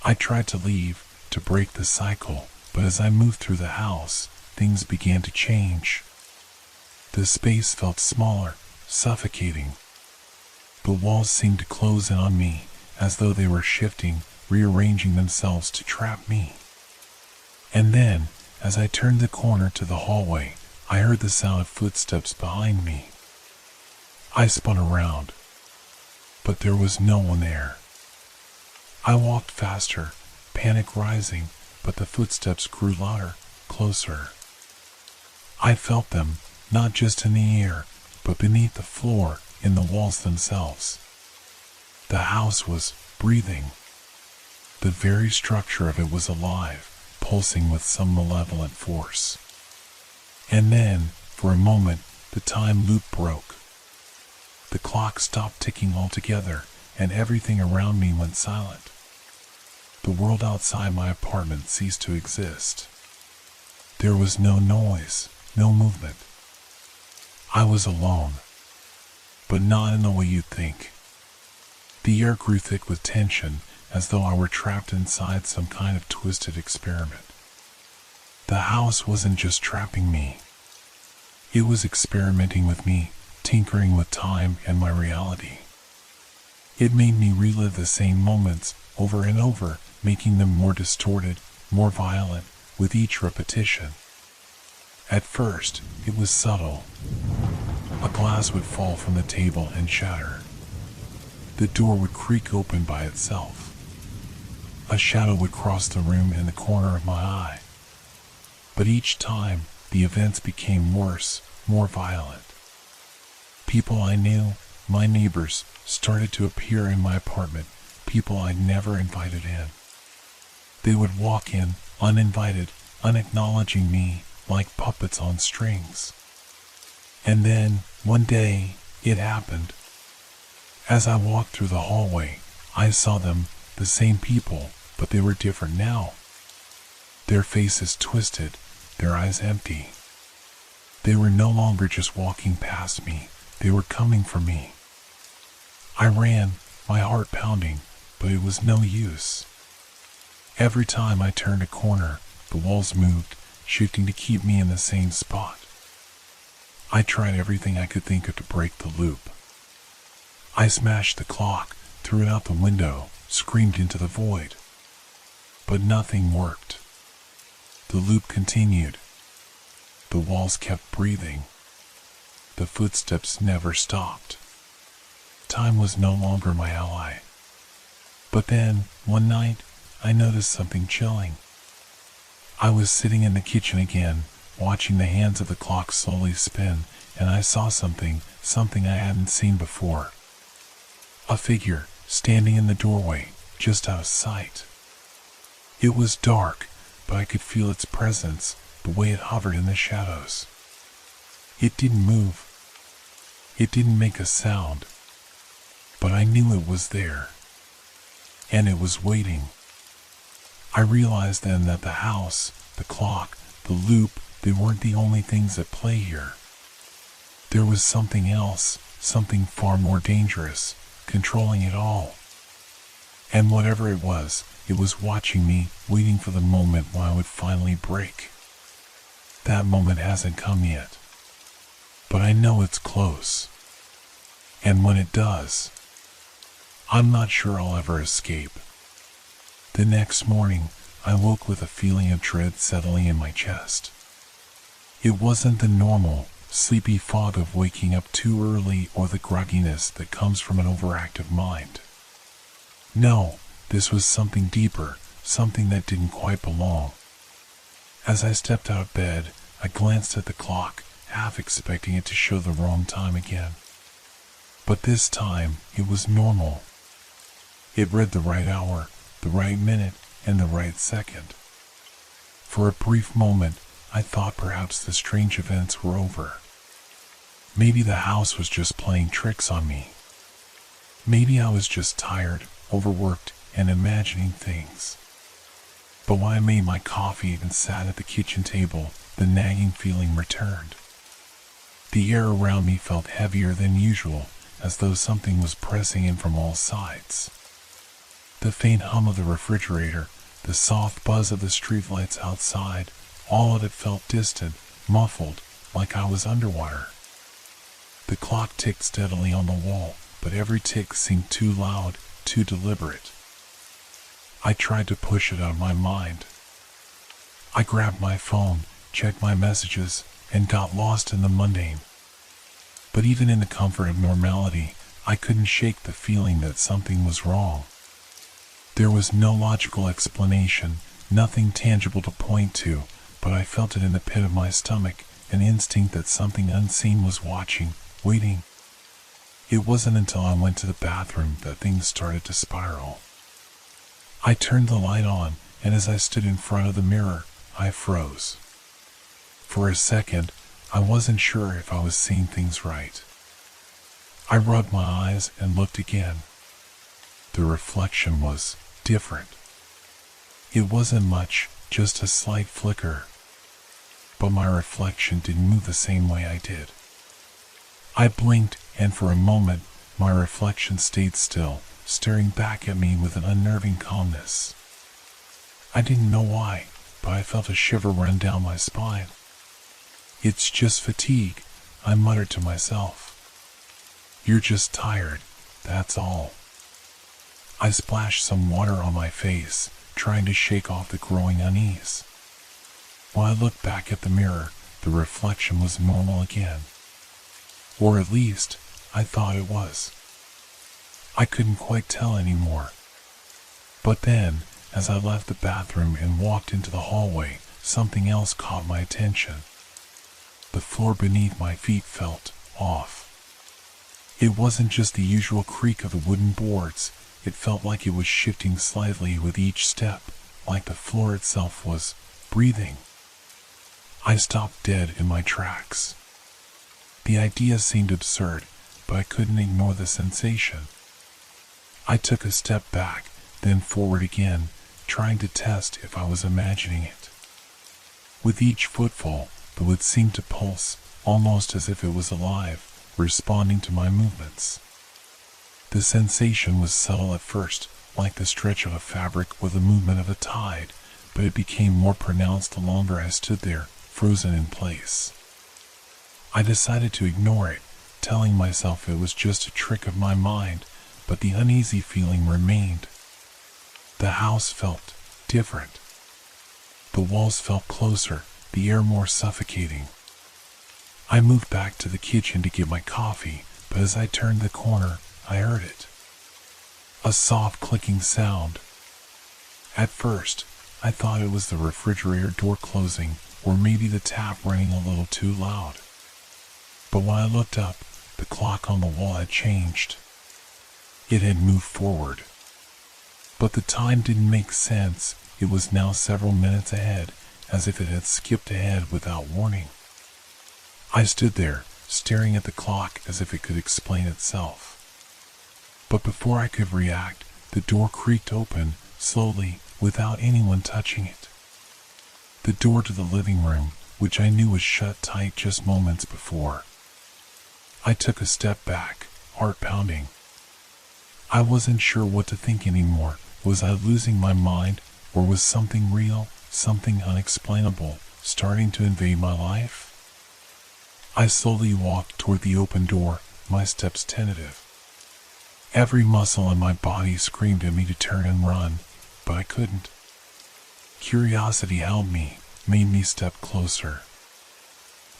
I tried to leave, to break the cycle, but as I moved through the house, things began to change. The space felt smaller, suffocating. The walls seemed to close in on me, as though they were shifting, rearranging themselves to trap me. And then, as I turned the corner to the hallway, I heard the sound of footsteps behind me. I spun around, but there was no one there. I walked faster, panic rising, but the footsteps grew louder, closer. I felt them, not just in the air, but beneath the floor, in the walls themselves. The house was breathing. The very structure of it was alive, pulsing with some malevolent force. And then, for a moment, the time loop broke. The clock stopped ticking altogether, and everything around me went silent. The world outside my apartment ceased to exist. There was no noise, no movement. I was alone, but not in the way you'd think. The air grew thick with tension, as though I were trapped inside some kind of twisted experiment. The house wasn't just trapping me. It was experimenting with me, tinkering with time and my reality. It made me relive the same moments over and over, making them more distorted, more violent, with each repetition. At first, it was subtle. A glass would fall from the table and shatter. The door would creak open by itself. A shadow would cross the room in the corner of my eye. But each time, the events became worse, more violent. People I knew, my neighbors, started to appear in my apartment, people I'd never invited in. They would walk in, uninvited, unacknowledging me, like puppets on strings. And then, one day, it happened. As I walked through the hallway, I saw them, the same people, but they were different now. Their faces twisted, their eyes empty. They were no longer just walking past me, they were coming for me. I ran, my heart pounding, but it was no use. Every time I turned a corner, the walls moved, shifting to keep me in the same spot. I tried everything I could think of to break the loop. I smashed the clock, threw it out the window, screamed into the void. But nothing worked. The loop continued. The walls kept breathing. The footsteps never stopped. Time was no longer my ally. But then, one night, I noticed something chilling. I was sitting in the kitchen again, watching the hands of the clock slowly spin, and I saw something I hadn't seen before. A figure, standing in the doorway, just out of sight. It was dark, but I could feel its presence, the way it hovered in the shadows. It didn't move. It didn't make a sound. But I knew it was there. And it was waiting. I realized then that the house, the clock, the loop, they weren't the only things at play here. There was something else, something far more dangerous, controlling it all. And whatever it was watching me, waiting for the moment when I would finally break. That moment hasn't come yet. But I know it's close. And when it does, I'm not sure I'll ever escape. The next morning, I woke with a feeling of dread settling in my chest. It wasn't the normal, sleepy fog of waking up too early or the grogginess that comes from an overactive mind. No, this was something deeper, something that didn't quite belong. As I stepped out of bed, I glanced at the clock, half expecting it to show the wrong time again. But this time, it was normal. It read the right hour, the right minute, and the right second. For a brief moment, I thought perhaps the strange events were over. Maybe the house was just playing tricks on me. Maybe I was just tired, overworked, and imagining things. But when I made my coffee and sat at the kitchen table, the nagging feeling returned. The air around me felt heavier than usual, as though something was pressing in from all sides. The faint hum of the refrigerator, the soft buzz of the streetlights outside, all of it felt distant, muffled, like I was underwater. The clock ticked steadily on the wall, but every tick seemed too loud, too deliberate. I tried to push it out of my mind. I grabbed my phone, checked my messages, and got lost in the mundane. But even in the comfort of normality, I couldn't shake the feeling that something was wrong. There was no logical explanation, nothing tangible to point to, but I felt it in the pit of my stomach, an instinct that something unseen was watching, waiting. It wasn't until I went to the bathroom that things started to spiral. I turned the light on, and as I stood in front of the mirror, I froze. For a second, I wasn't sure if I was seeing things right. I rubbed my eyes and looked again. The reflection was different. It wasn't much, just a slight flicker. But my reflection didn't move the same way I did. I blinked, and for a moment, my reflection stayed still, staring back at me with an unnerving calmness. I didn't know why, but I felt a shiver run down my spine. "It's just fatigue," I muttered to myself. "You're just tired, that's all." I splashed some water on my face, trying to shake off the growing unease. When I looked back at the mirror, the reflection was normal again. Or at least, I thought it was. I couldn't quite tell anymore. But then, as I left the bathroom and walked into the hallway, something else caught my attention. The floor beneath my feet felt off. It wasn't just the usual creak of the wooden boards, it felt like it was shifting slightly with each step, like the floor itself was breathing. I stopped dead in my tracks. The idea seemed absurd, but I couldn't ignore the sensation. I took a step back, then forward again, trying to test if I was imagining it. With each footfall, the wood seemed to pulse, almost as if it was alive, responding to my movements. The sensation was subtle at first, like the stretch of a fabric or the movement of a tide, but it became more pronounced the longer I stood there, frozen in place. I decided to ignore it, telling myself it was just a trick of my mind, but the uneasy feeling remained. The house felt different. The walls felt closer, the air more suffocating. I moved back to the kitchen to get my coffee, but as I turned the corner, I heard it. A soft clicking sound. At first, I thought it was the refrigerator door closing, or maybe the tap running a little too loud. But when I looked up, the clock on the wall had changed. It had moved forward. But the time didn't make sense. It was now several minutes ahead, as if it had skipped ahead without warning. I stood there, staring at the clock as if it could explain itself. But before I could react, the door creaked open, slowly, without anyone touching it. The door to the living room, which I knew was shut tight just moments before. I took a step back, heart pounding. I wasn't sure what to think anymore. Was I losing my mind, or was something real, something unexplainable, starting to invade my life? I slowly walked toward the open door, my steps tentative. Every muscle in my body screamed at me to turn and run, but I couldn't. Curiosity held me, made me step closer.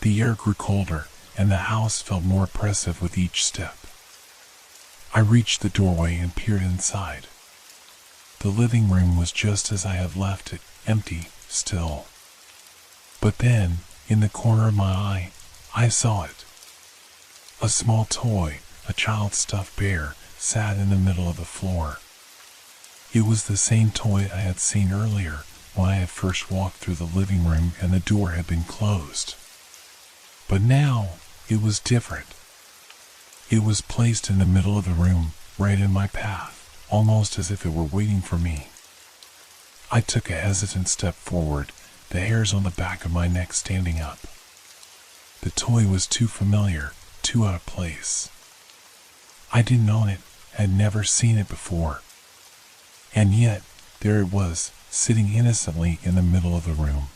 The air grew colder, and the house felt more oppressive with each step. I reached the doorway and peered inside. The living room was just as I had left it, empty, still. But then, in the corner of my eye, I saw it. A small toy, a child's stuffed bear, sat in the middle of the floor. It was the same toy I had seen earlier when I had first walked through the living room and the door had been closed. But now, it was different. It was placed in the middle of the room, right in my path, almost as if it were waiting for me. I took a hesitant step forward, the hairs on the back of my neck standing up. The toy was too familiar, too out of place. I didn't own it, had never seen it before. And yet, there it was, sitting innocently in the middle of the room.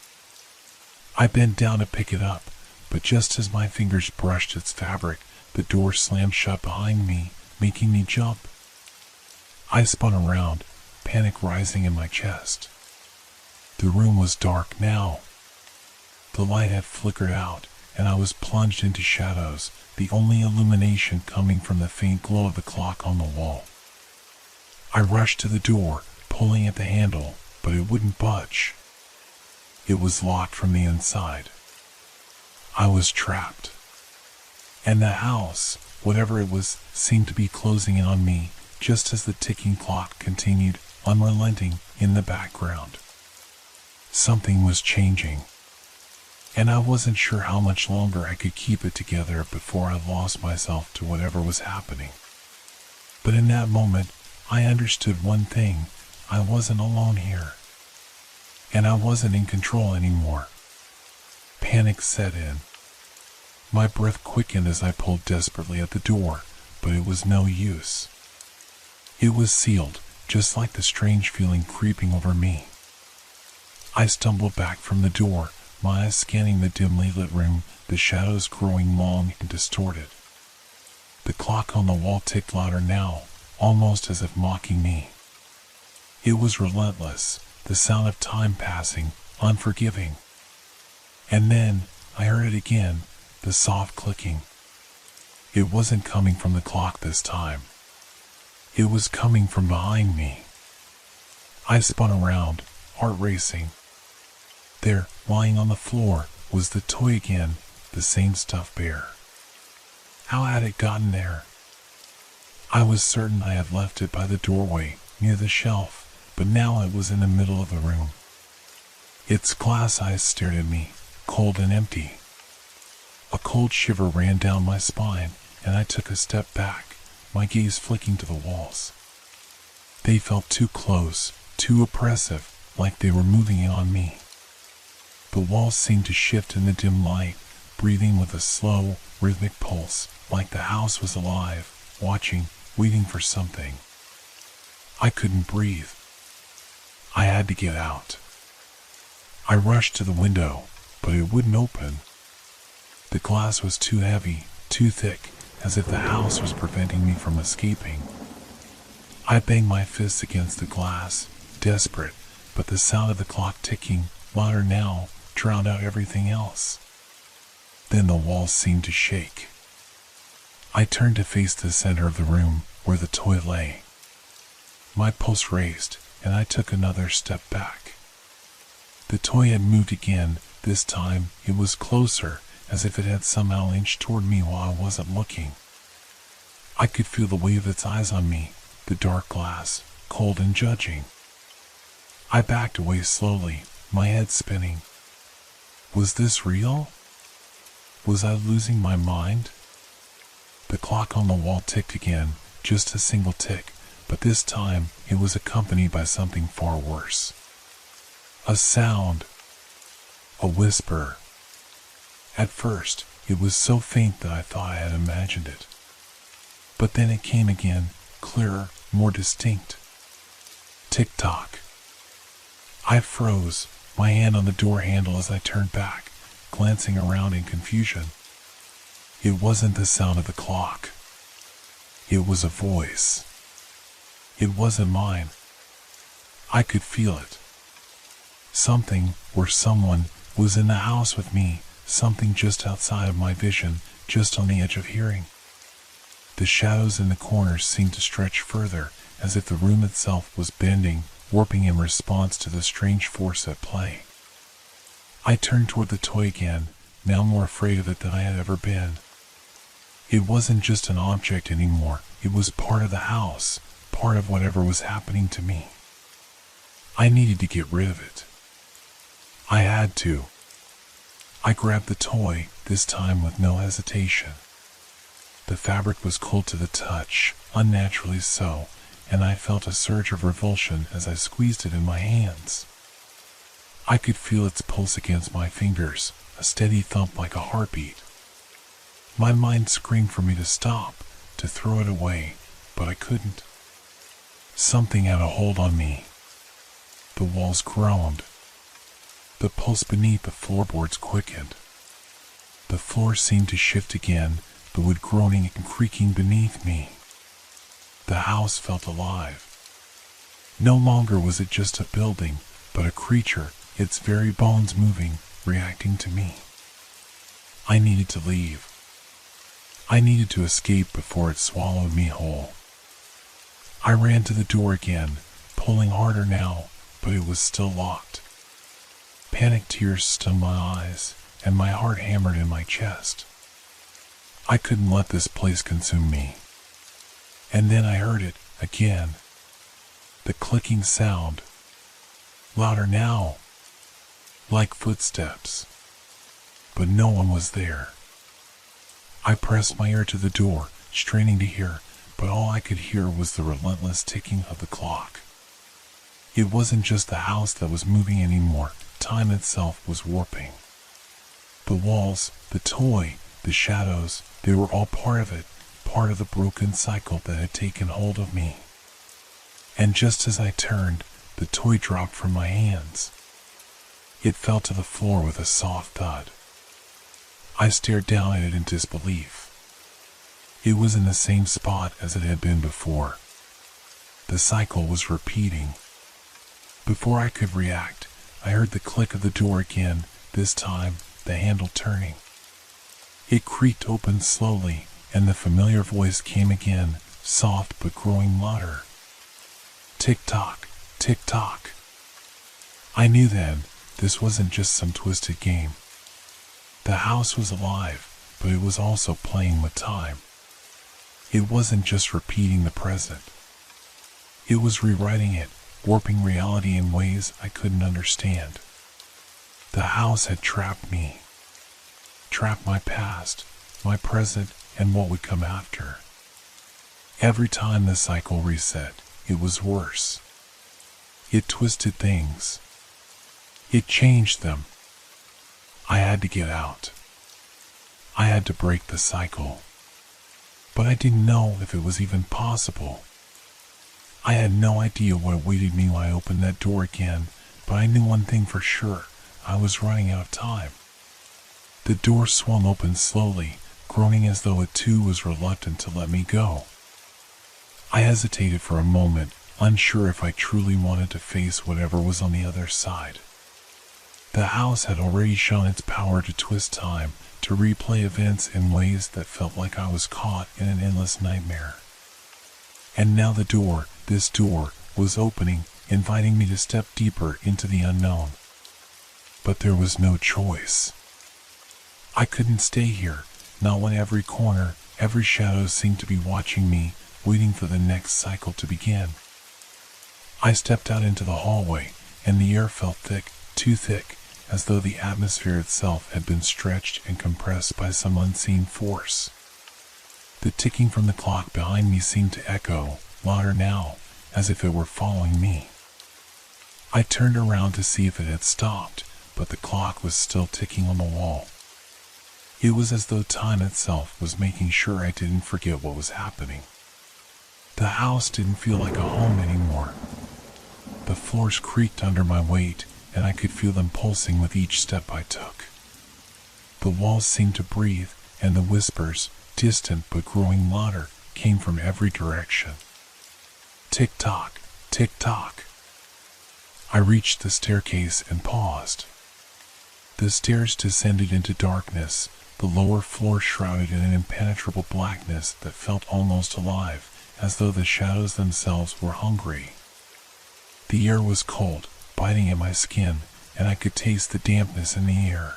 I bent down to pick it up, but just as my fingers brushed its fabric, the door slammed shut behind me, making me jump. I spun around, panic rising in my chest. The room was dark now. The light had flickered out, and I was plunged into shadows, the only illumination coming from the faint glow of the clock on the wall. I rushed to the door, pulling at the handle, but it wouldn't budge. It was locked from the inside. I was trapped. And the house, whatever it was, seemed to be closing in on me, just as the ticking clock continued, unrelenting, in the background. Something was changing. And I wasn't sure how much longer I could keep it together before I lost myself to whatever was happening. But in that moment, I understood one thing. I wasn't alone here. And I wasn't in control anymore. Panic set in. My breath quickened as I pulled desperately at the door, but it was no use. It was sealed, just like the strange feeling creeping over me. I stumbled back from the door, my eyes scanning the dimly lit room, the shadows growing long and distorted. The clock on the wall ticked louder now, almost as if mocking me. It was relentless, the sound of time passing, unforgiving. And then, I heard it again, the soft clicking. It wasn't coming from the clock this time. It was coming from behind me. I spun around, heart racing. There, lying on the floor, was the toy again, the same stuffed bear. How had it gotten there? I was certain I had left it by the doorway, near the shelf, but now it was in the middle of the room. Its glass eyes stared at me, cold and empty. A cold shiver ran down my spine, and I took a step back, my gaze flicking to the walls. They felt too close, too oppressive, like they were moving in on me. The walls seemed to shift in the dim light, breathing with a slow, rhythmic pulse, like the house was alive, watching, waiting for something. I couldn't breathe. I had to get out. I rushed to the window, but it wouldn't open. The glass was too heavy, too thick, as if the house was preventing me from escaping. I banged my fists against the glass, desperate, but the sound of the clock ticking, louder now, drowned out everything else. Then the walls seemed to shake. I turned to face the center of the room where the toy lay. My pulse raced, and I took another step back. The toy had moved again. This time it was closer, as if it had somehow inched toward me while I wasn't looking. I could feel the weight of its eyes on me, the dark glass, cold and judging. I backed away slowly, my head spinning. Was this real? Was I losing my mind? The clock on the wall ticked again, just a single tick, but this time it was accompanied by something far worse. A sound. A whisper. At first, it was so faint that I thought I had imagined it. But then it came again, clearer, more distinct. Tick-tock. I froze, my hand on the door handle as I turned back, glancing around in confusion. It wasn't the sound of the clock. It was a voice. It wasn't mine. I could feel it. Something, or someone, was in the house with me, something just outside of my vision, just on the edge of hearing. The shadows in the corners seemed to stretch further, as if the room itself was bending, warping in response to the strange force at play. I turned toward the toy again, now more afraid of it than I had ever been. It wasn't just an object anymore, it was part of the house, part of whatever was happening to me. I needed to get rid of it. I had to. I grabbed the toy, this time with no hesitation. The fabric was cold to the touch, unnaturally so, and I felt a surge of revulsion as I squeezed it in my hands. I could feel its pulse against my fingers, a steady thump like a heartbeat. My mind screamed for me to stop, to throw it away, but I couldn't. Something had a hold on me. The walls groaned. The pulse beneath the floorboards quickened. The floor seemed to shift again, the wood groaning and creaking beneath me. The house felt alive. No longer was it just a building, but a creature, its very bones moving, reacting to me. I needed to leave. I needed to escape before it swallowed me whole. I ran to the door again, pulling harder now, but it was still locked. Panic tears stung my eyes, and my heart hammered in my chest. I couldn't let this place consume me. And then I heard it again. The clicking sound. Louder now. Like footsteps. But no one was there. I pressed my ear to the door, straining to hear, but all I could hear was the relentless ticking of the clock. It wasn't just the house that was moving anymore, time itself was warping. The walls, the toy, the shadows, they were all part of it, part of the broken cycle that had taken hold of me. And just as I turned, the toy dropped from my hands. It fell to the floor with a soft thud. I stared down at it in disbelief. It was in the same spot as it had been before. The cycle was repeating. Before I could react, I heard the click of the door again, this time the handle turning. It creaked open slowly, and the familiar voice came again, soft but growing louder. Tick-tock, tick-tock. I knew then, this wasn't just some twisted game. The house was alive, but it was also playing with time. It wasn't just repeating the present. It was rewriting it, warping reality in ways I couldn't understand. The house had trapped me. Trapped my past, my present, and what would come after. Every time the cycle reset, it was worse. It twisted things. It changed them. I had to get out. I had to break the cycle. But I didn't know if it was even possible. I had no idea what awaited me when I opened that door again, but I knew one thing for sure. I was running out of time. The door swung open slowly, groaning as though it too was reluctant to let me go. I hesitated for a moment, unsure if I truly wanted to face whatever was on the other side. The house had already shown its power to twist time, to replay events in ways that felt like I was caught in an endless nightmare. And now this door, was opening, inviting me to step deeper into the unknown. But there was no choice. I couldn't stay here, not when every corner, every shadow seemed to be watching me, waiting for the next cycle to begin. I stepped out into the hallway, and the air felt thick, too thick, as though the atmosphere itself had been stretched and compressed by some unseen force. The ticking from the clock behind me seemed to echo, louder now, as if it were following me. I turned around to see if it had stopped, but the clock was still ticking on the wall. It was as though time itself was making sure I didn't forget what was happening. The house didn't feel like a home anymore. The floors creaked under my weight, and I could feel them pulsing with each step I took. The walls seemed to breathe, and the whispers, distant but growing louder, came from every direction. Tick-tock, tick-tock. I reached the staircase and paused. The stairs descended into darkness, the lower floor shrouded in an impenetrable blackness that felt almost alive, as though the shadows themselves were hungry. The air was cold, biting at my skin, and I could taste the dampness in the air.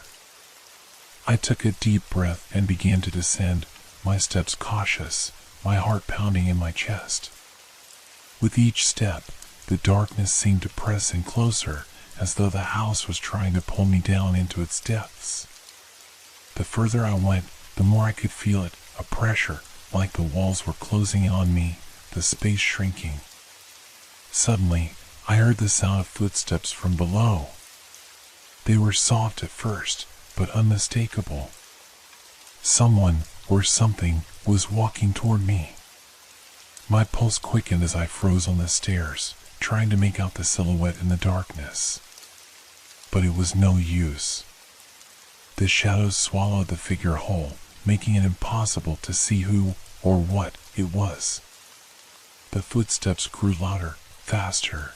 I took a deep breath and began to descend, my steps cautious, my heart pounding in my chest. With each step, the darkness seemed to press in closer, as though the house was trying to pull me down into its depths. The further I went, the more I could feel it, a pressure, like the walls were closing in on me, the space shrinking. Suddenly, I heard the sound of footsteps from below. They were soft at first, but unmistakable. Someone, or something, was walking toward me. My pulse quickened as I froze on the stairs, trying to make out the silhouette in the darkness. But it was no use. The shadows swallowed the figure whole, making it impossible to see who or what it was. The footsteps grew louder, faster.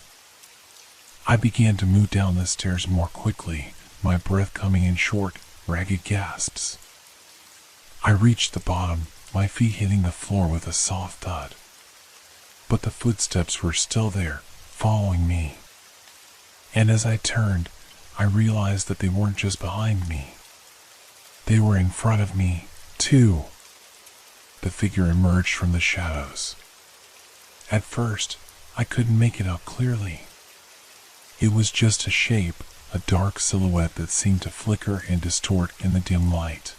I began to move down the stairs more quickly, my breath coming in short, ragged gasps. I reached the bottom, my feet hitting the floor with a soft thud. But the footsteps were still there, following me. And as I turned, I realized that they weren't just behind me. They were in front of me, too. The figure emerged from the shadows. At first, I couldn't make it out clearly. It was just a shape, a dark silhouette that seemed to flicker and distort in the dim light.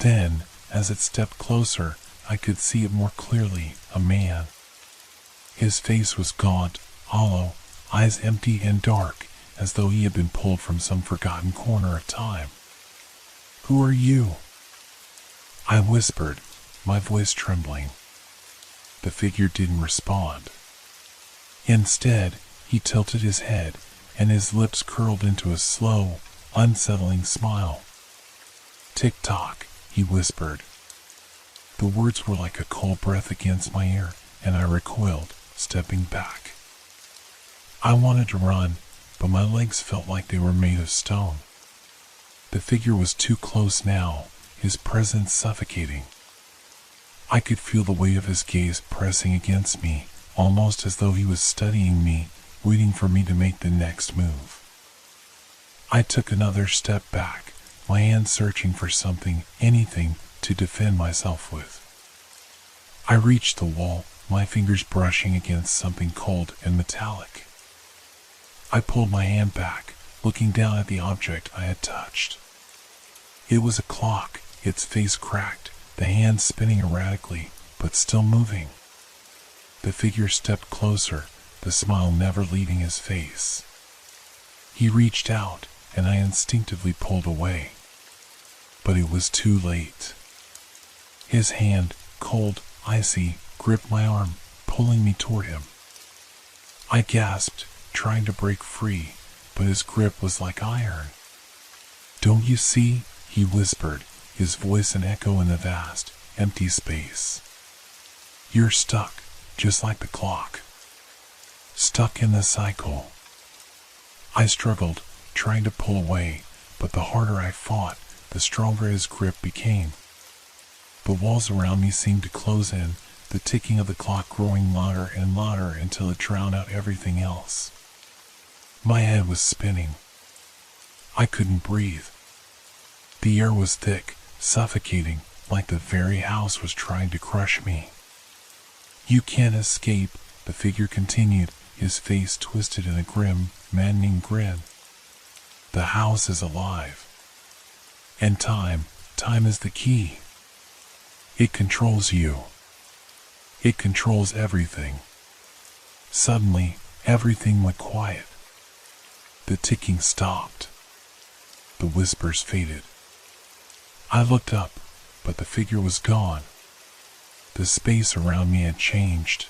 Then, as it stepped closer, I could see it more clearly, a man. His face was gaunt, hollow, eyes empty and dark, as though he had been pulled from some forgotten corner of time. "Who are you?" I whispered, my voice trembling. The figure didn't respond. Instead, he tilted his head, and his lips curled into a slow, unsettling smile. "Tick-tock," he whispered. The words were like a cold breath against my ear, and I recoiled, stepping back. I wanted to run, but my legs felt like they were made of stone. The figure was too close now, his presence suffocating. I could feel the weight of his gaze pressing against me, almost as though he was studying me, waiting for me to make the next move. I took another step back, my hand searching for something, anything, to defend myself with. I reached the wall, my fingers brushing against something cold and metallic. I pulled my hand back, looking down at the object I had touched. It was a clock, its face cracked, the hand spinning erratically, but still moving. The figure stepped closer, the smile never leaving his face. He reached out, and I instinctively pulled away. But it was too late. His hand, cold, icy, gripped my arm, pulling me toward him. I gasped, trying to break free, but his grip was like iron. "Don't you see?" he whispered, his voice an echo in the vast, empty space. "You're stuck, just like the clock. Stuck in the cycle." I struggled, trying to pull away, but the harder I fought, the stronger his grip became. The walls around me seemed to close in, the ticking of the clock growing louder and louder until it drowned out everything else. My head was spinning. I couldn't breathe. The air was thick, suffocating, like the very house was trying to crush me. "You can't escape," the figure continued, his face twisted in a grim, maddening grin. "The house is alive. And time is the key. It controls you. It controls everything." Suddenly, everything went quiet. The ticking stopped. The whispers faded. I looked up, but the figure was gone. The space around me had changed.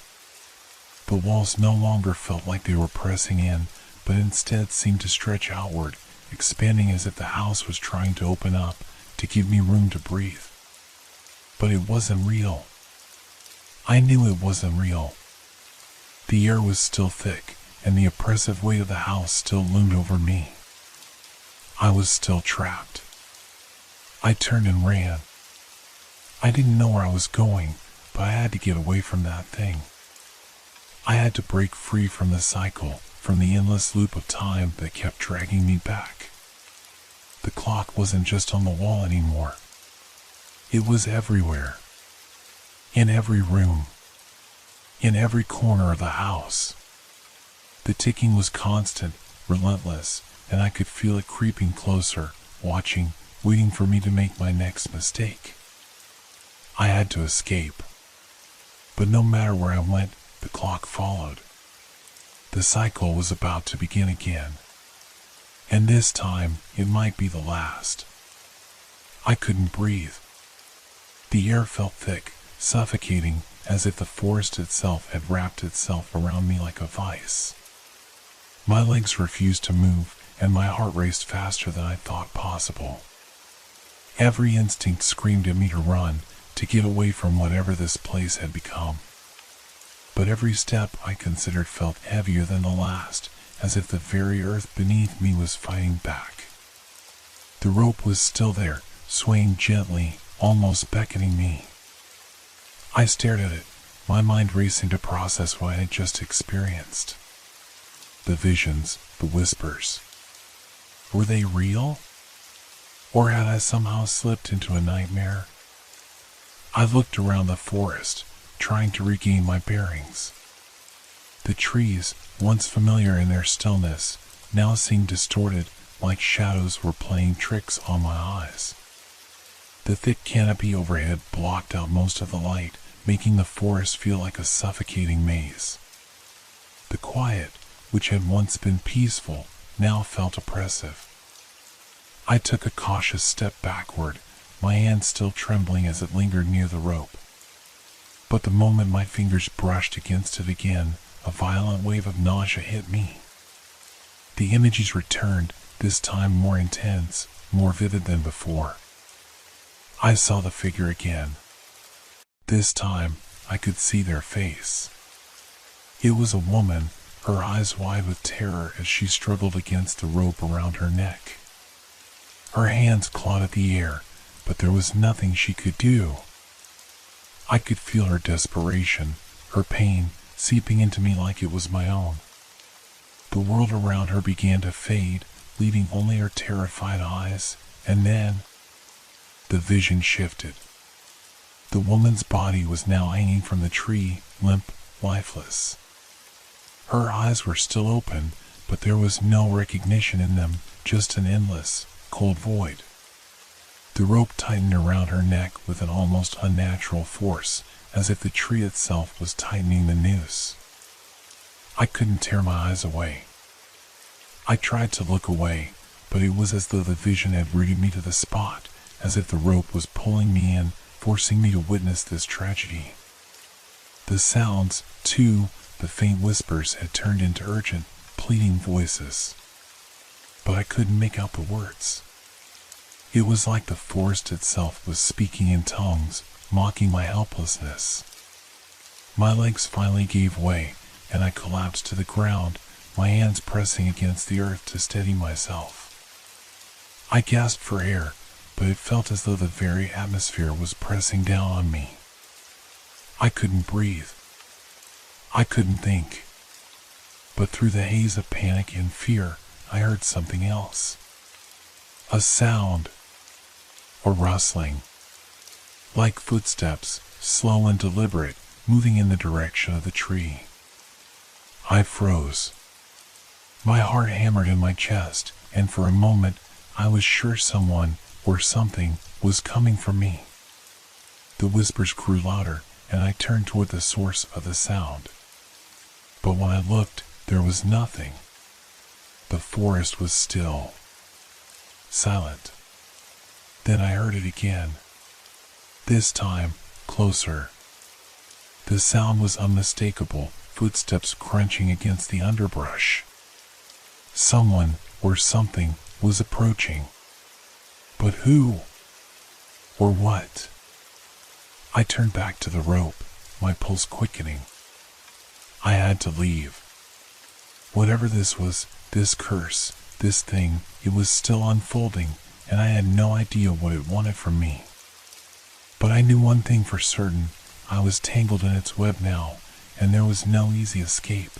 The walls no longer felt like they were pressing in, but instead seemed to stretch outward, expanding as if the house was trying to open up, to give me room to breathe. But it wasn't real. I knew it wasn't real. The air was still thick, and the oppressive weight of the house still loomed over me. I was still trapped. I turned and ran. I didn't know where I was going, but I had to get away from that thing. I had to break free from the cycle, from the endless loop of time that kept dragging me back. The clock wasn't just on the wall anymore. It was everywhere. In every room. In every corner of the house. The ticking was constant, relentless, and I could feel it creeping closer, watching, waiting for me to make my next mistake. I had to escape. But no matter where I went, the clock followed. The cycle was about to begin again. And this time, it might be the last. I couldn't breathe. The air felt thick, suffocating, as if the forest itself had wrapped itself around me like a vice. My legs refused to move, and my heart raced faster than I thought possible. Every instinct screamed at me to run, to get away from whatever this place had become. But every step I considered felt heavier than the last, as if the very earth beneath me was fighting back. The rope was still there, swaying gently, almost beckoning me. I stared at it, my mind racing to process what I had just experienced. The visions, the whispers. Were they real? Or had I somehow slipped into a nightmare? I looked around the forest, trying to regain my bearings. The trees, once familiar in their stillness, now seemed distorted, like shadows were playing tricks on my eyes. The thick canopy overhead blocked out most of the light, making the forest feel like a suffocating maze. The quiet, which had once been peaceful, now felt oppressive. I took a cautious step backward, my hand still trembling as it lingered near the rope. But the moment my fingers brushed against it again, a violent wave of nausea hit me. The images returned, this time more intense, more vivid than before. I saw the figure again. This time, I could see their face. It was a woman, her eyes wide with terror as she struggled against the rope around her neck. Her hands clawed at the air, but there was nothing she could do. I could feel her desperation, her pain, seeping into me like it was my own. The world around her began to fade, leaving only her terrified eyes, and then the vision shifted. The woman's body was now hanging from the tree, limp, lifeless. Her eyes were still open, but there was no recognition in them, just an endless, cold void. The rope tightened around her neck with an almost unnatural force, as if the tree itself was tightening the noose. I couldn't tear my eyes away. I tried to look away, but it was as though the vision had rooted me to the spot, as if the rope was pulling me in, forcing me to witness this tragedy. The sounds, too, the faint whispers had turned into urgent, pleading voices. But I couldn't make out the words. It was like the forest itself was speaking in tongues, mocking my helplessness. My legs finally gave way, and I collapsed to the ground, my hands pressing against the earth to steady myself. I gasped for air, but it felt as though the very atmosphere was pressing down on me. I couldn't breathe. I couldn't think. But through the haze of panic and fear, I heard something else. A sound. A rustling. Like footsteps, slow and deliberate, moving in the direction of the tree. I froze. My heart hammered in my chest, and for a moment, I was sure someone, or something, was coming for me. The whispers grew louder, and I turned toward the source of the sound. But when I looked, there was nothing. The forest was still. Silent. Then I heard it again. This time, closer. The sound was unmistakable, footsteps crunching against the underbrush. Someone, or something, was approaching. But who? Or what? I turned back to the rope, my pulse quickening. I had to leave. Whatever this was, this curse, this thing, it was still unfolding, and I had no idea what it wanted from me. But I knew one thing for certain, I was tangled in its web now, and there was no easy escape.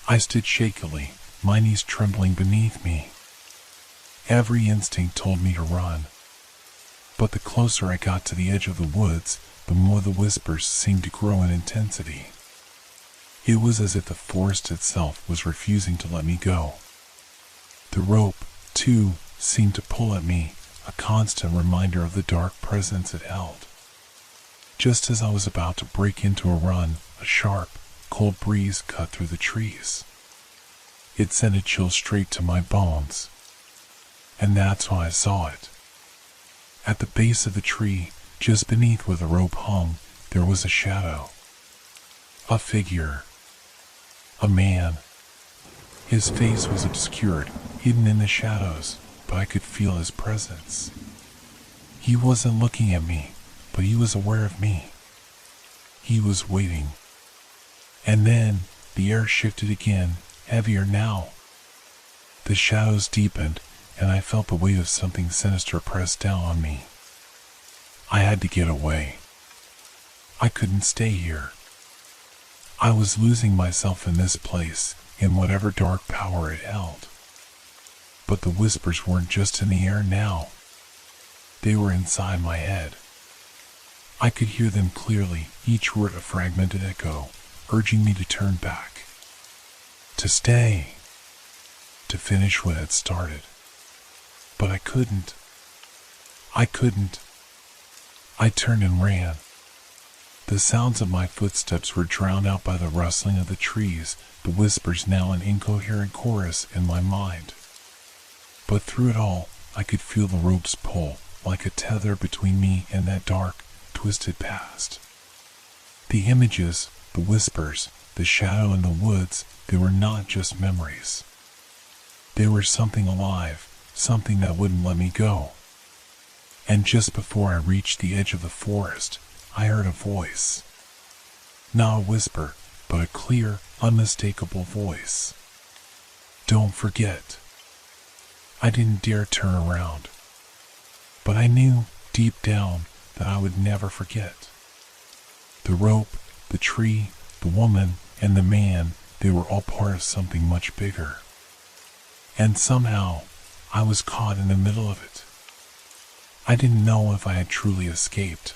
I stood shakily, my knees trembling beneath me. Every instinct told me to run. But the closer I got to the edge of the woods, the more the whispers seemed to grow in intensity. It was as if the forest itself was refusing to let me go. The rope, too, seemed to pull at me, a constant reminder of the dark presence it held. Just as I was about to break into a run, a sharp, cold breeze cut through the trees. It sent a chill straight to my bones. And that's when I saw it. At the base of the tree, just beneath where the rope hung, there was a shadow. A figure. A man. His face was obscured, hidden in the shadows, but I could feel his presence. He wasn't looking at me, but he was aware of me. He was waiting. And then, the air shifted again, heavier now. The shadows deepened, and I felt the weight of something sinister press down on me. I had to get away. I couldn't stay here. I was losing myself in this place, in whatever dark power it held. But the whispers weren't just in the air now. They were inside my head. I could hear them clearly, each word a fragmented echo, urging me to turn back. To stay. To finish what had started. But I couldn't. I turned and ran. The sounds of my footsteps were drowned out by the rustling of the trees, the whispers now an incoherent chorus in my mind. But through it all, I could feel the rope's pull, like a tether between me and that dark, twisted past. The images, the whispers, the shadow in the woods, they were not just memories. They were something alive, something that wouldn't let me go. And just before I reached the edge of the forest, I heard a voice. Not a whisper, but a clear, unmistakable voice. Don't forget. I didn't dare turn around. But I knew, deep down, that I would never forget. The rope, the tree, the woman, and the man, they were all part of something much bigger. And somehow, I was caught in the middle of it. I didn't know if I had truly escaped.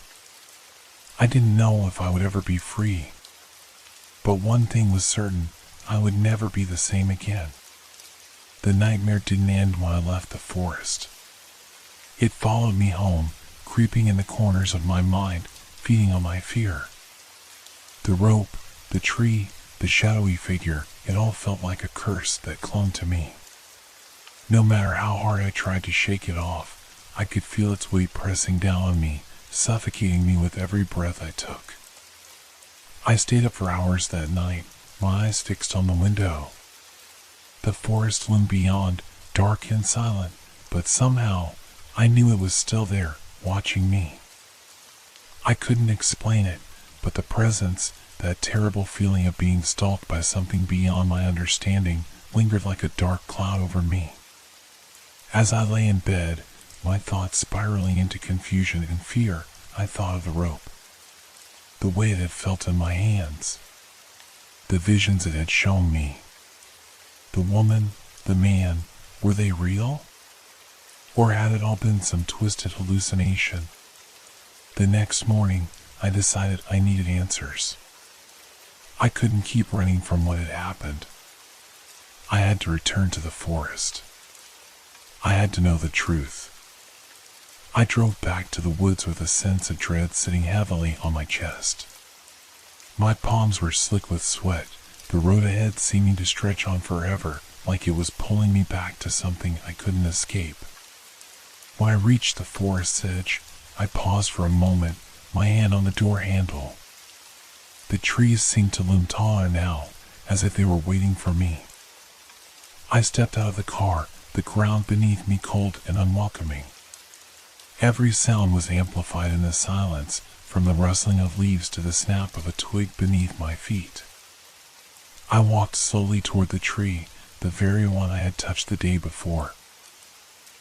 I didn't know if I would ever be free. But one thing was certain, I would never be the same again. The nightmare didn't end when I left the forest. It followed me home, creeping in the corners of my mind, feeding on my fear. The rope, the tree, the shadowy figure, it all felt like a curse that clung to me. No matter how hard I tried to shake it off, I could feel its weight pressing down on me, suffocating me with every breath I took. I stayed up for hours that night, my eyes fixed on the window. The forest loomed beyond, dark and silent, but somehow I knew it was still there, watching me. I couldn't explain it, but the presence, that terrible feeling of being stalked by something beyond my understanding lingered like a dark cloud over me. As I lay in bed, my thoughts spiraling into confusion and fear, I thought of the rope. The way it had felt in my hands. The visions it had shown me. The woman, the man, were they real? Or had it all been some twisted hallucination? The next morning, I decided I needed answers. I couldn't keep running from what had happened. I had to return to the forest. I had to know the truth. I drove back to the woods with a sense of dread sitting heavily on my chest. My palms were slick with sweat, the road ahead seeming to stretch on forever, like it was pulling me back to something I couldn't escape. When I reached the forest's edge, I paused for a moment, my hand on the door handle. The trees seemed to loom taller now, as if they were waiting for me. I stepped out of the car, the ground beneath me cold and unwelcoming. Every sound was amplified in the silence, from the rustling of leaves to the snap of a twig beneath my feet. I walked slowly toward the tree, the very one I had touched the day before.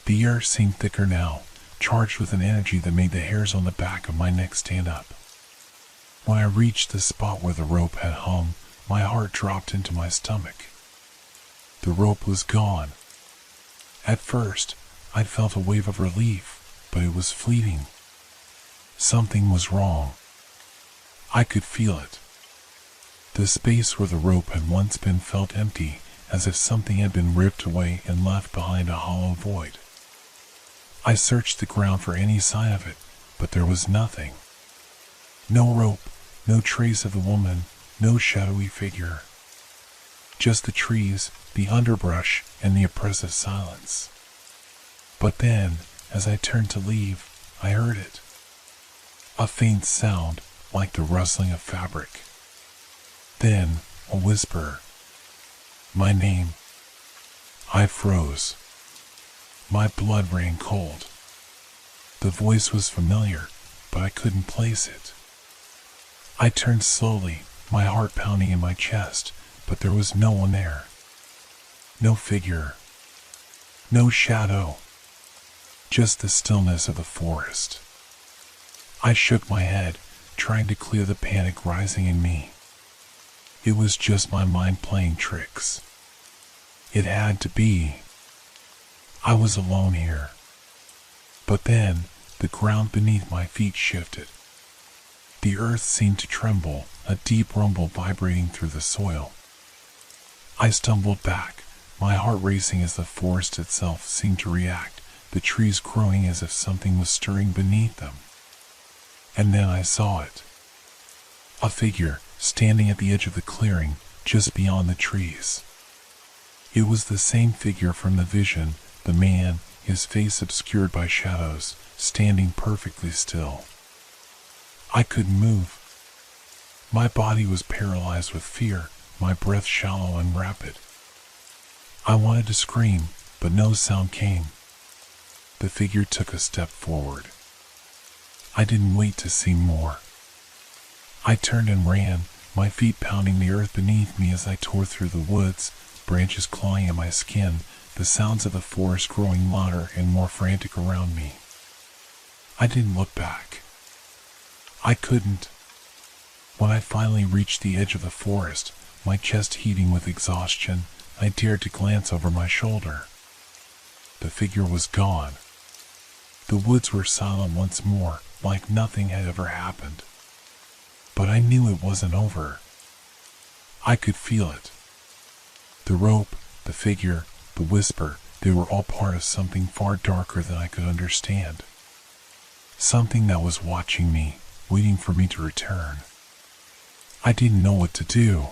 The air seemed thicker now, charged with an energy that made the hairs on the back of my neck stand up. When I reached the spot where the rope had hung, my heart dropped into my stomach. The rope was gone. At first, I felt a wave of relief, but it was fleeting. Something was wrong. I could feel it. The space where the rope had once been felt empty, as if something had been ripped away and left behind a hollow void. I searched the ground for any sign of it, but there was nothing. No rope, no trace of the woman, no shadowy figure. Just the trees, the underbrush, and the oppressive silence. But then, as I turned to leave, I heard it. A faint sound, like the rustling of fabric. Then, a whisper. My name. I froze. My blood ran cold. The voice was familiar, but I couldn't place it. I turned slowly, my heart pounding in my chest, but there was no one there. No figure. No shadow. Just the stillness of the forest. I shook my head, trying to clear the panic rising in me. It was just my mind playing tricks. It had to be. I was alone here. But then, the ground beneath my feet shifted. The earth seemed to tremble, a deep rumble vibrating through the soil. I stumbled back, my heart racing as the forest itself seemed to react, the trees growing as if something was stirring beneath them. And then I saw it. A figure, standing at the edge of the clearing, just beyond the trees. It was the same figure from the vision, the man, his face obscured by shadows, standing perfectly still. I couldn't move. My body was paralyzed with fear, my breath shallow and rapid. I wanted to scream, but no sound came. The figure took a step forward. I didn't wait to see more. I turned and ran, my feet pounding the earth beneath me as I tore through the woods, branches clawing at my skin, the sounds of the forest growing louder and more frantic around me. I didn't look back. I couldn't. When I finally reached the edge of the forest, my chest heaving with exhaustion, I dared to glance over my shoulder. The figure was gone. The woods were silent once more, like nothing had ever happened. But I knew it wasn't over. I could feel it. The rope, the figure, the whisper, they were all part of something far darker than I could understand. Something that was watching me, waiting for me to return. I didn't know what to do.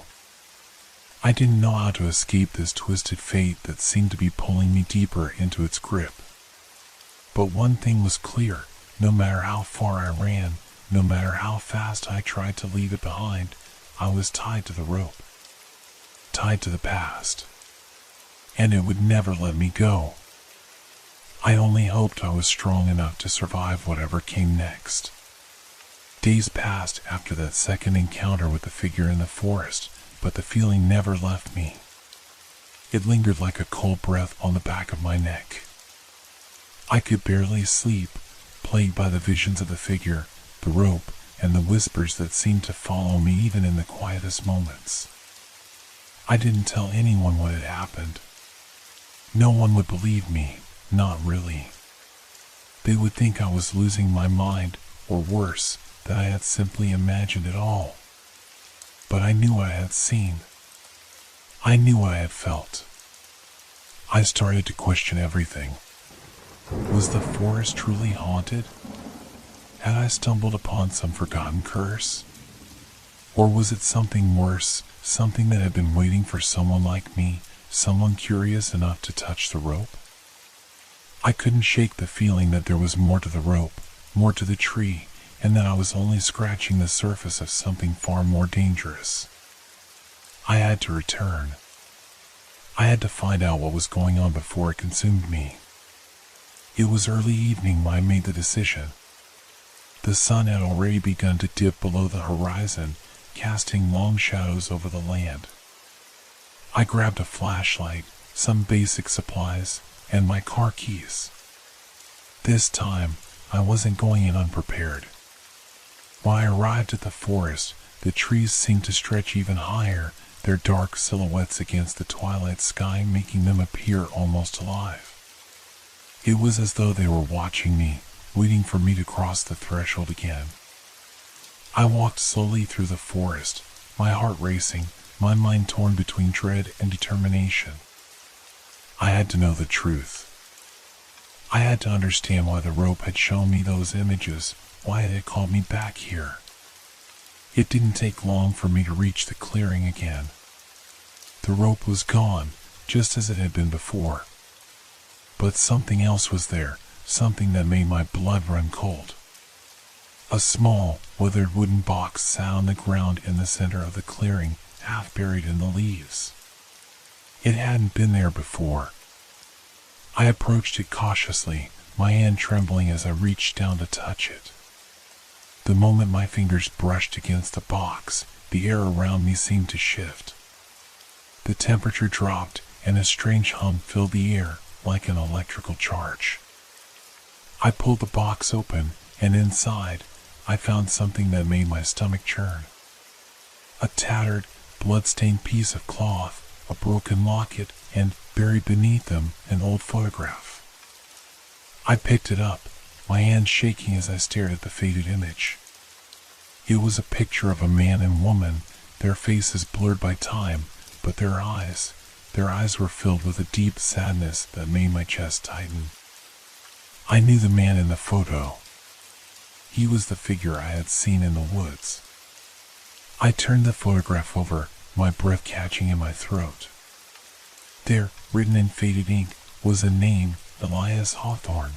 I didn't know how to escape this twisted fate that seemed to be pulling me deeper into its grip. But one thing was clear, no matter how far I ran, no matter how fast I tried to leave it behind, I was tied to the rope. Tied to the past. And it would never let me go. I only hoped I was strong enough to survive whatever came next. Days passed after that second encounter with the figure in the forest, but the feeling never left me. It lingered like a cold breath on the back of my neck. I could barely sleep, plagued by the visions of the figure, the rope, and the whispers that seemed to follow me even in the quietest moments. I didn't tell anyone what had happened. No one would believe me, not really. They would think I was losing my mind, or worse, that I had simply imagined it all. But I knew what I had seen. I knew what I had felt. I started to question everything. Was the forest truly haunted? Had I stumbled upon some forgotten curse? Or was it something worse, something that had been waiting for someone like me, someone curious enough to touch the rope? I couldn't shake the feeling that there was more to the rope, more to the tree, and that I was only scratching the surface of something far more dangerous. I had to return. I had to find out what was going on before it consumed me. It was early evening when I made the decision. The sun had already begun to dip below the horizon, casting long shadows over the land. I grabbed a flashlight, some basic supplies, and my car keys. This time, I wasn't going in unprepared. When I arrived at the forest, the trees seemed to stretch even higher, their dark silhouettes against the twilight sky making them appear almost alive. It was as though they were watching me, waiting for me to cross the threshold again. I walked slowly through the forest, my heart racing, my mind torn between dread and determination. I had to know the truth. I had to understand why the rope had shown me those images, why it had called me back here. It didn't take long for me to reach the clearing again. The rope was gone, just as it had been before. But something else was there, something that made my blood run cold. A small, weathered wooden box sat on the ground in the center of the clearing, half buried in the leaves. It hadn't been there before. I approached it cautiously, my hand trembling as I reached down to touch it. The moment my fingers brushed against the box, the air around me seemed to shift. The temperature dropped, and a strange hum filled the air, like an electrical charge. I pulled the box open, and inside, I found something that made my stomach churn. A tattered, blood-stained piece of cloth, a broken locket, and, buried beneath them, an old photograph. I picked it up, my hand shaking as I stared at the faded image. It was a picture of a man and woman, their faces blurred by time, but their eyes were filled with a deep sadness that made my chest tighten. I knew the man in the photo. He was the figure I had seen in the woods. I turned the photograph over, my breath catching in my throat. There, written in faded ink, was a name, Elias Hawthorne.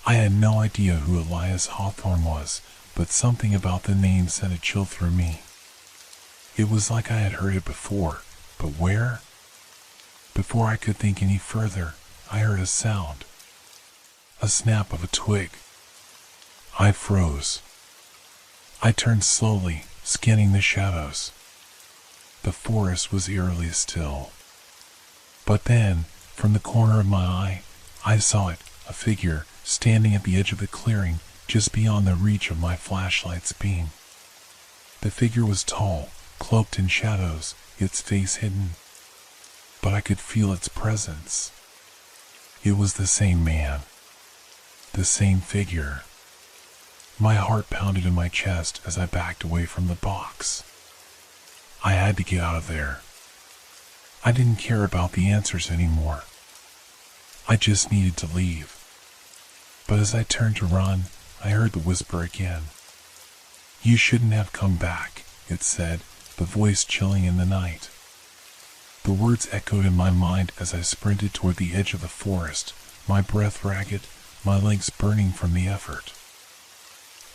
I had no idea who Elias Hawthorne was, but something about the name sent a chill through me. It was like I had heard it before, but where? Before I could think any further, I heard a sound. A snap of a twig. I froze. I turned slowly, scanning the shadows. The forest was eerily still. But then, from the corner of my eye, I saw it, a figure, standing at the edge of the clearing, just beyond the reach of my flashlight's beam. The figure was tall, cloaked in shadows, its face hidden. But I could feel its presence. It was the same man. The same figure. My heart pounded in my chest as I backed away from the box. I had to get out of there. I didn't care about the answers anymore. I just needed to leave. But as I turned to run, I heard the whisper again. "You shouldn't have come back," it said, the voice chilling in the night. The words echoed in my mind as I sprinted toward the edge of the forest, my breath ragged, my legs burning from the effort.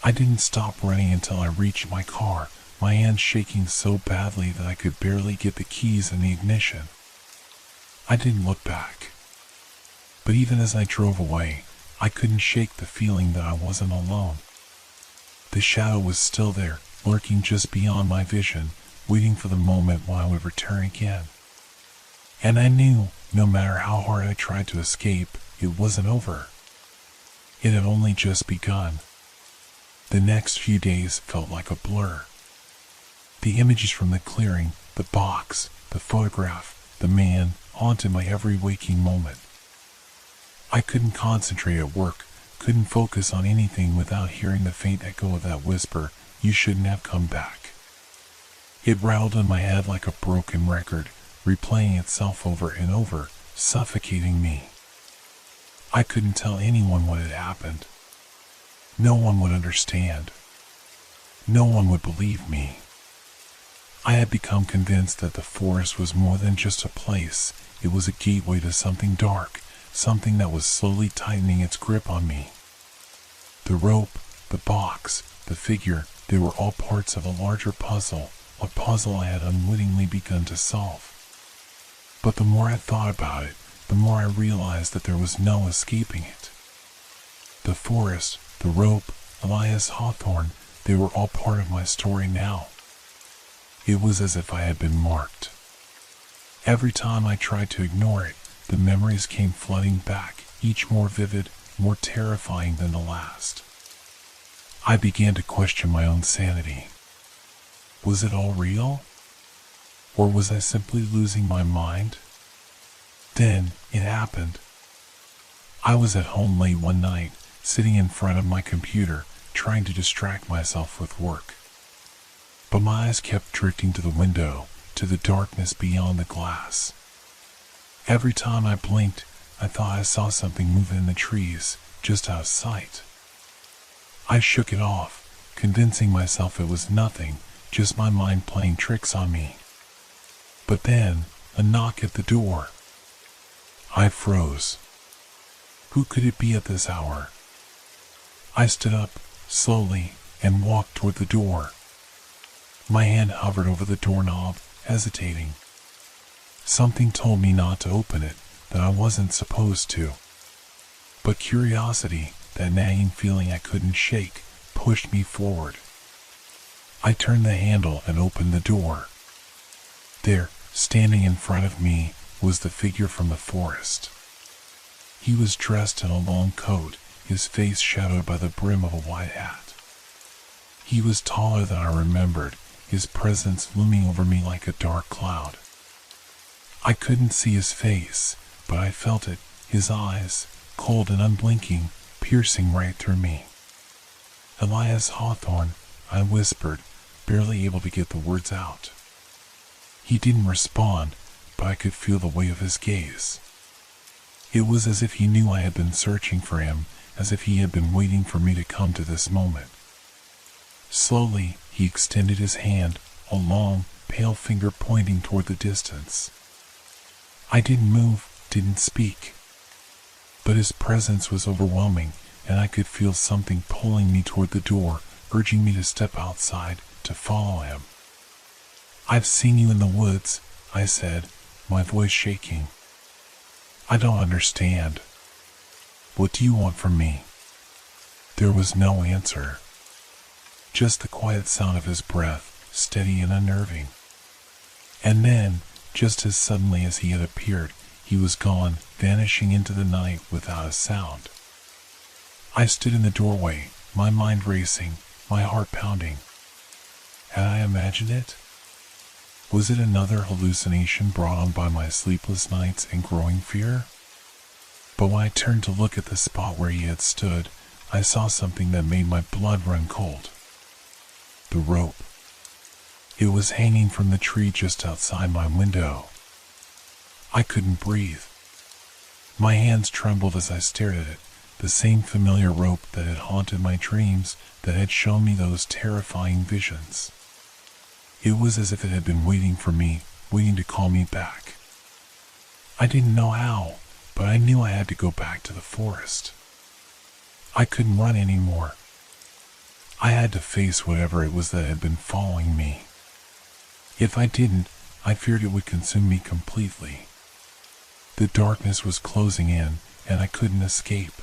I didn't stop running until I reached my car, my hands shaking so badly that I could barely get the keys in the ignition. I didn't look back. But even as I drove away, I couldn't shake the feeling that I wasn't alone. The shadow was still there, lurking just beyond my vision, waiting for the moment when I would return again. And I knew, no matter how hard I tried to escape, it wasn't over. It had only just begun. The next few days felt like a blur. The images from the clearing, the box, the photograph, the man, haunted my every waking moment. I couldn't concentrate at work, couldn't focus on anything without hearing the faint echo of that whisper, "You shouldn't have come back." It rattled in my head like a broken record, replaying itself over and over, suffocating me. I couldn't tell anyone what had happened. No one would understand. No one would believe me. I had become convinced that the forest was more than just a place. It was a gateway to something dark, something that was slowly tightening its grip on me. The rope, the box, the figure, they were all parts of a larger puzzle, a puzzle I had unwittingly begun to solve. But the more I thought about it, the more I realized that there was no escaping it. The forest, the rope, Elias Hawthorne, they were all part of my story now. It was as if I had been marked. Every time I tried to ignore it, the memories came flooding back, each more vivid, more terrifying than the last. I began to question my own sanity. Was it all real? Or was I simply losing my mind? Then it happened. I was at home late one night, sitting in front of my computer, trying to distract myself with work. But my eyes kept drifting to the window, to the darkness beyond the glass. Every time I blinked, I thought I saw something move in the trees, just out of sight. I shook it off, convincing myself it was nothing, just my mind playing tricks on me. But then, a knock at the door. I froze. Who could it be at this hour? I stood up, slowly, and walked toward the door. My hand hovered over the doorknob, hesitating. Something told me not to open it, that I wasn't supposed to. But curiosity, that nagging feeling I couldn't shake, pushed me forward. I turned the handle and opened the door. There, standing in front of me, was the figure from the forest. He was dressed in a long coat, his face shadowed by the brim of a wide hat. He was taller than I remembered, his presence looming over me like a dark cloud. I couldn't see his face, but I felt it, his eyes, cold and unblinking, piercing right through me. "Elias Hawthorne," I whispered, barely able to get the words out. He didn't respond, but I could feel the weight of his gaze. It was as if he knew I had been searching for him, as if he had been waiting for me to come to this moment. Slowly, he extended his hand, a long, pale finger pointing toward the distance. I didn't move, didn't speak. But his presence was overwhelming, and I could feel something pulling me toward the door, urging me to step outside, to follow him. "I've seen you in the woods," I said, my voice shaking. "I don't understand. What do you want from me?" There was no answer. Just the quiet sound of his breath, steady and unnerving. And then, just as suddenly as he had appeared, he was gone, vanishing into the night without a sound. I stood in the doorway, my mind racing, my heart pounding. Had I imagined it? Was it another hallucination brought on by my sleepless nights and growing fear? But when I turned to look at the spot where he had stood, I saw something that made my blood run cold. The rope. It was hanging from the tree just outside my window. I couldn't breathe. My hands trembled as I stared at it, the same familiar rope that had haunted my dreams, that had shown me those terrifying visions. It was as if it had been waiting for me, waiting to call me back. I didn't know how, but I knew I had to go back to the forest. I couldn't run anymore. I had to face whatever it was that had been following me. If I didn't, I feared it would consume me completely. The darkness was closing in, and I couldn't escape.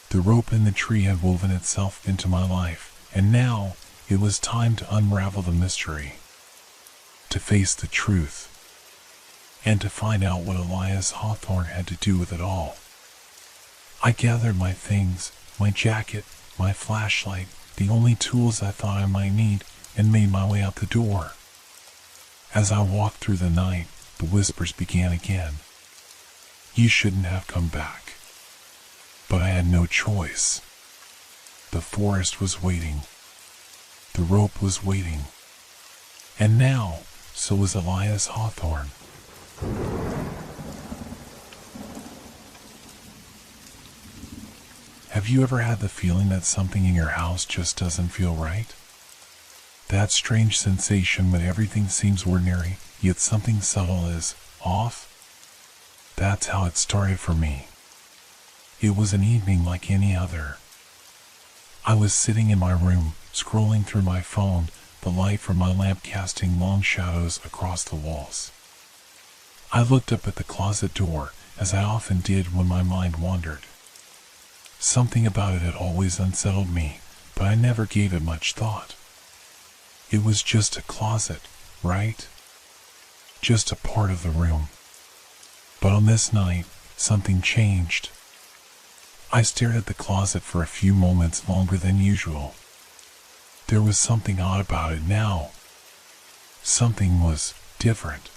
The rope in the tree had woven itself into my life, And now, it was time to unravel the mystery, to face the truth, and to find out what Elias Hawthorne had to do with it all. I gathered my things, my jacket, my flashlight, the only tools I thought I might need, and made my way out the door. As I walked through the night, the whispers began again. You shouldn't have come back. But I had no choice. The forest was waiting. The rope was waiting. And now, so was Elias Hawthorne. Have you ever had the feeling that something in your house just doesn't feel right? That strange sensation when everything seems ordinary, yet something subtle is off? That's how it started for me. It was an evening like any other. I was sitting in my room, scrolling through my phone, the light from my lamp casting long shadows across the walls. I looked up at the closet door, as I often did when my mind wandered. Something about it had always unsettled me, but I never gave it much thought. It was just a closet, right? Just a part of the room. But on this night, something changed. I stared at the closet for a few moments longer than usual. There was something odd about it now. Something was different.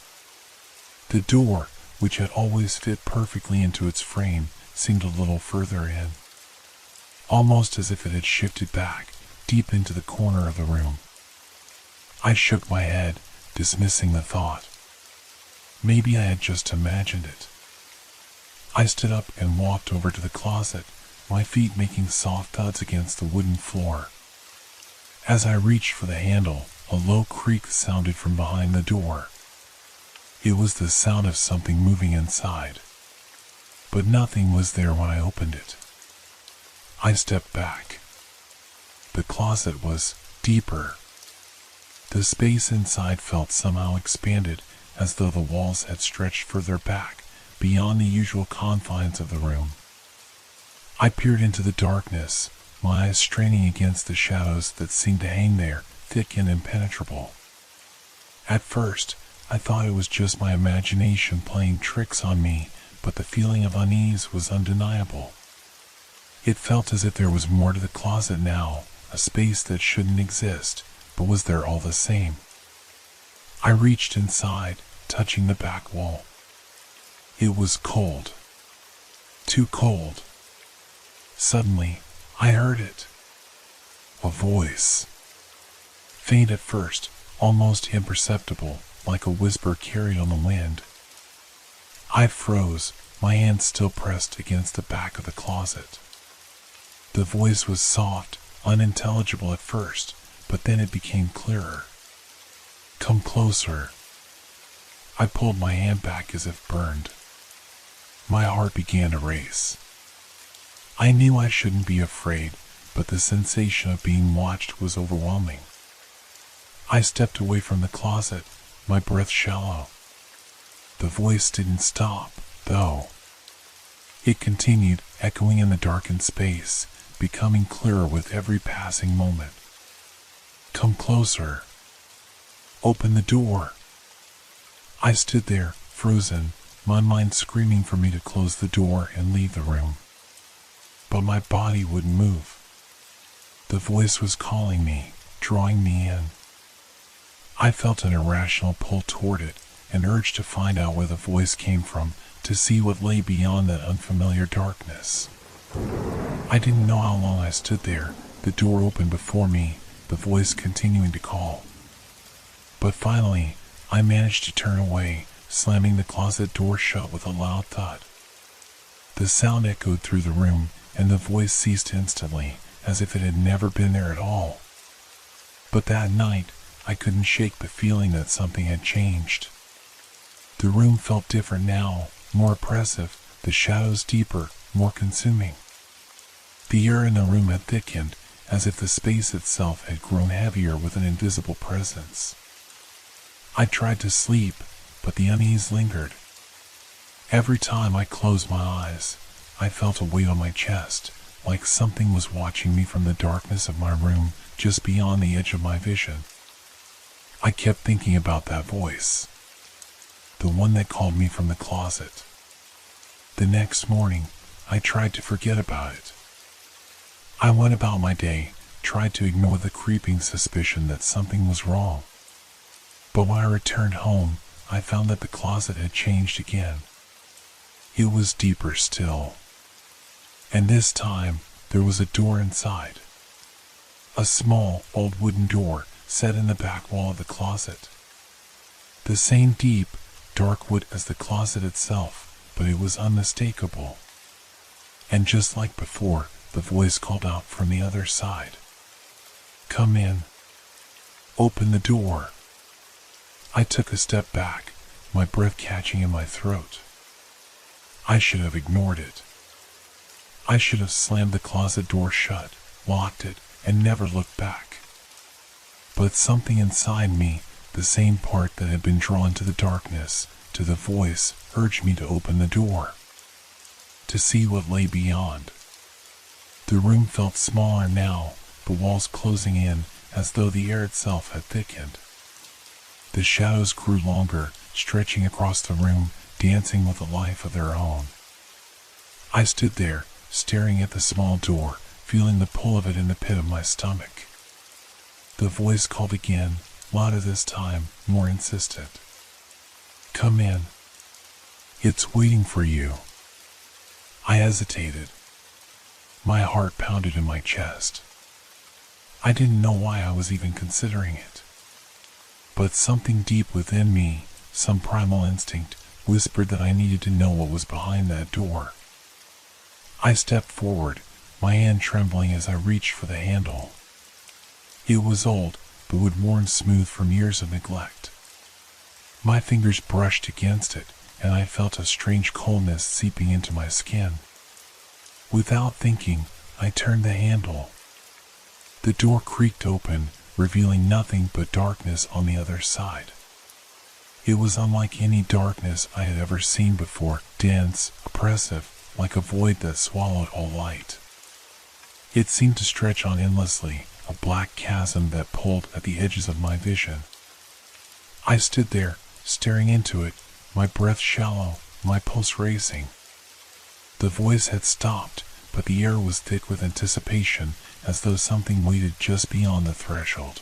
The door, which had always fit perfectly into its frame, seemed a little further in. Almost as if it had shifted back, deep into the corner of the room. I shook my head, dismissing the thought. Maybe I had just imagined it. I stood up and walked over to the closet, my feet making soft thuds against the wooden floor. As I reached for the handle, a low creak sounded from behind the door. It was the sound of something moving inside. But nothing was there when I opened it. I stepped back. The closet was deeper. The space inside felt somehow expanded, as though the walls had stretched further back, beyond the usual confines of the room. I peered into the darkness, my eyes straining against the shadows that seemed to hang there, thick and impenetrable. At first, I thought it was just my imagination playing tricks on me, but the feeling of unease was undeniable. It felt as if there was more to the closet now, a space that shouldn't exist, but was there all the same. I reached inside, touching the back wall. It was cold. Too cold. Suddenly, I heard it. A voice. Faint at first, almost imperceptible, like a whisper carried on the wind. I froze, my hand still pressed against the back of the closet. The voice was soft, unintelligible at first, but then it became clearer. Come closer. I pulled my hand back as if burned. My heart began to race. I knew I shouldn't be afraid, but the sensation of being watched was overwhelming. I stepped away from the closet, my breath shallow. The voice didn't stop, though. It continued, echoing in the darkened space, becoming clearer with every passing moment. Come closer. Open the door. I stood there, frozen, my mind screaming for me to close the door and leave the room. But my body wouldn't move. The voice was calling me, drawing me in. I felt an irrational pull toward it, an urge to find out where the voice came from, to see what lay beyond that unfamiliar darkness. I didn't know how long I stood there, the door open before me, the voice continuing to call. But finally, I managed to turn away, slamming the closet door shut with a loud thud. The sound echoed through the room, and the voice ceased instantly, as if it had never been there at all. But that night, I couldn't shake the feeling that something had changed. The room felt different now, more oppressive, the shadows deeper, more consuming. The air in the room had thickened, as if the space itself had grown heavier with an invisible presence. I tried to sleep, but the unease lingered. Every time I closed my eyes, I felt a weight on my chest, like something was watching me from the darkness of my room, just beyond the edge of my vision. I kept thinking about that voice, the one that called me from the closet. The next morning, I tried to forget about it. I went about my day, tried to ignore the creeping suspicion that something was wrong. But when I returned home, I found that the closet had changed again. It was deeper still. And this time, there was a door inside. A small, old wooden door set in the back wall of the closet. The same deep, dark wood as the closet itself, but it was unmistakable. And just like before, the voice called out from the other side. "Come in. Open the door." I took a step back, my breath catching in my throat. I should have ignored it. I should have slammed the closet door shut, locked it, and never looked back. But something inside me, the same part that had been drawn to the darkness, to the voice, urged me to open the door, to see what lay beyond. The room felt smaller now, the walls closing in as though the air itself had thickened. The shadows grew longer, stretching across the room, dancing with a life of their own. I stood there, staring at the small door, feeling the pull of it in the pit of my stomach. The voice called again, louder this time, more insistent. "Come in. It's waiting for you." I hesitated. My heart pounded in my chest. I didn't know why I was even considering it. But something deep within me, some primal instinct, whispered that I needed to know what was behind that door. I stepped forward, my hand trembling as I reached for the handle. It was old, but would worn smooth from years of neglect. My fingers brushed against it, and I felt a strange coldness seeping into my skin. Without thinking, I turned the handle. The door creaked open, revealing nothing but darkness on the other side. It was unlike any darkness I had ever seen before, dense, oppressive, like a void that swallowed all light. It seemed to stretch on endlessly, a black chasm that pulled at the edges of my vision. I stood there, staring into it, my breath shallow, my pulse racing. The voice had stopped, but the air was thick with anticipation, as though something waited just beyond the threshold.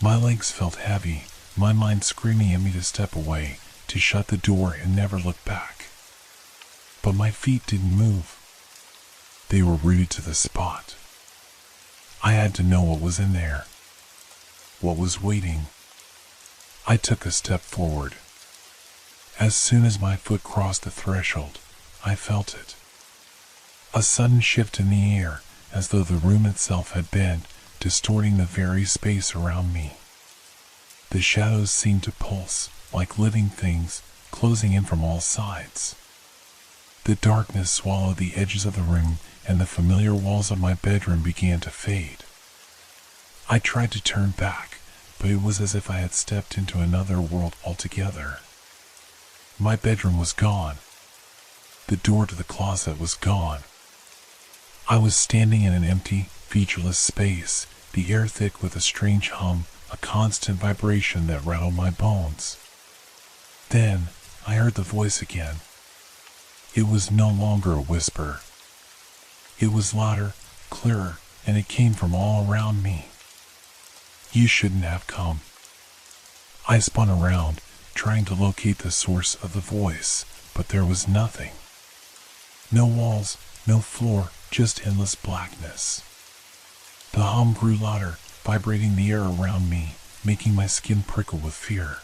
My legs felt heavy, my mind screaming at me to step away, to shut the door and never look back. But my feet didn't move. They were rooted to the spot. I had to know what was in there, what was waiting. I took a step forward. As soon as my foot crossed the threshold, I felt it. A sudden shift in the air, as though the room itself had bent, distorting the very space around me. The shadows seemed to pulse, like living things, closing in from all sides. The darkness swallowed the edges of the room, and the familiar walls of my bedroom began to fade. I tried to turn back, but it was as if I had stepped into another world altogether. My bedroom was gone. The door to the closet was gone. I was standing in an empty, featureless space, the air thick with a strange hum, a constant vibration that rattled my bones. Then, I heard the voice again. It was no longer a whisper. It was louder, clearer, and it came from all around me. "You shouldn't have come." I spun around, trying to locate the source of the voice, but there was nothing. No walls, no floor, just endless blackness. The hum grew louder, vibrating the air around me, making my skin prickle with fear.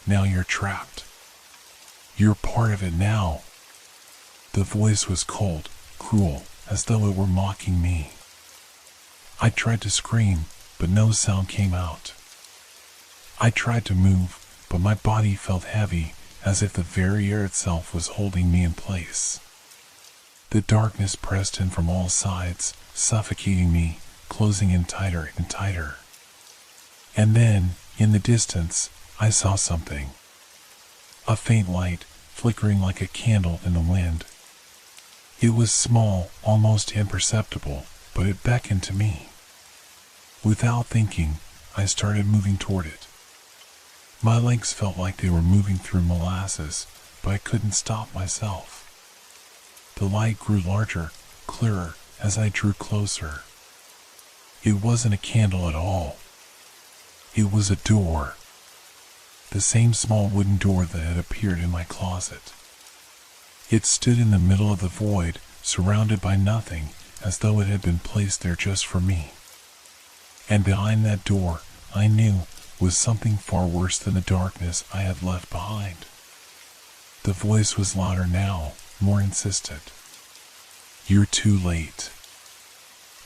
"Now you're trapped. You're part of it now." The voice was cold, cruel, as though it were mocking me. I tried to scream, but no sound came out. I tried to move, but my body felt heavy, as if the very air itself was holding me in place. The darkness pressed in from all sides, suffocating me, closing in tighter and tighter. And then, in the distance, I saw something. A faint light, flickering like a candle in the wind. It was small, almost imperceptible, but it beckoned to me. Without thinking, I started moving toward it. My legs felt like they were moving through molasses, but I couldn't stop myself. The light grew larger, clearer, as I drew closer. It wasn't a candle at all. It was a door. The same small wooden door that had appeared in my closet. It stood in the middle of the void, surrounded by nothing, as though it had been placed there just for me. And behind that door, I knew, was something far worse than the darkness I had left behind. The voice was louder now, more insistent. "You're too late.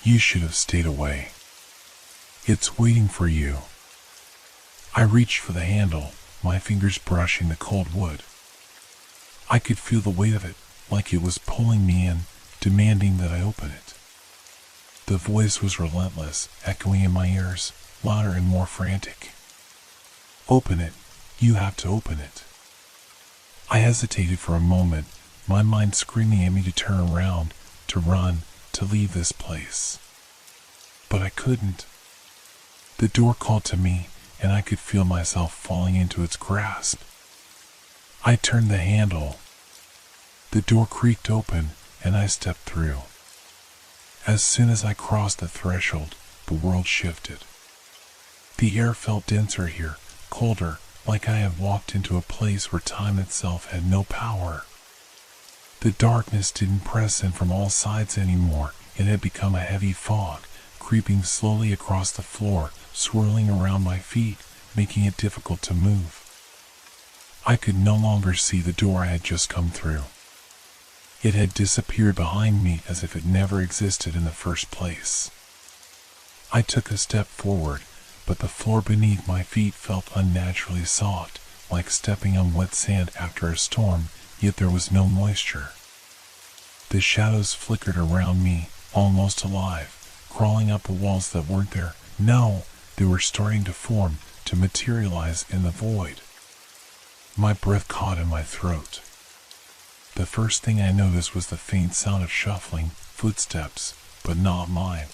You should have stayed away. It's waiting for you." I reached for the handle, my fingers brushing the cold wood. I could feel the weight of it, like it was pulling me in, demanding that I open it. The voice was relentless, echoing in my ears, louder and more frantic. "Open it. You have to open it." I hesitated for a moment, my mind screaming at me to turn around, to run, to leave this place. But I couldn't. The door called to me, and I could feel myself falling into its grasp. I turned the handle. The door creaked open, and I stepped through. As soon as I crossed the threshold, the world shifted. The air felt denser here, colder, like I had walked into a place where time itself had no power. The darkness didn't press in from all sides anymore. It had become a heavy fog, creeping slowly across the floor, swirling around my feet, making it difficult to move. I could no longer see the door I had just come through. It had disappeared behind me as if it never existed in the first place. I took a step forward, but the floor beneath my feet felt unnaturally soft, like stepping on wet sand after a storm, yet there was no moisture. The shadows flickered around me, almost alive, crawling up the walls that weren't there. No, they were starting to form, to materialize in the void. My breath caught in my throat. The first thing I noticed was the faint sound of shuffling footsteps, but not mine.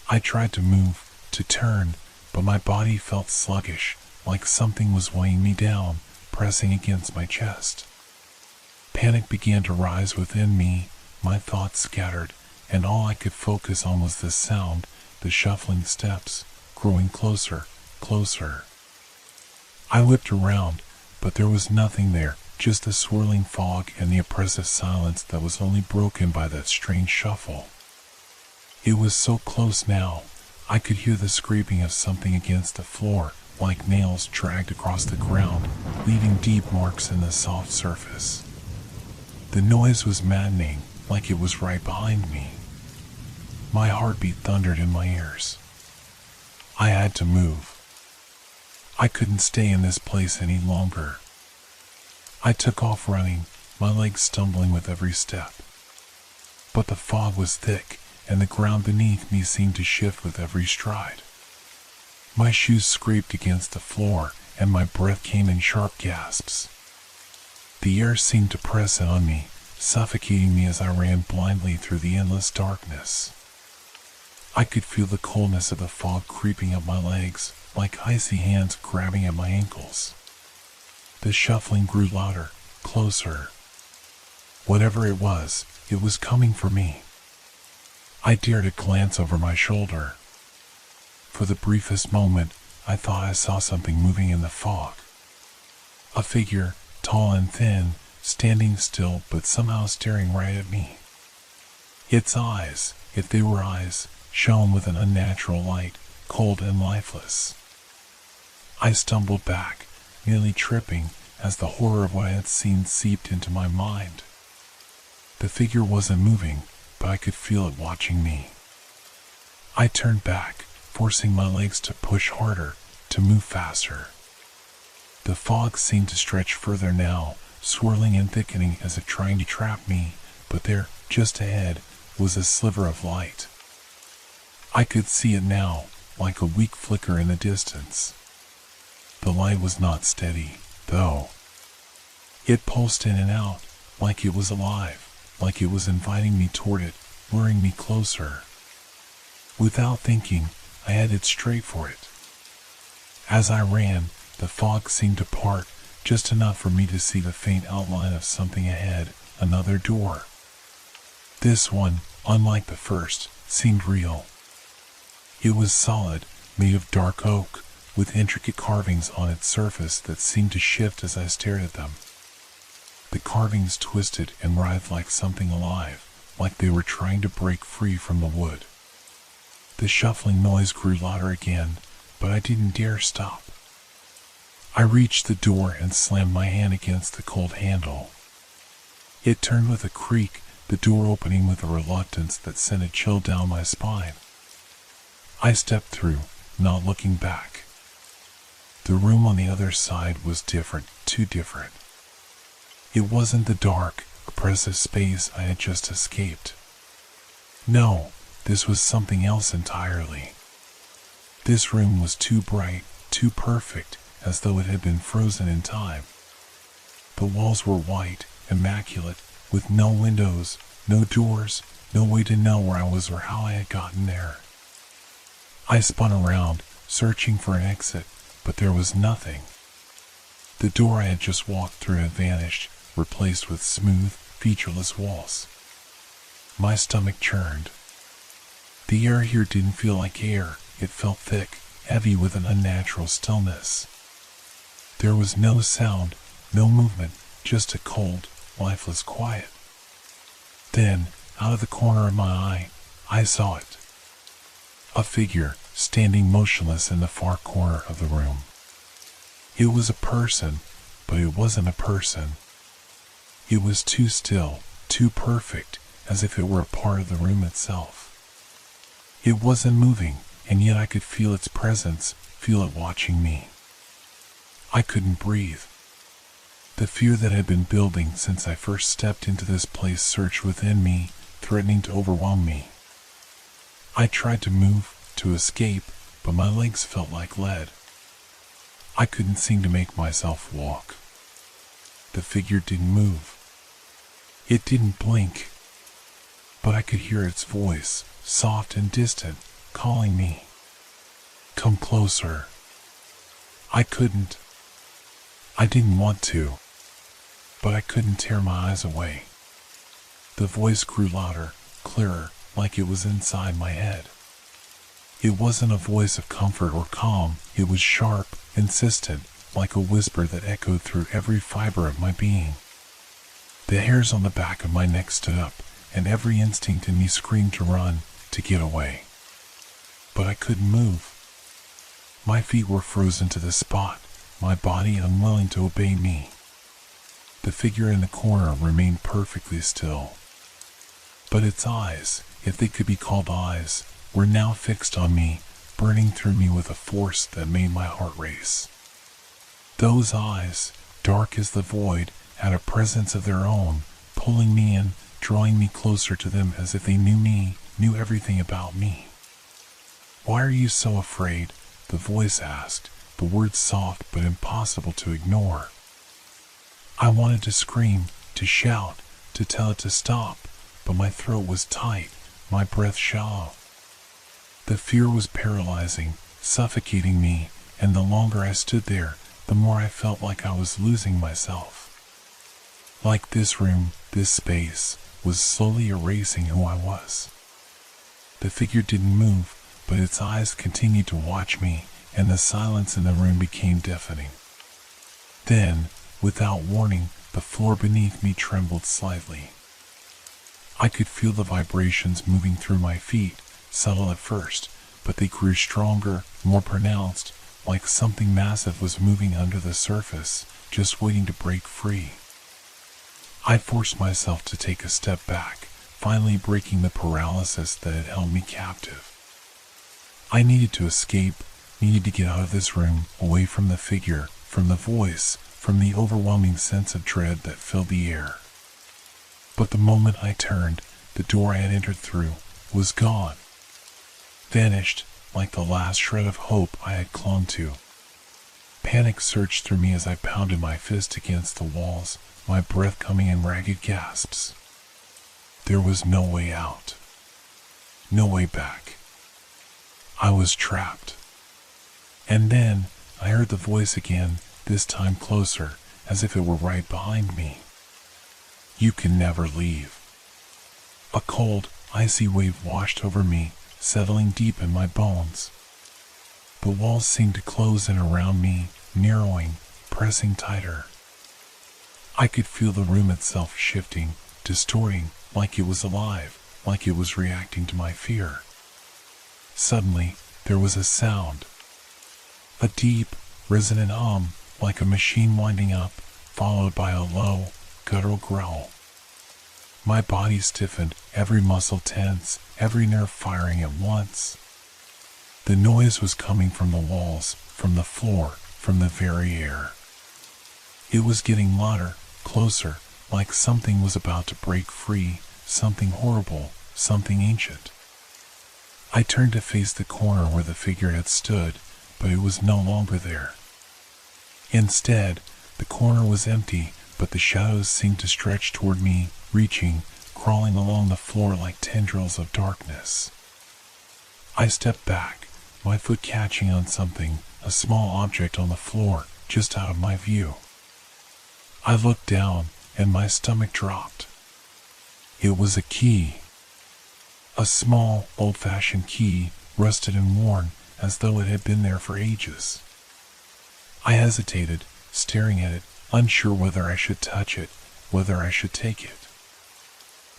I tried to move, to turn, but my body felt sluggish, like something was weighing me down, pressing against my chest. Panic began to rise within me, my thoughts scattered, and all I could focus on was the sound, the shuffling steps, growing closer, closer. I looked around, but there was nothing there, just the swirling fog and the oppressive silence that was only broken by that strange shuffle. It was so close now, I could hear the scraping of something against the floor, like nails dragged across the ground, leaving deep marks in the soft surface. The noise was maddening, like it was right behind me. My heartbeat thundered in my ears. I had to move. I couldn't stay in this place any longer. I took off running, my legs stumbling with every step. But the fog was thick, and the ground beneath me seemed to shift with every stride. My shoes scraped against the floor, and my breath came in sharp gasps. The air seemed to press in on me, suffocating me as I ran blindly through the endless darkness. I could feel the coldness of the fog creeping up my legs, like icy hands grabbing at my ankles. The shuffling grew louder, closer. Whatever it was coming for me. I dared to glance over my shoulder. For the briefest moment, I thought I saw something moving in the fog. A figure, tall and thin, standing still but somehow staring right at me. Its eyes, if they were eyes, shone with an unnatural light, cold and lifeless. I stumbled back, nearly tripping, as the horror of what I had seen seeped into my mind. The figure wasn't moving, but I could feel it watching me. I turned back, forcing my legs to push harder, to move faster. The fog seemed to stretch further now, swirling and thickening as if trying to trap me, but there, just ahead, was a sliver of light. I could see it now, like a weak flicker in the distance. The light was not steady, though. It pulsed in and out, like it was alive, like it was inviting me toward it, luring me closer. Without thinking, I headed straight for it. As I ran, the fog seemed to part just enough for me to see the faint outline of something ahead, another door. This one, unlike the first, seemed real. It was solid, made of dark oak, with intricate carvings on its surface that seemed to shift as I stared at them. The carvings twisted and writhed like something alive, like they were trying to break free from the wood. The shuffling noise grew louder again, but I didn't dare stop. I reached the door and slammed my hand against the cold handle. It turned with a creak, the door opening with a reluctance that sent a chill down my spine. I stepped through, not looking back. The room on the other side was different, too different. It wasn't the dark, oppressive space I had just escaped. No, this was something else entirely. This room was too bright, too perfect, as though it had been frozen in time. The walls were white, immaculate, with no windows, no doors, no way to know where I was or how I had gotten there. I spun around, searching for an exit, but there was nothing. The door I had just walked through had vanished, replaced with smooth, featureless walls. My stomach churned. The air here didn't feel like air, it felt thick, heavy with an unnatural stillness. There was no sound, no movement, just a cold, lifeless quiet. Then, out of the corner of my eye, I saw it. A figure, standing motionless in the far corner of the room. It was a person, but it wasn't a person. It was too still, too perfect, as if it were a part of the room itself. It wasn't moving, and yet I could feel its presence, feel it watching me. I couldn't breathe. The fear that had been building since I first stepped into this place surged within me, threatening to overwhelm me. I tried to move, to escape, but my legs felt like lead. I couldn't seem to make myself walk. The figure didn't move. It didn't blink. But I could hear its voice, soft and distant, calling me. Come closer. I couldn't. I didn't want to. But I couldn't tear my eyes away. The voice grew louder, clearer, like it was inside my head. It wasn't a voice of comfort or calm, it was sharp, insistent, like a whisper that echoed through every fiber of my being. The hairs on the back of my neck stood up, and every instinct in me screamed to run, to get away. But I couldn't move. My feet were frozen to the spot, my body unwilling to obey me. The figure in the corner remained perfectly still. But its eyes, if they could be called eyes, were now fixed on me, burning through me with a force that made my heart race. Those eyes, dark as the void, had a presence of their own, pulling me in, drawing me closer to them as if they knew me, knew everything about me. Why are you so afraid? The voice asked, the words soft but impossible to ignore. I wanted to scream, to shout, to tell it to stop, but my throat was tight, my breath shallow. The fear was paralyzing, suffocating me, and the longer I stood there, the more I felt like I was losing myself. Like this room, this space, was slowly erasing who I was. The figure didn't move, but its eyes continued to watch me, and the silence in the room became deafening. Then, without warning, the floor beneath me trembled slightly. I could feel the vibrations moving through my feet, subtle at first, but they grew stronger, more pronounced, like something massive was moving under the surface, just waiting to break free. I forced myself to take a step back, finally breaking the paralysis that had held me captive. I needed to escape, needed to get out of this room, away from the figure, from the voice, from the overwhelming sense of dread that filled the air. But the moment I turned, the door I had entered through was gone. Vanished, like the last shred of hope I had clung to. Panic surged through me as I pounded my fist against the walls, my breath coming in ragged gasps. There was no way out. No way back. I was trapped. And then I heard the voice again, this time closer, as if it were right behind me. You can never leave. A cold, icy wave washed over me, settling deep in my bones. The walls seemed to close in around me, narrowing, pressing tighter. I could feel the room itself shifting, distorting, like it was alive, like it was reacting to my fear. Suddenly, there was a sound. A deep, resonant hum, like a machine winding up, followed by a low, guttural growl. My body stiffened, every muscle tense, every nerve firing at once. The noise was coming from the walls, from the floor, from the very air. It was getting louder, closer, like something was about to break free, something horrible, something ancient. I turned to face the corner where the figure had stood, but it was no longer there. Instead, the corner was empty, but the shadows seemed to stretch toward me, reaching, crawling along the floor like tendrils of darkness. I stepped back, my foot catching on something, a small object on the floor, just out of my view. I looked down, and my stomach dropped. It was a key. A small, old-fashioned key, rusted and worn, as though it had been there for ages. I hesitated, staring at it, unsure whether I should touch it, whether I should take it.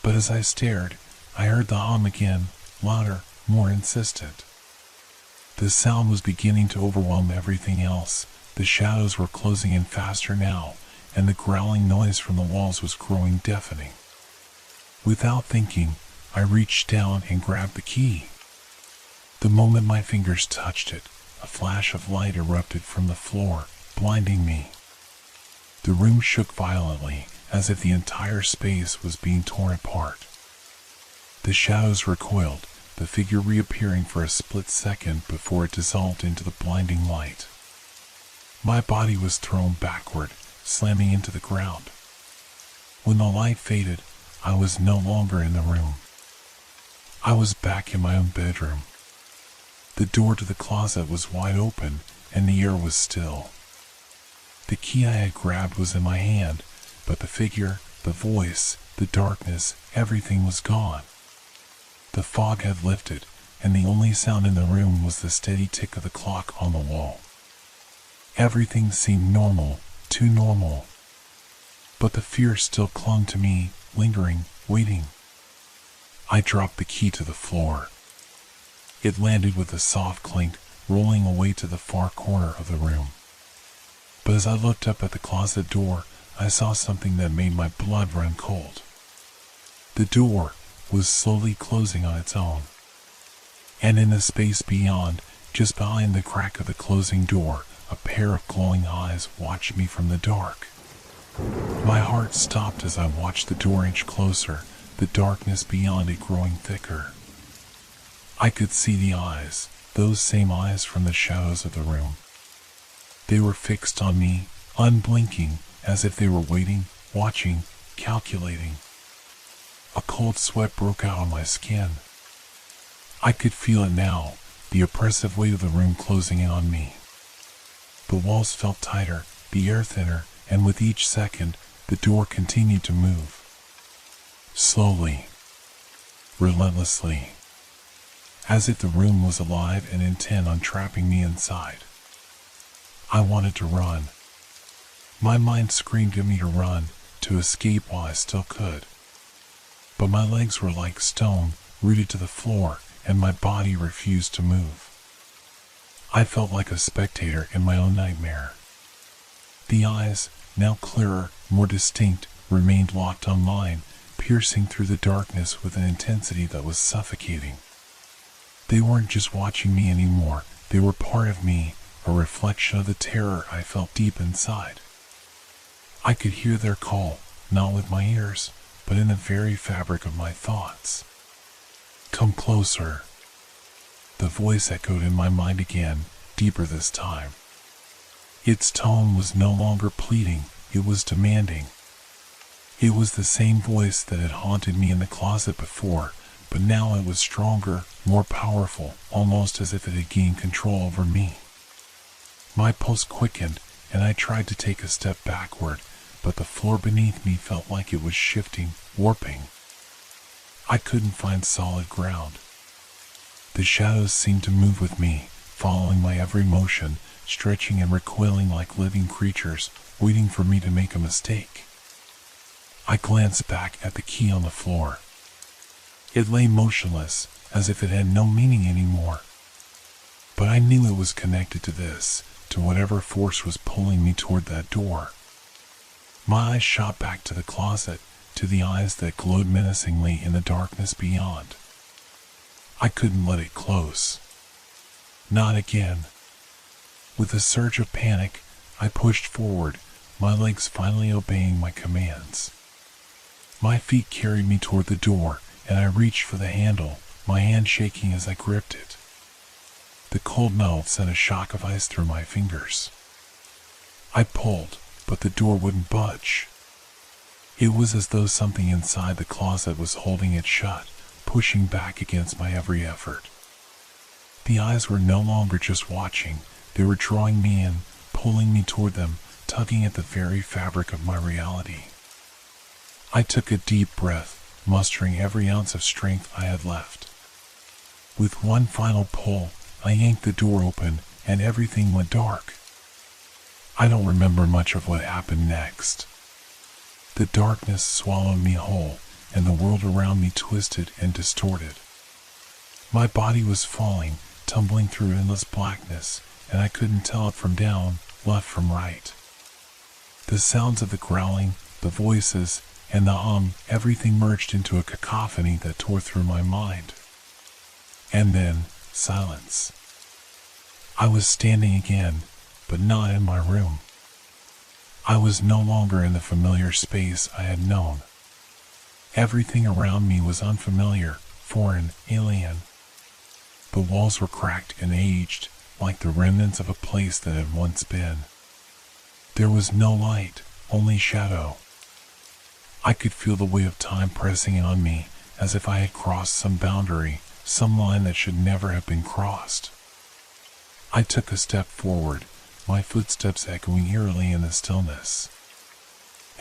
But as I stared, I heard the hum again, louder, more insistent. The sound was beginning to overwhelm everything else. The shadows were closing in faster now, and the growling noise from the walls was growing deafening. Without thinking, I reached down and grabbed the key. The moment my fingers touched it, a flash of light erupted from the floor, blinding me. The room shook violently, as if the entire space was being torn apart. The shadows recoiled, the figure reappearing for a split second before it dissolved into the blinding light. My body was thrown backward, slamming into the ground. When the light faded, I was no longer in the room. I was back in my own bedroom. The door to the closet was wide open, and the air was still. The key I had grabbed was in my hand, but the figure, the voice, the darkness, everything was gone. The fog had lifted, and the only sound in the room was the steady tick of the clock on the wall. Everything seemed normal, too normal. But the fear still clung to me, lingering, waiting. I dropped the key to the floor. It landed with a soft clink, rolling away to the far corner of the room. But as I looked up at the closet door, I saw something that made my blood run cold. The door was slowly closing on its own. And in the space beyond, just behind the crack of the closing door, a pair of glowing eyes watched me from the dark. My heart stopped as I watched the door inch closer, the darkness beyond it growing thicker. I could see the eyes, those same eyes from the shadows of the room. They were fixed on me, unblinking, as if they were waiting, watching, calculating. A cold sweat broke out on my skin. I could feel it now, the oppressive weight of the room closing in on me. The walls felt tighter, the air thinner, and with each second, the door continued to move. Slowly, relentlessly, as if the room was alive and intent on trapping me inside. I wanted to run. My mind screamed at me to run, to escape while I still could. But my legs were like stone, rooted to the floor, and my body refused to move. I felt like a spectator in my own nightmare. The eyes, now clearer, more distinct, remained locked on mine, piercing through the darkness with an intensity that was suffocating. They weren't just watching me anymore, they were part of me, a reflection of the terror I felt deep inside. I could hear their call, not with my ears, but in the very fabric of my thoughts. Come closer. The voice echoed in my mind again, deeper this time. Its tone was no longer pleading, it was demanding. It was the same voice that had haunted me in the closet before, but now it was stronger, more powerful, almost as if it had gained control over me. My pulse quickened, and I tried to take a step backward, but the floor beneath me felt like it was shifting, warping. I couldn't find solid ground. The shadows seemed to move with me, following my every motion, stretching and recoiling like living creatures, waiting for me to make a mistake. I glanced back at the key on the floor. It lay motionless, as if it had no meaning anymore. But I knew it was connected to this, to whatever force was pulling me toward that door. My eyes shot back to the closet, to the eyes that glowed menacingly in the darkness beyond. I couldn't let it close. Not again. With a surge of panic, I pushed forward, my legs finally obeying my commands. My feet carried me toward the door, and I reached for the handle, my hand shaking as I gripped it. The cold metal sent a shock of ice through my fingers. I pulled, but the door wouldn't budge. It was as though something inside the closet was holding it shut, pushing back against my every effort. The eyes were no longer just watching, they were drawing me in, pulling me toward them, tugging at the very fabric of my reality. I took a deep breath, mustering every ounce of strength I had left. With one final pull, I yanked the door open, and everything went dark. I don't remember much of what happened next. The darkness swallowed me whole, and the world around me twisted and distorted. My body was falling, tumbling through endless blackness, and I couldn't tell it from down, left from right. The sounds of the growling, the voices, and the everything merged into a cacophony that tore through my mind. And then, silence. I was standing again, but not in my room. I was no longer in the familiar space I had known. Everything around me was unfamiliar, foreign, alien. The walls were cracked and aged, like the remnants of a place that had once been. There was no light, only shadow. I could feel the weight of time pressing in on me, as if I had crossed some boundary, some line that should never have been crossed. I took a step forward, my footsteps echoing eerily in the stillness.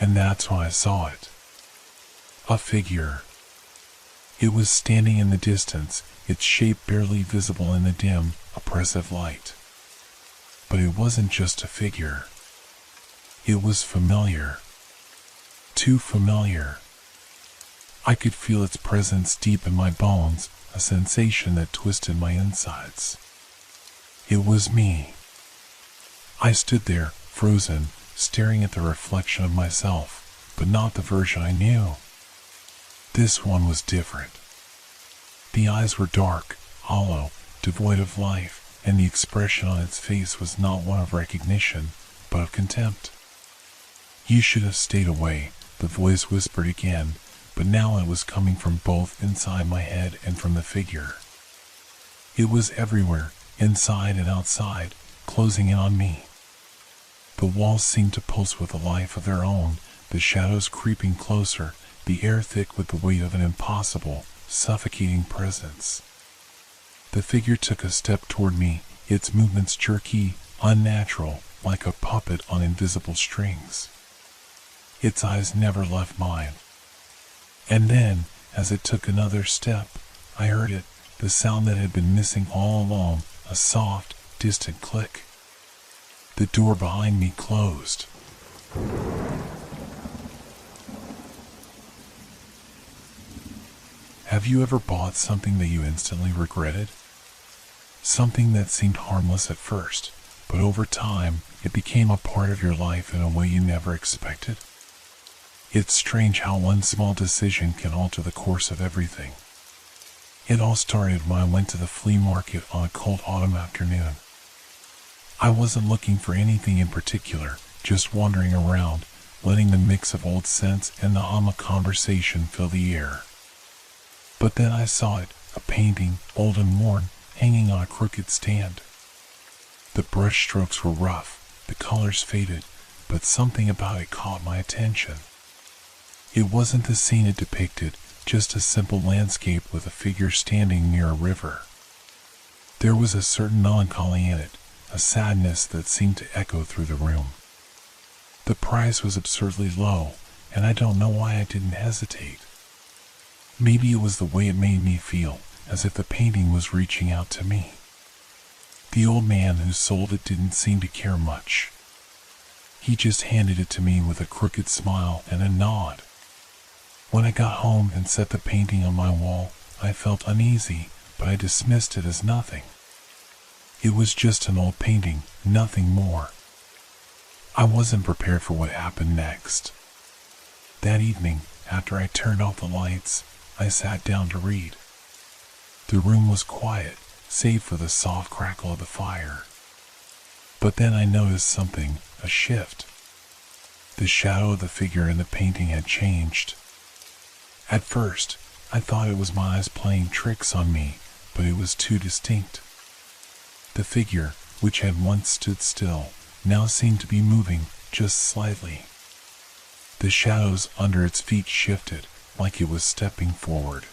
And that's when I saw it. A figure. It was standing in the distance, its shape barely visible in the dim, oppressive light. But it wasn't just a figure. It was familiar. Too familiar. I could feel its presence deep in my bones, a sensation that twisted my insides. It was me. I stood there, frozen, staring at the reflection of myself, but not the version I knew. This one was different. The eyes were dark, hollow, devoid of life, and the expression on its face was not one of recognition, but of contempt. "You should have stayed away," the voice whispered again, but now it was coming from both inside my head and from the figure. It was everywhere, inside and outside, closing in on me. The walls seemed to pulse with a life of their own, the shadows creeping closer, the air thick with the weight of an impossible, suffocating presence. The figure took a step toward me, its movements jerky, unnatural, like a puppet on invisible strings. Its eyes never left mine. And then, as it took another step, I heard it, the sound that had been missing all along, a soft, distant click. The door behind me closed. Have you ever bought something that you instantly regretted? Something that seemed harmless at first, but over time, it became a part of your life in a way you never expected? It's strange how one small decision can alter the course of everything. It all started when I went to the flea market on a cold autumn afternoon. I wasn't looking for anything in particular, just wandering around, letting the mix of old scents and the hum of conversation fill the air. But then I saw it, a painting, old and worn, hanging on a crooked stand. The brush strokes were rough, the colors faded, but something about it caught my attention. It wasn't the scene it depicted, just a simple landscape with a figure standing near a river. There was a certain melancholy in it, a sadness that seemed to echo through the room. The price was absurdly low, and I don't know why I didn't hesitate. Maybe it was the way it made me feel, as if the painting was reaching out to me. The old man who sold it didn't seem to care much. He just handed it to me with a crooked smile and a nod. When I got home and set the painting on my wall, I felt uneasy, but I dismissed it as nothing. It was just an old painting, nothing more. I wasn't prepared for what happened next. That evening, after I turned off the lights, I sat down to read. The room was quiet, save for the soft crackle of the fire. But then I noticed something, a shift. The shadow of the figure in the painting had changed. At first, I thought it was my eyes playing tricks on me, but it was too distinct. The figure, which had once stood still, now seemed to be moving just slightly. The shadows under its feet shifted, like it was stepping forward.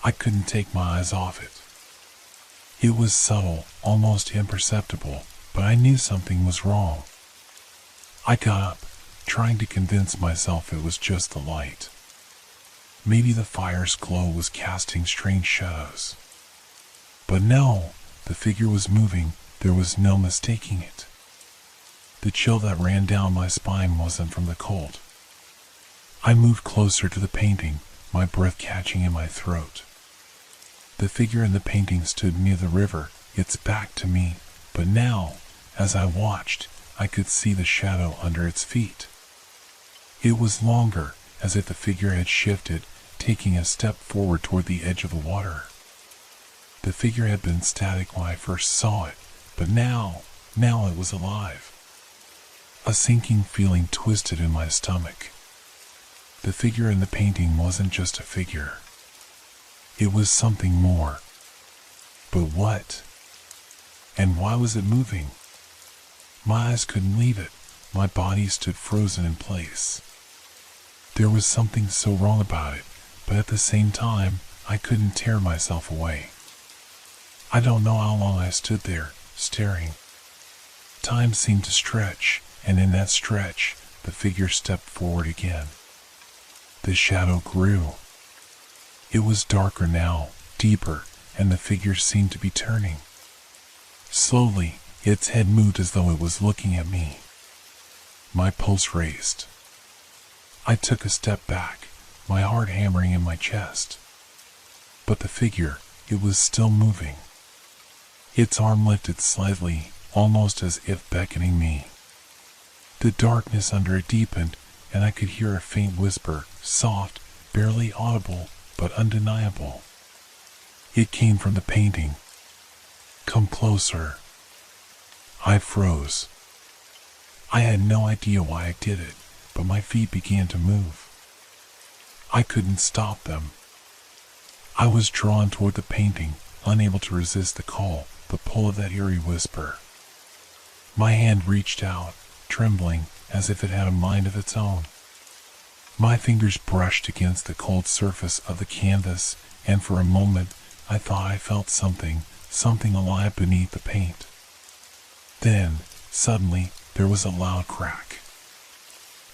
I couldn't take my eyes off it. It was subtle, almost imperceptible, but I knew something was wrong. I got up, trying to convince myself it was just the light. Maybe the fire's glow was casting strange shadows. But no, the figure was moving, there was no mistaking it. The chill that ran down my spine wasn't from the cold. I moved closer to the painting, my breath catching in my throat. The figure in the painting stood near the river, its back to me, but now, as I watched, I could see the shadow under its feet. It was longer, as if the figure had shifted, taking a step forward toward the edge of the water. The figure had been static when I first saw it, but now it was alive. A sinking feeling twisted in my stomach. The figure in the painting wasn't just a figure. It was something more. But what? And why was it moving? My eyes couldn't leave it. My body stood frozen in place. There was something so wrong about it, but at the same time, I couldn't tear myself away. I don't know how long I stood there, staring. Time seemed to stretch, and in that stretch, the figure stepped forward again. The shadow grew. It was darker now, deeper, and the figure seemed to be turning. Slowly, its head moved as though it was looking at me. My pulse raced. I took a step back, my heart hammering in my chest. But the figure, it was still moving. Its arm lifted slightly, almost as if beckoning me. The darkness under it deepened, and I could hear a faint whisper, soft, barely audible, but undeniable. It came from the painting. "Come closer." I froze. I had no idea why I did it, but my feet began to move. I couldn't stop them. I was drawn toward the painting, unable to resist the call, the pull of that eerie whisper. My hand reached out, trembling, as if it had a mind of its own. My fingers brushed against the cold surface of the canvas, and for a moment I thought I felt something alive beneath the paint. Then, suddenly, there was a loud crack.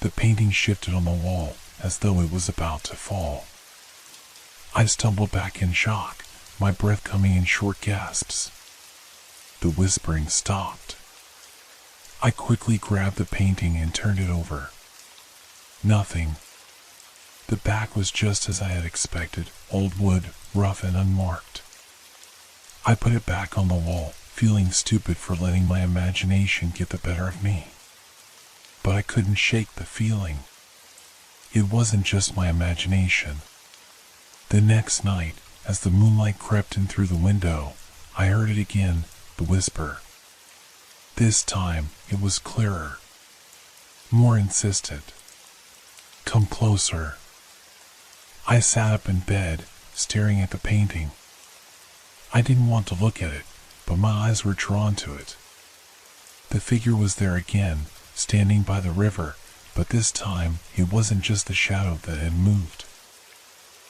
The painting shifted on the wall, as though it was about to fall. I stumbled back in shock, my breath coming in short gasps. The whispering stopped. I quickly grabbed the painting and turned it over. Nothing. The back was just as I had expected, old wood, rough and unmarked. I put it back on the wall, feeling stupid for letting my imagination get the better of me. But I couldn't shake the feeling. It wasn't just my imagination. The next night, as the moonlight crept in through the window, I heard it again, the whisper. This time, it was clearer, more insistent. "Come closer." I sat up in bed, staring at the painting. I didn't want to look at it, but my eyes were drawn to it. The figure was there again, standing by the river, but this time it wasn't just the shadow that had moved.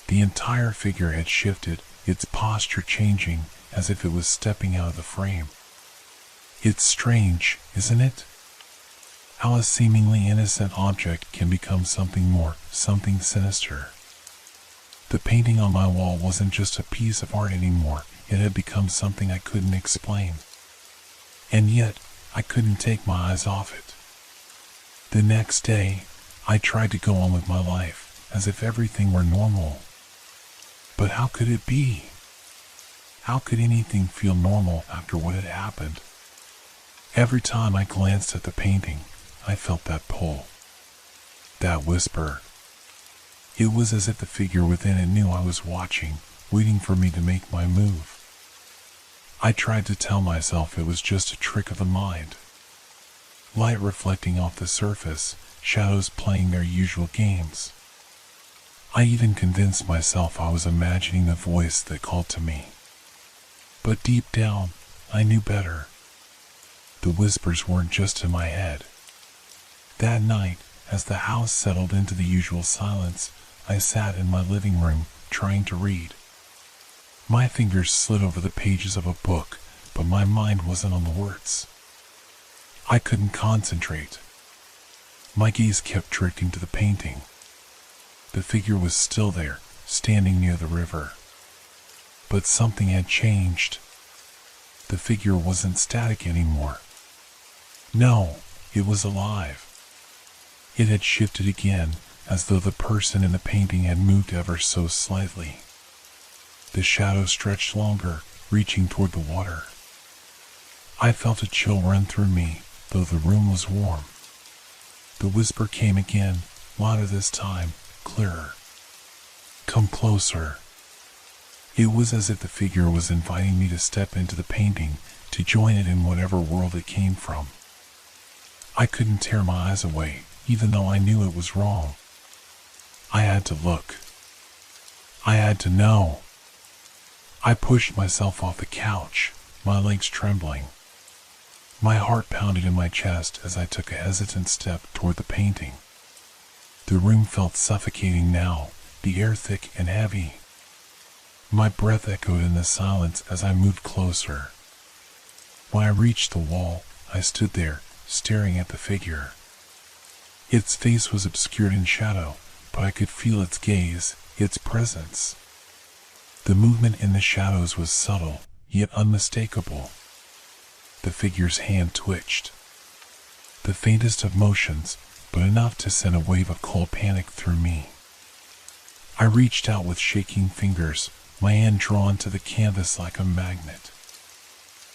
The entire figure had shifted, its posture changing as if it was stepping out of the frame. It's strange, isn't it? How a seemingly innocent object can become something more, something sinister. The painting on my wall wasn't just a piece of art anymore, it had become something I couldn't explain. And yet, I couldn't take my eyes off it. The next day, I tried to go on with my life, as if everything were normal. But how could it be? How could anything feel normal after what had happened? Every time I glanced at the painting, I felt that pull, that whisper. It was as if the figure within it knew I was watching, waiting for me to make my move. I tried to tell myself it was just a trick of the mind. Light reflecting off the surface, shadows playing their usual games. I even convinced myself I was imagining the voice that called to me. But deep down, I knew better. The whispers weren't just in my head. That night, as the house settled into the usual silence, I sat in my living room, trying to read. My fingers slid over the pages of a book, but my mind wasn't on the words. I couldn't concentrate. My gaze kept drifting to the painting. The figure was still there, standing near the river. But something had changed. The figure wasn't static anymore. No, it was alive. It had shifted again, as though the person in the painting had moved ever so slightly. The shadow stretched longer, reaching toward the water. I felt a chill run through me, though the room was warm. The whisper came again, louder this time, clearer. Come closer. It was as if the figure was inviting me to step into the painting, to join it in whatever world it came from. I couldn't tear my eyes away, even though I knew it was wrong. I had to look. I had to know. I pushed myself off the couch, my legs trembling. My heart pounded in my chest as I took a hesitant step toward the painting. The room felt suffocating now, the air thick and heavy. My breath echoed in the silence as I moved closer. When I reached the wall, I stood there, staring at the figure. Its face was obscured in shadow, but I could feel its gaze, its presence. The movement in the shadows was subtle, yet unmistakable. The figure's hand twitched. The faintest of motions, but enough to send a wave of cold panic through me. I reached out with shaking fingers, my hand drawn to the canvas like a magnet.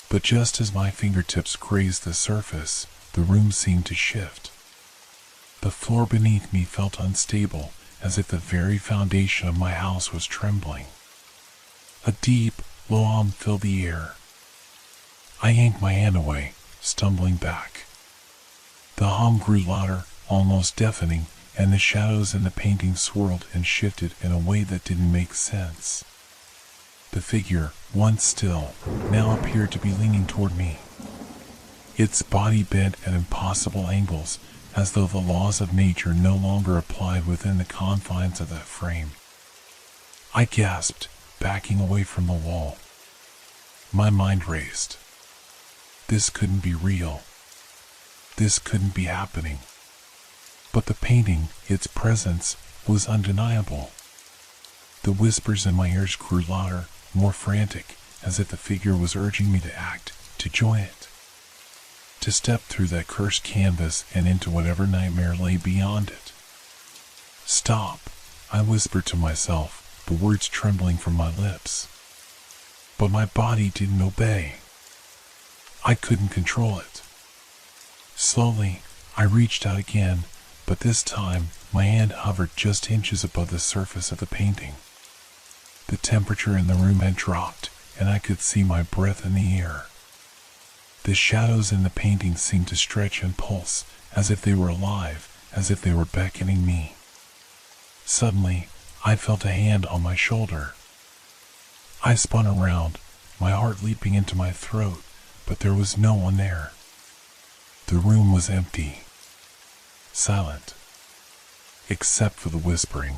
But just as my fingertips grazed the surface, the room seemed to shift. The floor beneath me felt unstable, as if the very foundation of my house was trembling. A deep, low hum filled the air. I yanked my hand away, stumbling back. The hum grew louder, almost deafening, and the shadows in the painting swirled and shifted in a way that didn't make sense. The figure, once still, now appeared to be leaning toward me. Its body bent at impossible angles, as though the laws of nature no longer applied within the confines of that frame. I gasped, backing away from the wall. My mind raced. This couldn't be real. This couldn't be happening. But the painting, its presence, was undeniable. The whispers in my ears grew louder, more frantic, as if the figure was urging me to act, to join it. To step through that cursed canvas and into whatever nightmare lay beyond it. Stop, I whispered to myself, the words trembling from my lips. But my body didn't obey. I couldn't control it. Slowly, I reached out again, but this time, my hand hovered just inches above the surface of the painting. The temperature in the room had dropped, and I could see my breath in the air. The shadows in the painting seemed to stretch and pulse, as if they were alive, as if they were beckoning me. Suddenly, I felt a hand on my shoulder. I spun around, my heart leaping into my throat, but there was no one there. The room was empty, silent, except for the whispering.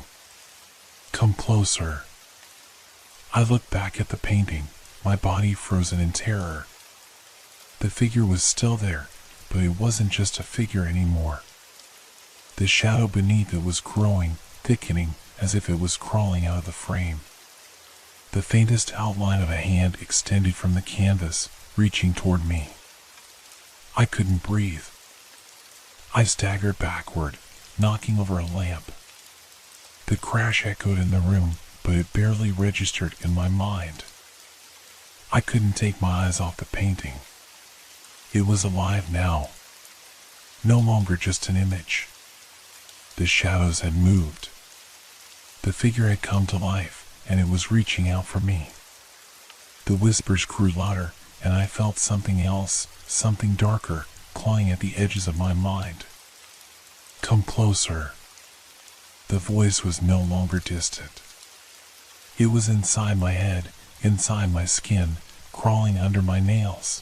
Come closer. I looked back at the painting, my body frozen in terror. The figure was still there, but it wasn't just a figure anymore. The shadow beneath it was growing, thickening, as if it was crawling out of the frame. The faintest outline of a hand extended from the canvas, reaching toward me. I couldn't breathe. I staggered backward, knocking over a lamp. The crash echoed in the room, but it barely registered in my mind. I couldn't take my eyes off the painting. It was alive now. No longer just an image. The shadows had moved. The figure had come to life, and it was reaching out for me. The whispers grew louder, and I felt something else, something darker, clawing at the edges of my mind. Come closer. The voice was no longer distant. It was inside my head, inside my skin, crawling under my nails.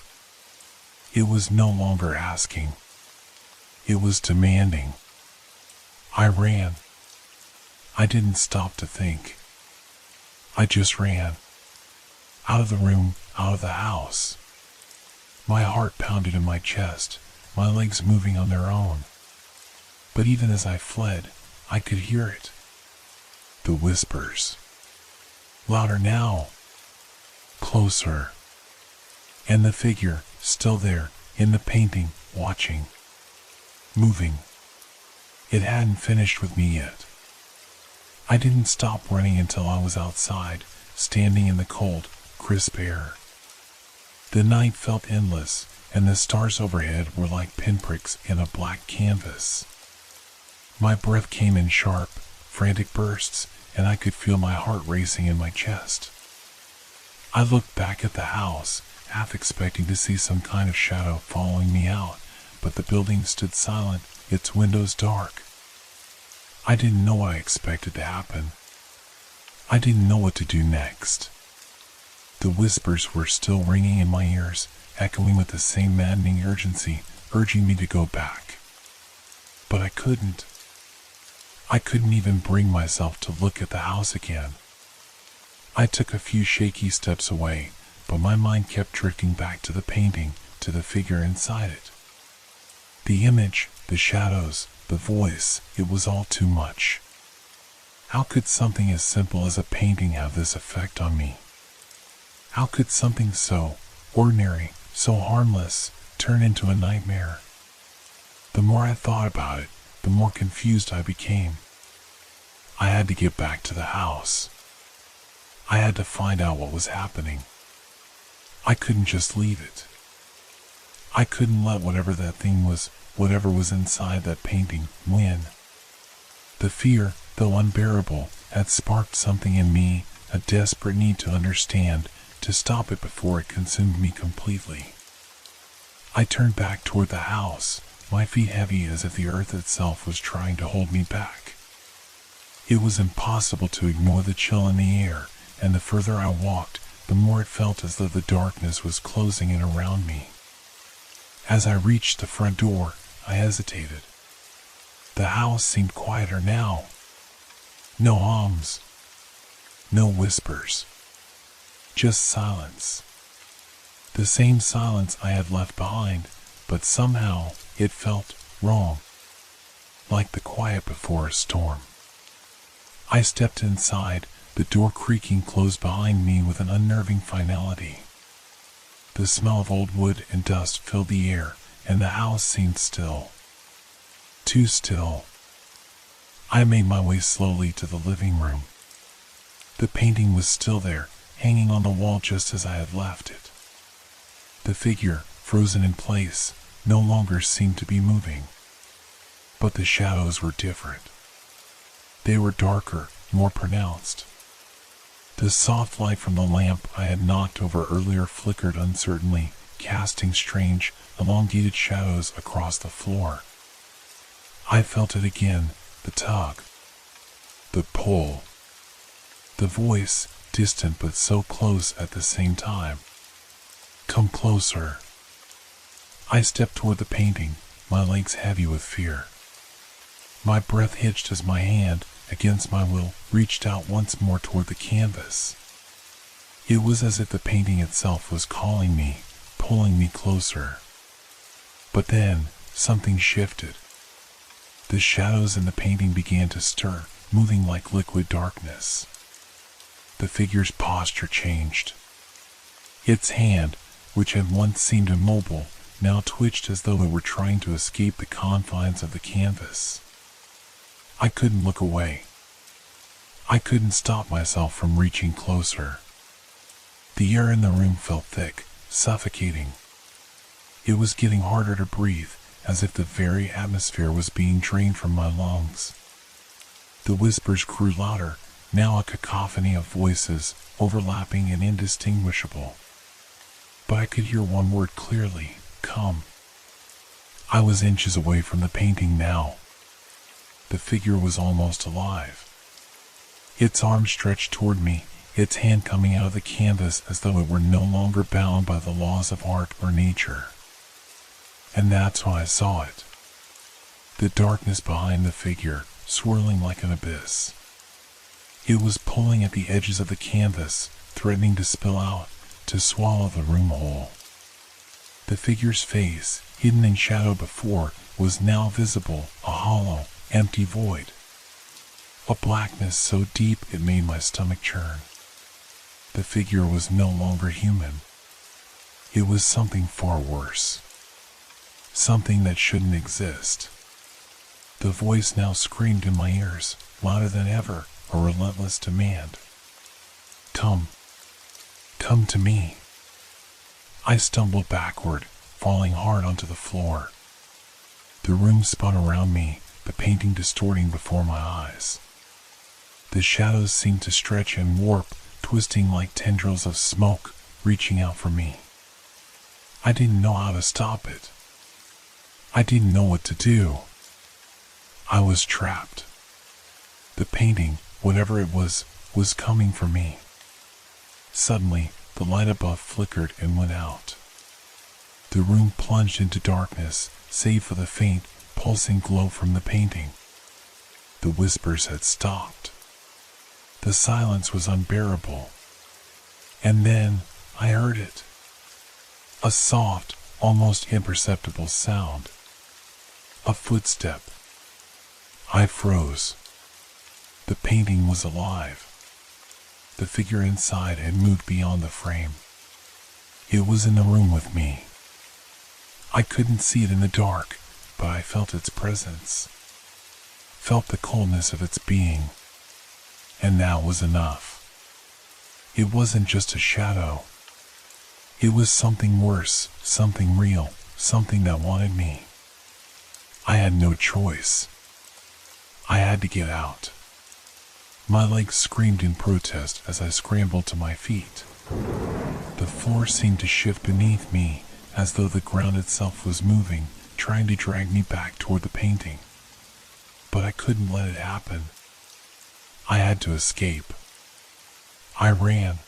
It was no longer asking. It was demanding. I ran. I didn't stop to think. I just ran. Out of the room, out of the house. My heart pounded in my chest, my legs moving on their own. But even as I fled, I could hear it. The whispers. Louder now. Closer. And the figure, still there, in the painting, watching. Moving. It hadn't finished with me yet. I didn't stop running until I was outside, standing in the cold, crisp air. The night felt endless, and the stars overhead were like pinpricks in a black canvas. My breath came in sharp, frantic bursts, and I could feel my heart racing in my chest. I looked back at the house, half expecting to see some kind of shadow following me out, but the building stood silent, its windows dark. I didn't know what I expected to happen. I didn't know what to do next. The whispers were still ringing in my ears, echoing with the same maddening urgency, urging me to go back. But I couldn't. I couldn't even bring myself to look at the house again. I took a few shaky steps away, but my mind kept drifting back to the painting, to the figure inside it. The image, the shadows, the voice, it was all too much. How could something as simple as a painting have this effect on me? How could something so ordinary, so harmless, turn into a nightmare? The more I thought about it, the more confused I became. I had to get back to the house. I had to find out what was happening. I couldn't just leave it. I couldn't let whatever that thing was, whatever was inside that painting, win. The fear, though unbearable, had sparked something in me, a desperate need to understand, to stop it before it consumed me completely. I turned back toward the house, my feet heavy as if the earth itself was trying to hold me back. It was impossible to ignore the chill in the air, and the further I walked, the more it felt as though the darkness was closing in around me. As I reached the front door, I hesitated. The house seemed quieter now. No hums. No whispers. Just silence. The same silence I had left behind, but somehow it felt wrong. Like the quiet before a storm. I stepped inside, the door creaking closed behind me with an unnerving finality. The smell of old wood and dust filled the air, and the house seemed still. Too still. I made my way slowly to the living room. The painting was still there, hanging on the wall just as I had left it. The figure, frozen in place, no longer seemed to be moving. But the shadows were different. They were darker, more pronounced. The soft light from the lamp I had knocked over earlier flickered uncertainly, casting strange, elongated shadows across the floor. I felt it again, the tug. The pull. The voice, distant but so close at the same time. Come closer. I stepped toward the painting, my legs heavy with fear. My breath hitched as my hand, against my will, reached out once more toward the canvas. It was as if the painting itself was calling me, pulling me closer. But then, something shifted. The shadows in the painting began to stir, moving like liquid darkness. The figure's posture changed. Its hand, which had once seemed immobile, now twitched as though it were trying to escape the confines of the canvas. I couldn't look away. I couldn't stop myself from reaching closer. The air in the room felt thick, suffocating. It was getting harder to breathe, as if the very atmosphere was being drained from my lungs. The whispers grew louder, now a cacophony of voices, overlapping and indistinguishable. But I could hear one word clearly: come. I was inches away from the painting now. The figure was almost alive. Its arm stretched toward me, its hand coming out of the canvas as though it were no longer bound by the laws of art or nature. And that's when I saw it. The darkness behind the figure, swirling like an abyss. It was pulling at the edges of the canvas, threatening to spill out, to swallow the room whole. The figure's face, hidden in shadow before, was now visible, a hollow, empty void. A blackness so deep it made my stomach churn. The figure was no longer human. It was something far worse. Something that shouldn't exist. The voice now screamed in my ears, louder than ever, a relentless demand. Come. Come to me. I stumbled backward, falling hard onto the floor. The room spun around me, the painting distorting before my eyes. The shadows seemed to stretch and warp, twisting like tendrils of smoke, reaching out for me. I didn't know how to stop it. I didn't know what to do. I was trapped. The painting, whatever it was coming for me. Suddenly, the light above flickered and went out. The room plunged into darkness, save for the faint, pulsing glow from the painting. The whispers had stopped. The silence was unbearable. And then, I heard it. A soft, almost imperceptible sound. A footstep. I froze. The painting was alive. The figure inside had moved beyond the frame. It was in the room with me. I couldn't see it in the dark, but I felt its presence. Felt the coldness of its being. And that was enough. It wasn't just a shadow. It was something worse, something real, something that wanted me. I had no choice. I had to get out. My legs screamed in protest as I scrambled to my feet. The floor seemed to shift beneath me, as though the ground itself was moving, trying to drag me back toward the painting. But I couldn't let it happen. I had to escape. I ran.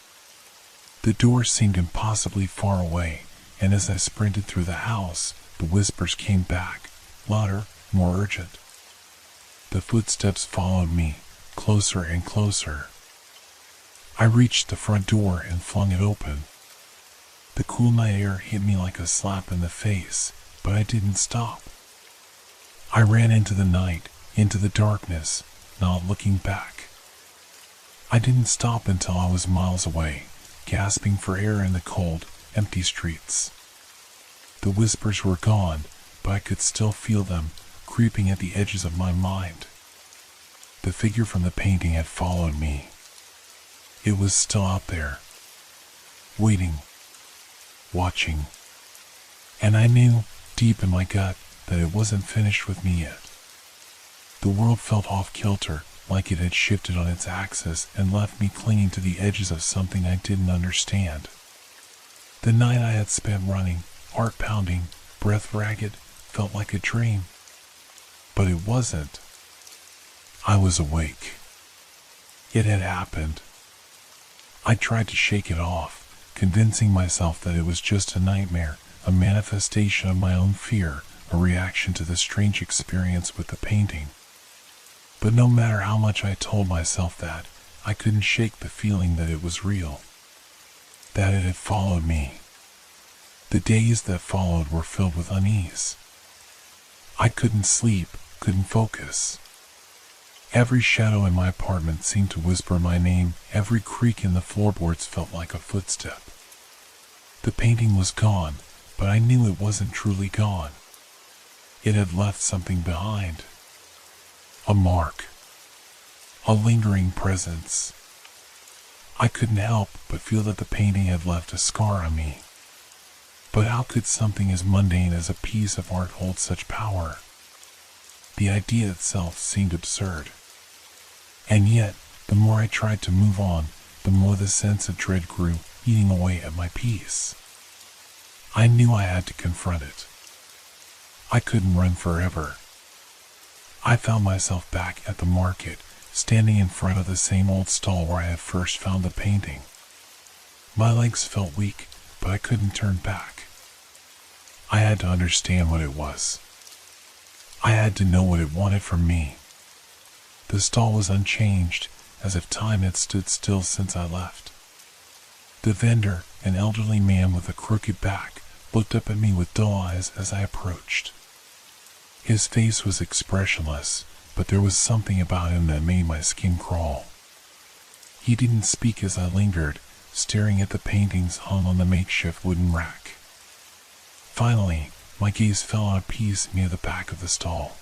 The door seemed impossibly far away, and as I sprinted through the house, the whispers came back, louder, more urgent. The footsteps followed me, closer and closer. I reached the front door and flung it open. The cool night air hit me like a slap in the face, but I didn't stop. I ran into the night, into the darkness, not looking back. I didn't stop until I was miles away, gasping for air in the cold, empty streets. The whispers were gone, but I could still feel them, creeping at the edges of my mind. The figure from the painting had followed me. It was still out there, waiting, watching. And I knew, deep in my gut, that it wasn't finished with me yet. The world felt off-kilter, like it had shifted on its axis and left me clinging to the edges of something I didn't understand. The night I had spent running, heart pounding, breath ragged, felt like a dream. But it wasn't. I was awake. It had happened. I tried to shake it off, convincing myself that it was just a nightmare, a manifestation of my own fear, a reaction to the strange experience with the painting. But no matter how much I told myself that, I couldn't shake the feeling that it was real, that it had followed me. The days that followed were filled with unease. I couldn't sleep, couldn't focus. Every shadow in my apartment seemed to whisper my name. Every creak in the floorboards felt like a footstep. The painting was gone, but I knew it wasn't truly gone. It had left something behind. A mark. A lingering presence. I couldn't help but feel that the painting had left a scar on me. But how could something as mundane as a piece of art hold such power? The idea itself seemed absurd. And yet, the more I tried to move on, the more the sense of dread grew, eating away at my peace. I knew I had to confront it. I couldn't run forever. I found myself back at the market, standing in front of the same old stall where I had first found the painting. My legs felt weak, but I couldn't turn back. I had to understand what it was. I had to know what it wanted from me. The stall was unchanged, as if time had stood still since I left. The vendor, an elderly man with a crooked back, looked up at me with dull eyes as I approached. His face was expressionless, but there was something about him that made my skin crawl. He didn't speak as I lingered, staring at the paintings hung on the makeshift wooden rack. Finally, my gaze fell on a piece near the back of the stall.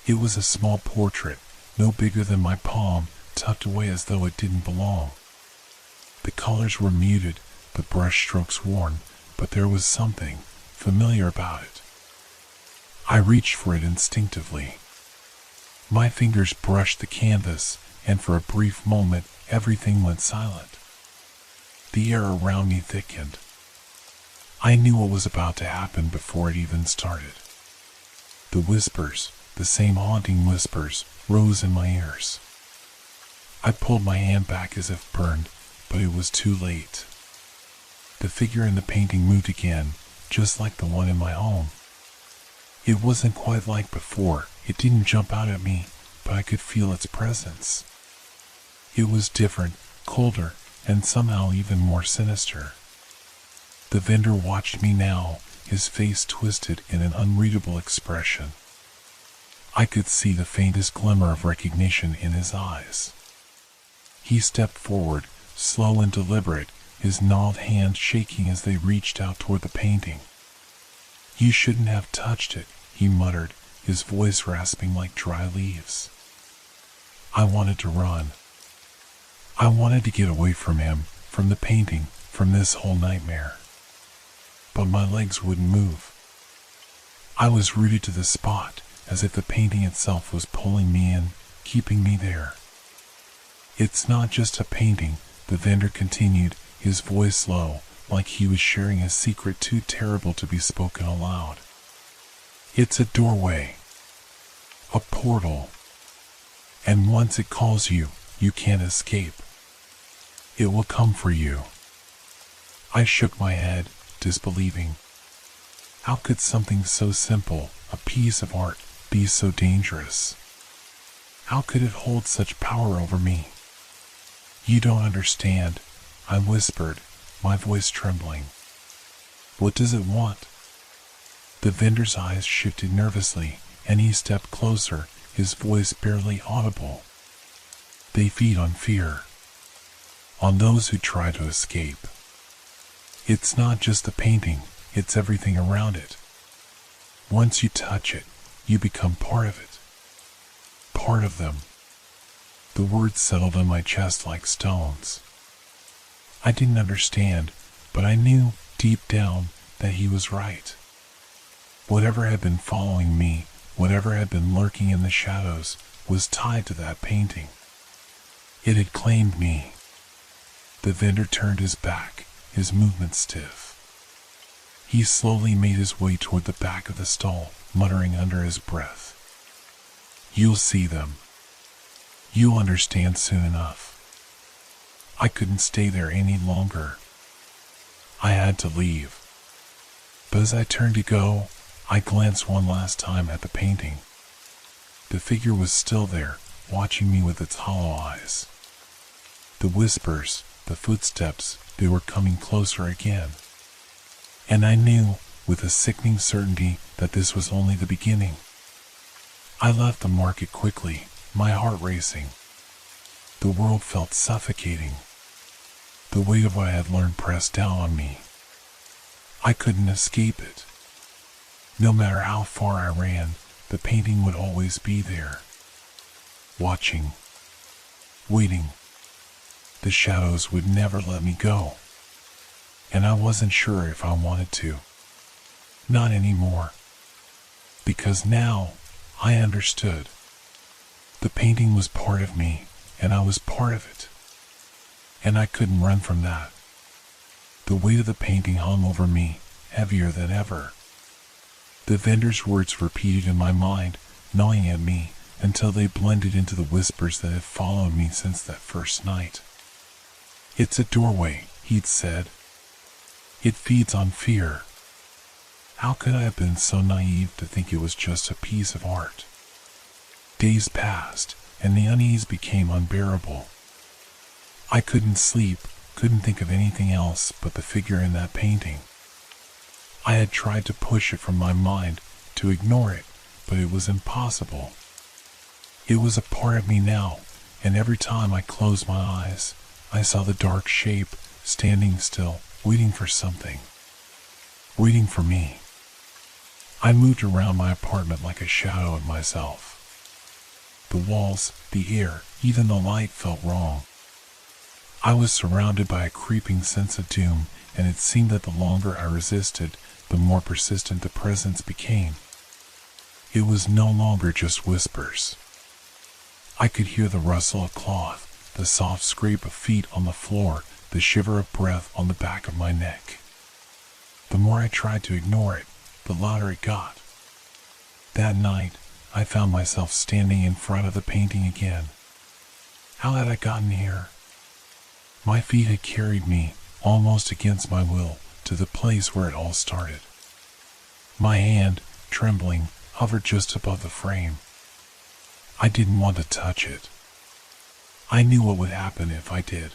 It was a small portrait, no bigger than my palm, tucked away as though it didn't belong. The colors were muted, the brush strokes worn, but there was something familiar about it. I reached for it instinctively. My fingers brushed the canvas, and for a brief moment, everything went silent. The air around me thickened. I knew what was about to happen before it even started. The whispers, the same haunting whispers, rose in my ears. I pulled my hand back as if burned, but it was too late. The figure in the painting moved again, just like the one in my home. It wasn't quite like before. It didn't jump out at me, but I could feel its presence. It was different, colder, and somehow even more sinister. The vendor watched me now, his face twisted in an unreadable expression. I could see the faintest glimmer of recognition in his eyes. He stepped forward, slow and deliberate, his gnarled hands shaking as they reached out toward the painting. "You shouldn't have touched it," he muttered, his voice rasping like dry leaves. I wanted to run. I wanted to get away from him, from the painting, from this whole nightmare. But my legs wouldn't move. I was rooted to the spot, as if the painting itself was pulling me in, keeping me there. "It's not just a painting," the vendor continued, his voice low, like he was sharing a secret too terrible to be spoken aloud. "It's a doorway. A portal. And once it calls you, you can't escape. It will come for you." I shook my head, disbelieving. How could something so simple, a piece of art, be so dangerous? How could it hold such power over me? "You don't understand," I whispered, my voice trembling. "What does it want?" The vendor's eyes shifted nervously, and he stepped closer, his voice barely audible. "They feed on fear. On those who try to escape. It's not just the painting, it's everything around it. Once you touch it, you become part of it. Part of them." The words settled in my chest like stones. I didn't understand, but I knew, deep down, that he was right. Whatever had been following me, whatever had been lurking in the shadows, was tied to that painting. It had claimed me. The vendor turned his back, his movements stiff. He slowly made his way toward the back of the stall, muttering under his breath. "You'll see them. You'll understand soon enough." I couldn't stay there any longer. I had to leave. But as I turned to go, I glanced one last time at the painting. The figure was still there, watching me with its hollow eyes. The whispers, the footsteps, they were coming closer again. And I knew, with a sickening certainty, that this was only the beginning. I left the market quickly, my heart racing. The world felt suffocating. The weight of what I had learned pressed down on me. I couldn't escape it. No matter how far I ran, the painting would always be there. Watching. Waiting. The shadows would never let me go. And I wasn't sure if I wanted to. Not anymore. Because now, I understood. The painting was part of me, and I was part of it. And I couldn't run from that. The weight of the painting hung over me, heavier than ever. The vendor's words repeated in my mind, gnawing at me, until they blended into the whispers that had followed me since that first night. "It's a doorway," he'd said. "It feeds on fear." How could I have been so naive to think it was just a piece of art? Days passed, and the unease became unbearable. I couldn't sleep, couldn't think of anything else but the figure in that painting. I had tried to push it from my mind, to ignore it, but it was impossible. It was a part of me now, and every time I closed my eyes, I saw the dark shape, standing still, waiting for something. Waiting for me. I moved around my apartment like a shadow of myself. The walls, the air, even the light felt wrong. I was surrounded by a creeping sense of doom, and it seemed that the longer I resisted, the more persistent the presence became. It was no longer just whispers. I could hear the rustle of cloth, the soft scrape of feet on the floor, the shiver of breath on the back of my neck. The more I tried to ignore it, the louder it got. That night, I found myself standing in front of the painting again. How had I gotten here? My feet had carried me, almost against my will, to the place where it all started. My hand, trembling, hovered just above the frame. I didn't want to touch it. I knew what would happen if I did.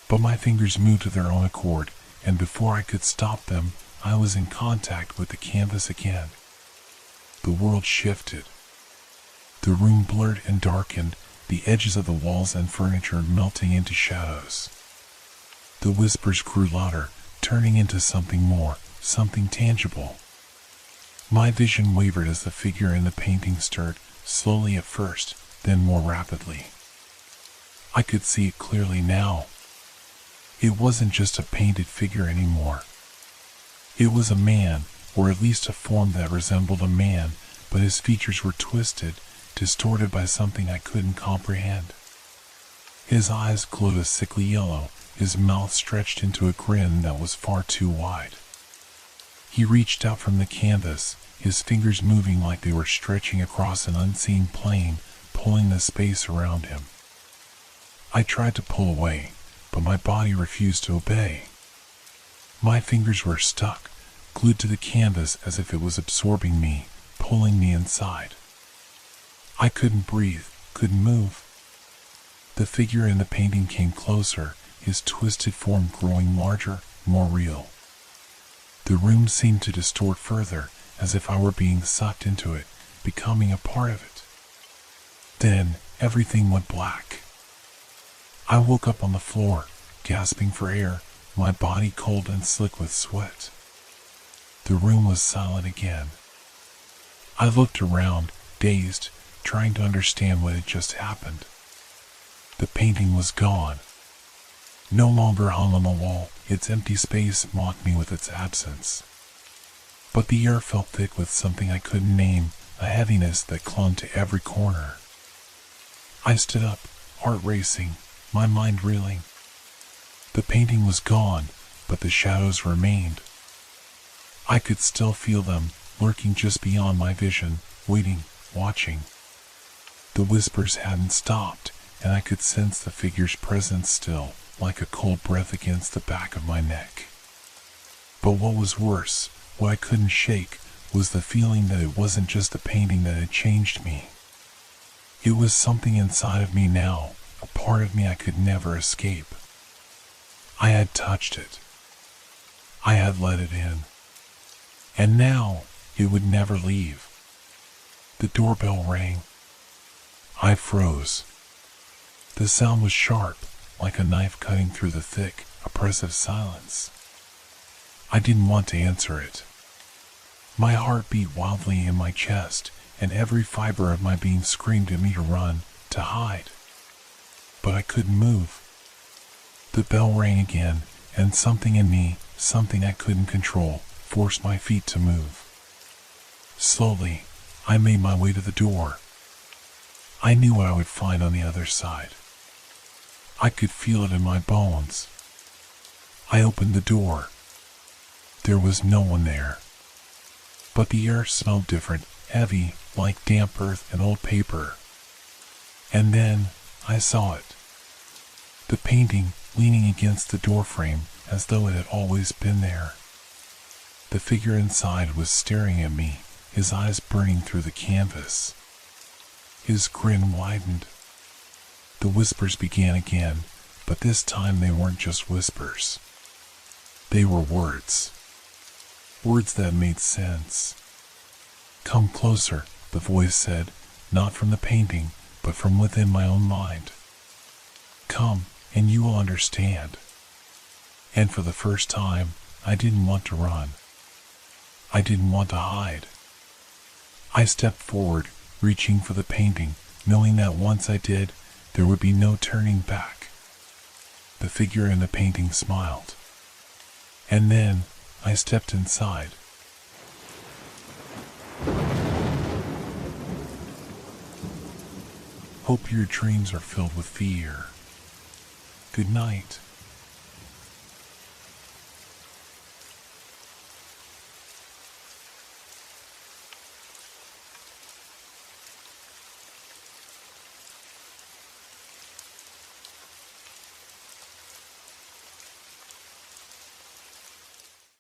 But my fingers moved of their own accord, and before I could stop them, I was in contact with the canvas again. The world shifted. The room blurred and darkened, the edges of the walls and furniture melting into shadows. The whispers grew louder, turning into something more, something tangible. My vision wavered as the figure in the painting stirred, slowly at first, then more rapidly. I could see it clearly now. It wasn't just a painted figure anymore. It was a man, or at least a form that resembled a man, but his features were twisted, distorted by something I couldn't comprehend. His eyes glowed a sickly yellow, his mouth stretched into a grin that was far too wide. He reached out from the canvas, his fingers moving like they were stretching across an unseen plane, pulling the space around him. I tried to pull away, but my body refused to obey. My fingers were stuck, glued to the canvas as if it was absorbing me, pulling me inside. I couldn't breathe, couldn't move. The figure in the painting came closer, his twisted form growing larger, more real. The room seemed to distort further, as if I were being sucked into it, becoming a part of it. Then, everything went black. I woke up on the floor, gasping for air, my body cold and slick with sweat. The room was silent again. I looked around, dazed, trying to understand what had just happened. The painting was gone. No longer hung on the wall, its empty space mocked me with its absence. But the air felt thick with something I couldn't name, a heaviness that clung to every corner. I stood up, heart racing, my mind reeling. The painting was gone, but the shadows remained. I could still feel them, lurking just beyond my vision, waiting, watching. The whispers hadn't stopped, and I could sense the figure's presence still, like a cold breath against the back of my neck. But what was worse, what I couldn't shake, was the feeling that it wasn't just the painting that had changed me. It was something inside of me now, a part of me I could never escape. I had touched it. I had let it in. And now it would never leave. The doorbell rang. I froze. The sound was sharp, like a knife cutting through the thick, oppressive silence. I didn't want to answer it. My heart beat wildly in my chest, and every fiber of my being screamed at me to run, to hide. But I couldn't move. The bell rang again, and something in me, something I couldn't control, forced my feet to move. Slowly, I made my way to the door. I knew what I would find on the other side. I could feel it in my bones. I opened the door. There was no one there. But the air smelled different, heavy, like damp earth and old paper. And then I saw it. The painting leaning against the doorframe as though it had always been there. The figure inside was staring at me, his eyes burning through the canvas. His grin widened. The whispers began again, but this time they weren't just whispers. They were words. Words that made sense. "Come closer," the voice said, not from the painting, but from within my own mind. "Come, and you will understand." And for the first time, I didn't want to run. I didn't want to hide. I stepped forward, reaching for the painting, knowing that once I did, there would be no turning back. The figure in the painting smiled. And then I stepped inside. Hope your dreams are filled with fear. Good night.